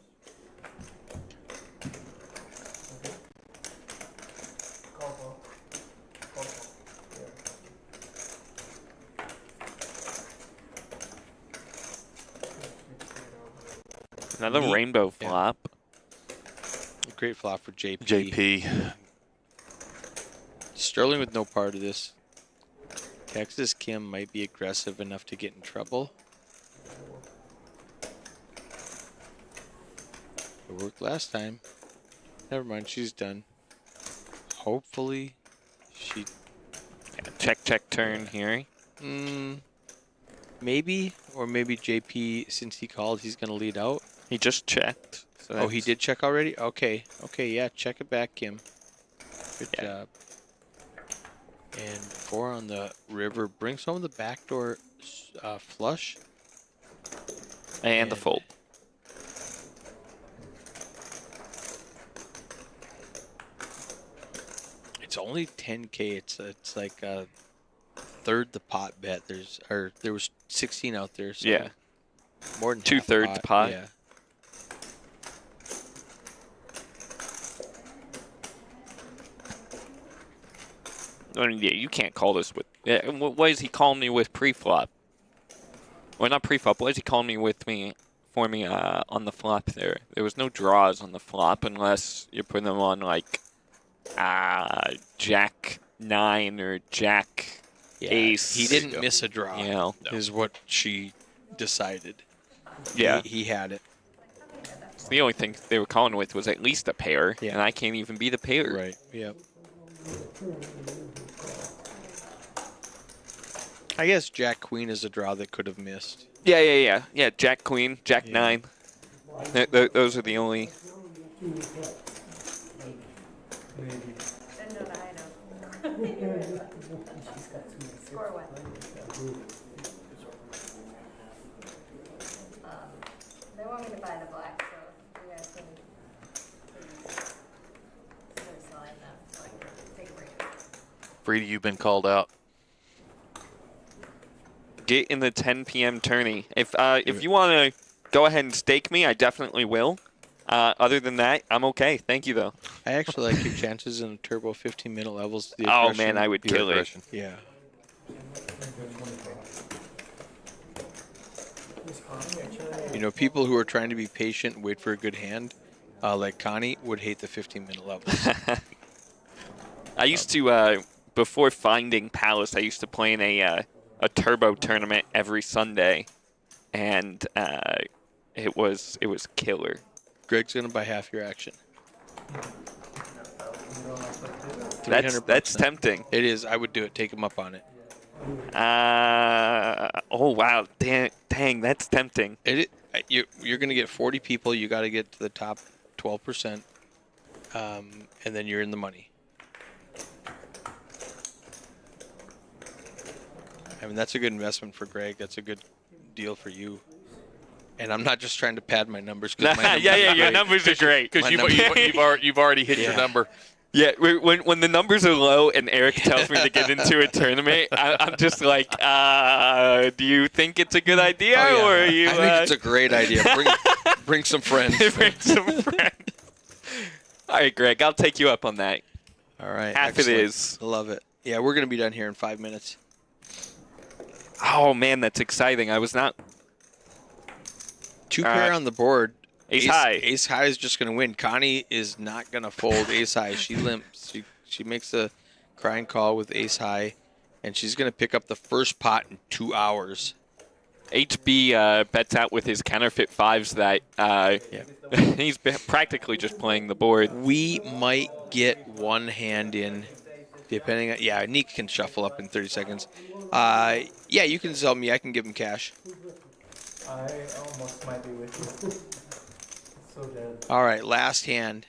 Another rainbow flop. A great flop for JP. JP. Sterling with no part of this. Texas Kim might be aggressive enough to get in trouble. It worked last time. Never mind, she's done. Hopefully, she... Check turn here. Maybe, or maybe JP, since he called, he's going to lead out. He just checked. So oh, he did check already? Okay. Okay, yeah, check it back, Kim. Good job. And 4 on the river. Bring some of the backdoor flush. And the fold. It's only 10K. It's like a third the pot bet. There was 16 out there. So yeah. More than 2/3 pot. Yeah. I mean, yeah, you can't call this with. Yeah, what is he calling me with pre-flop? Well, not pre-flop. What is he calling me with for me on the flop there? There was no draws on the flop unless you're putting them on like Jack 9 or Jack Ace. He didn't miss a draw. You know, is what she decided. Yeah, he had it. So the only thing they were calling with was at least a pair, and I can't even be the pair. Right. Yep. I guess Jack Queen is a draw that could have missed. Yeah. Jack Queen, Jack 9. Those are the only. Score one. They want me to buy the black, so you guys can selling them so I can take a break. Freedy, you've been called out. Get in the 10 p.m. tourney. If you want to go ahead and stake me, I definitely will. Other than that, I'm okay. Thank you, though. I actually like your chances in a turbo 15-minute levels. Oh, man, I would kill it. Yeah. You know, people who are trying to be patient and wait for a good hand, like Connie, would hate the 15-minute levels. I used to, before finding Palace, I used to play in a turbo tournament every Sunday, and it was killer. Greg's gonna buy half your action. That's tempting. It is. I would do it. Take him up on it. Oh wow, dang, that's tempting. You're gonna get 40 people. You got to get to the top 12%, and then you're in the money. I mean, that's a good investment for Greg. That's a good deal for you. And I'm not just trying to pad my numbers. Yeah, your numbers are great. Because you've already hit your number. Yeah, when the numbers are low and Eric tells me to get into a tournament, I'm just like, do you think it's a good idea, or are you? I think it's a great idea. Bring some friends. Bring some friends. All right, Greg, I'll take you up on that. All right, Half excellent. it is. Love it. Yeah, we're gonna be done here in 5 minutes. Oh man, that's exciting. I was not. 2 pair on the board. Ace high. Ace high is just gonna win. Connie is not gonna fold ace high. She limps. She makes a crying call with ace high, and she's gonna pick up the first pot in 2 hours. HB bets out with his counterfeit fives that he's practically just playing the board. We might get one hand in, depending on, Nick can shuffle up in 30 seconds. Yeah, you can sell me. I can give him cash. I almost might be with you. So dead. All right, last hand.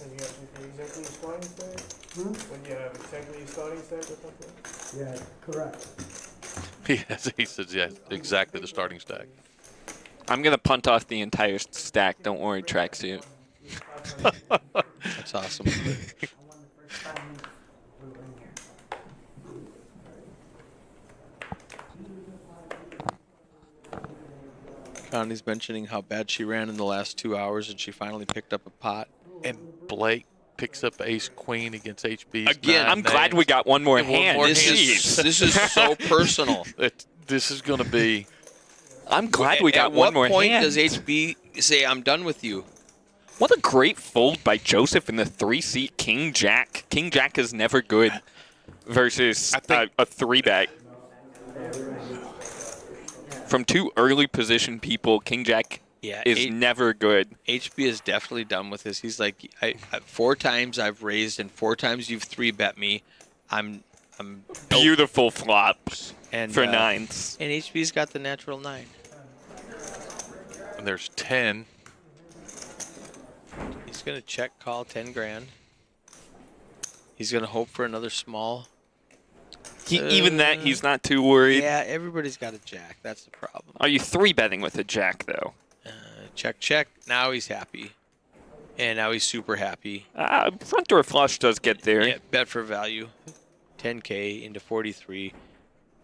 And you have exactly your starting set? When you have exactly your starting set or something? Yeah, correct. Yes, he says yes, exactly the starting stack. I'm going to punt off the entire stack. Don't worry, tracksuit. That's awesome. Connie's mentioning how bad she ran in the last 2 hours, and she finally picked up a pot. And Blake picks up ace queen against HB. Again, I'm glad we got one more hand. This is so personal. This is going to be. I'm glad we got one more hand. At what point does HB say, I'm done with you? What a great fold by Joseph in the 3-seat King Jack. King Jack is never good versus a 3-bet. From 2 early position people, King Jack is never good. HB is definitely done with this. He's like, 4 times I've raised and 4 times you've 3-bet me. I'm beautiful flops and, for 9s. And HB's got the natural 9. And there's 10. He's going to check call 10 grand. He's going to hope for another small. Even that, he's not too worried. Yeah, everybody's got a jack. That's the problem. Are you 3-betting with a jack, though? Check, check. Now he's happy. And now he's super happy. Front door flush does get there. Yeah, bet for value. 10K into 43.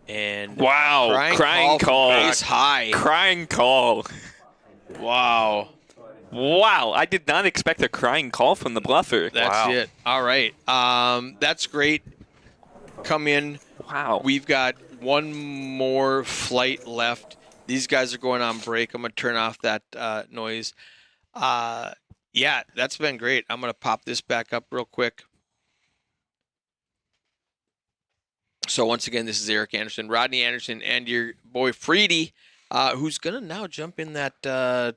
And wow, crying call. Ace high. Crying call. Wow. Wow, I did not expect a crying call from the bluffer. That's it. All right. That's great. Come in. Wow. We've got one more flight left. These guys are going on break. I'm going to turn off that noise. Yeah, that's been great. I'm going to pop this back up real quick. So once again, this is Eric Anderson, Rodney Anderson, and your boy Freedy, who's going to now jump in that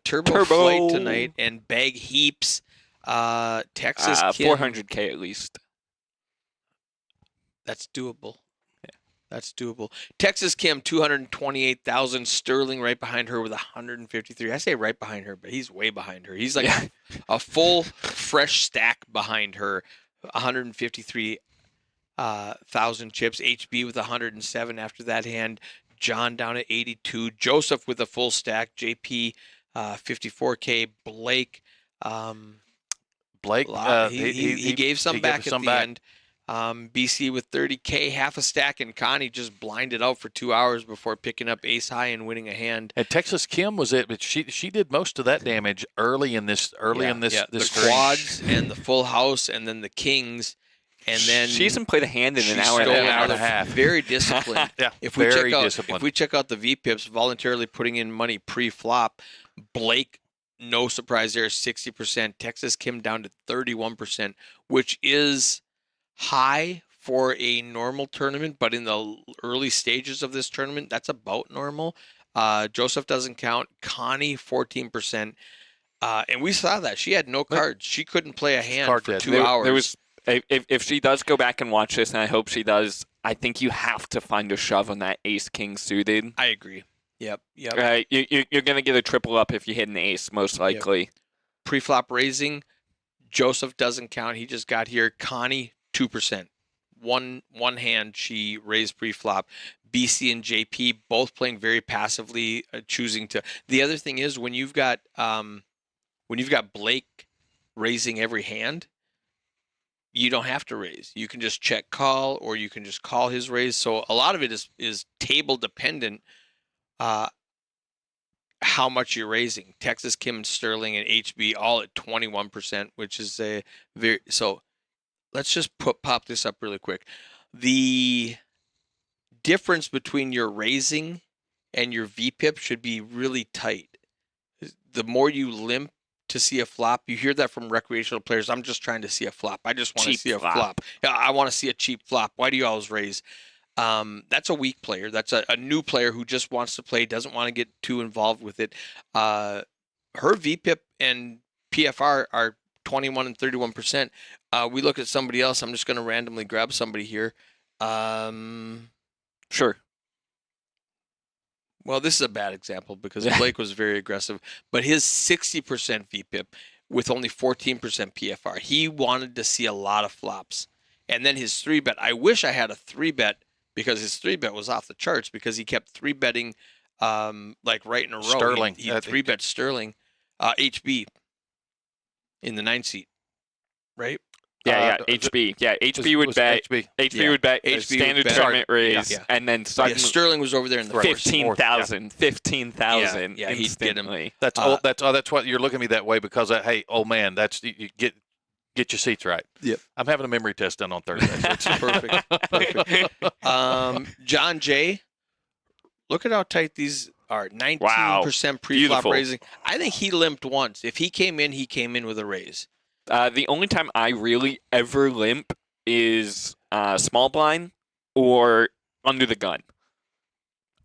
turbo flight tonight and bag heaps. Texas Kim. 400K at least. That's doable. Yeah, that's doable. Texas Kim, 228,000. Sterling right behind her with 153. I say right behind her, but he's way behind her. He's like a full, fresh stack behind her. 153,000 chips. HB with 107 after that hand. John down at 82. Joseph with a full stack. JP, 54K. Blake. He gave some back at the end. BC with 30K, half a stack, and Connie just blinded out for 2 hours before picking up ace high and winning a hand. And Texas Kim was it, but she did most of that damage early in this the quads and the full house and then the kings, and then she hasn't played a hand in an hour and a half. Very disciplined. If we check out the VPIPs, voluntarily putting in money pre-flop, Blake, no surprise there, 60%. Texas Kim down to 31%, which is high for a normal tournament, but in the early stages of this tournament, that's about normal. Joseph doesn't count. Connie, 14%. And we saw that. She had no cards. She couldn't play a hand for 2 hours. There was, if she does go back and watch this, and I hope she does, I think you have to find a shove on that ace-king suited. I agree. Yep. You're going to get a triple up if you hit an ace, most likely. Yep. Pre-flop raising, Joseph doesn't count. He just got here. Connie, 2%. One hand she raised pre-flop. BC and JP both playing very passively, choosing to. The other thing is when you've got Blake raising every hand, you don't have to raise. You can just check call, or you can just call his raise. So a lot of it is table dependent. How much you're raising. Texas, Kim, and Sterling and HB all at 21%, which is a very, so let's just pop this up really quick. The difference between your raising and your VPIP should be really tight. The more you limp to see a flop, you hear that from recreational players. I'm just trying to see a flop. I just want to see a flop. Yeah, I want to see a cheap flop. Why do you always raise? That's a weak player. That's a new player who just wants to play, doesn't want to get too involved with it. Her VPIP and PFR are 21 and 31%. We look at somebody else. I'm just going to randomly grab somebody here. Sure. Well, this is a bad example because Blake was very aggressive, but his 60% VPIP with only 14% PFR. He wanted to see a lot of flops. And then his 3-bet. I wish I had a 3-bet because his 3-bet was off the charts because he kept 3-betting like right in a row. Sterling. He 3-bet Sterling, HB in the 9 seat, right? Yeah, HB. Yeah, HB would bet. HB would bet standard tournament raise, and then suddenly Sterling was over there in the 15,000. 15,000. Yeah, he'd get him. That's what you're looking at me that way because hey, oh man, that's you get your seats right. Yep. I'm having a memory test done on Thursday. It's perfect. John Jay, look at how tight these are. 19% pre-flop raising. I think he limped once. If he came in with a raise. The only time I really ever limp is small blind or under the gun.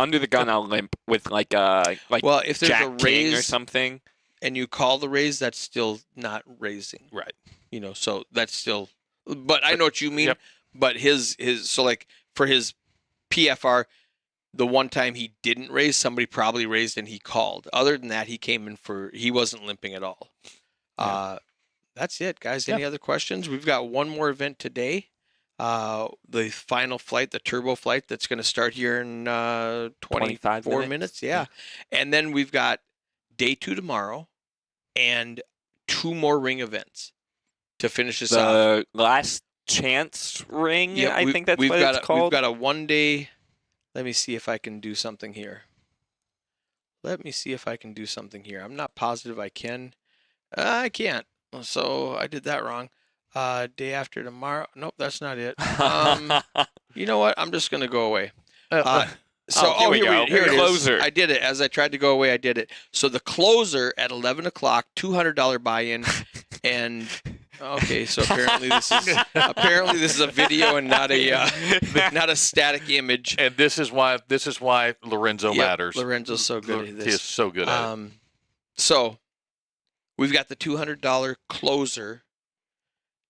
Under the gun, I'll limp with like well, if there's Jack a raise King or something, and you call the raise, that's still not raising, right? So that's still. But I know what you mean. Yep. But his so like for his PFR, the one time he didn't raise, somebody probably raised and he called. Other than that, he wasn't limping at all. Yeah. That's it, guys. Any other questions? We've got one more event today. The final flight, the turbo flight, that's going to start here in 24 minutes. Yeah. And then we've got day 2 tomorrow and 2 more ring events to finish this off. The last chance ring, I think that's what it's called. We've got a 1-day. Let me see if I can do something here. I'm not positive I can. I can't. So I did that wrong. Day after tomorrow. Nope, that's not it. You know what? I'm just going to go away. Here it closer. Is. I did it. As I tried to go away, I did it. So the closer at 11 o'clock, $200 buy-in. And okay, so apparently this is a video and not a static image. And this is why Lorenzo matters. Lorenzo's so good at this. He is so good at it. So we've got the $200 closer,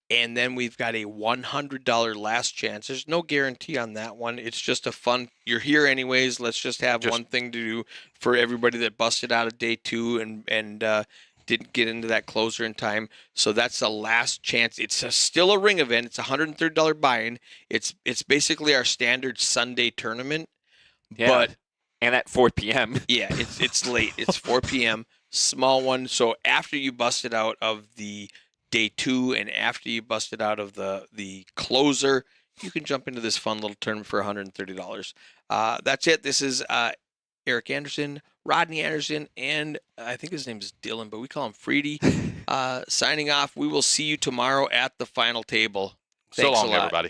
and then we've got a $100 last chance. There's no guarantee on that one. It's just a fun. You're here anyways. Let's just have one thing to do for everybody that busted out of day 2 and didn't get into that closer in time. So that's the last chance. It's still a ring event. It's a $130 buy-in. It's basically our standard Sunday tournament. Yeah. And at 4 p.m. Yeah, it's late. It's 4 p.m. Small one. So after you busted out of the day 2 and after you busted out of the closer, you can jump into this fun little tournament for $130. That's it. This is Eric Anderson, Rodney Anderson, and I think his name is Dylan, but we call him Freedy. Signing off. We will see you tomorrow at the final table. Thanks so long, a lot. everybody.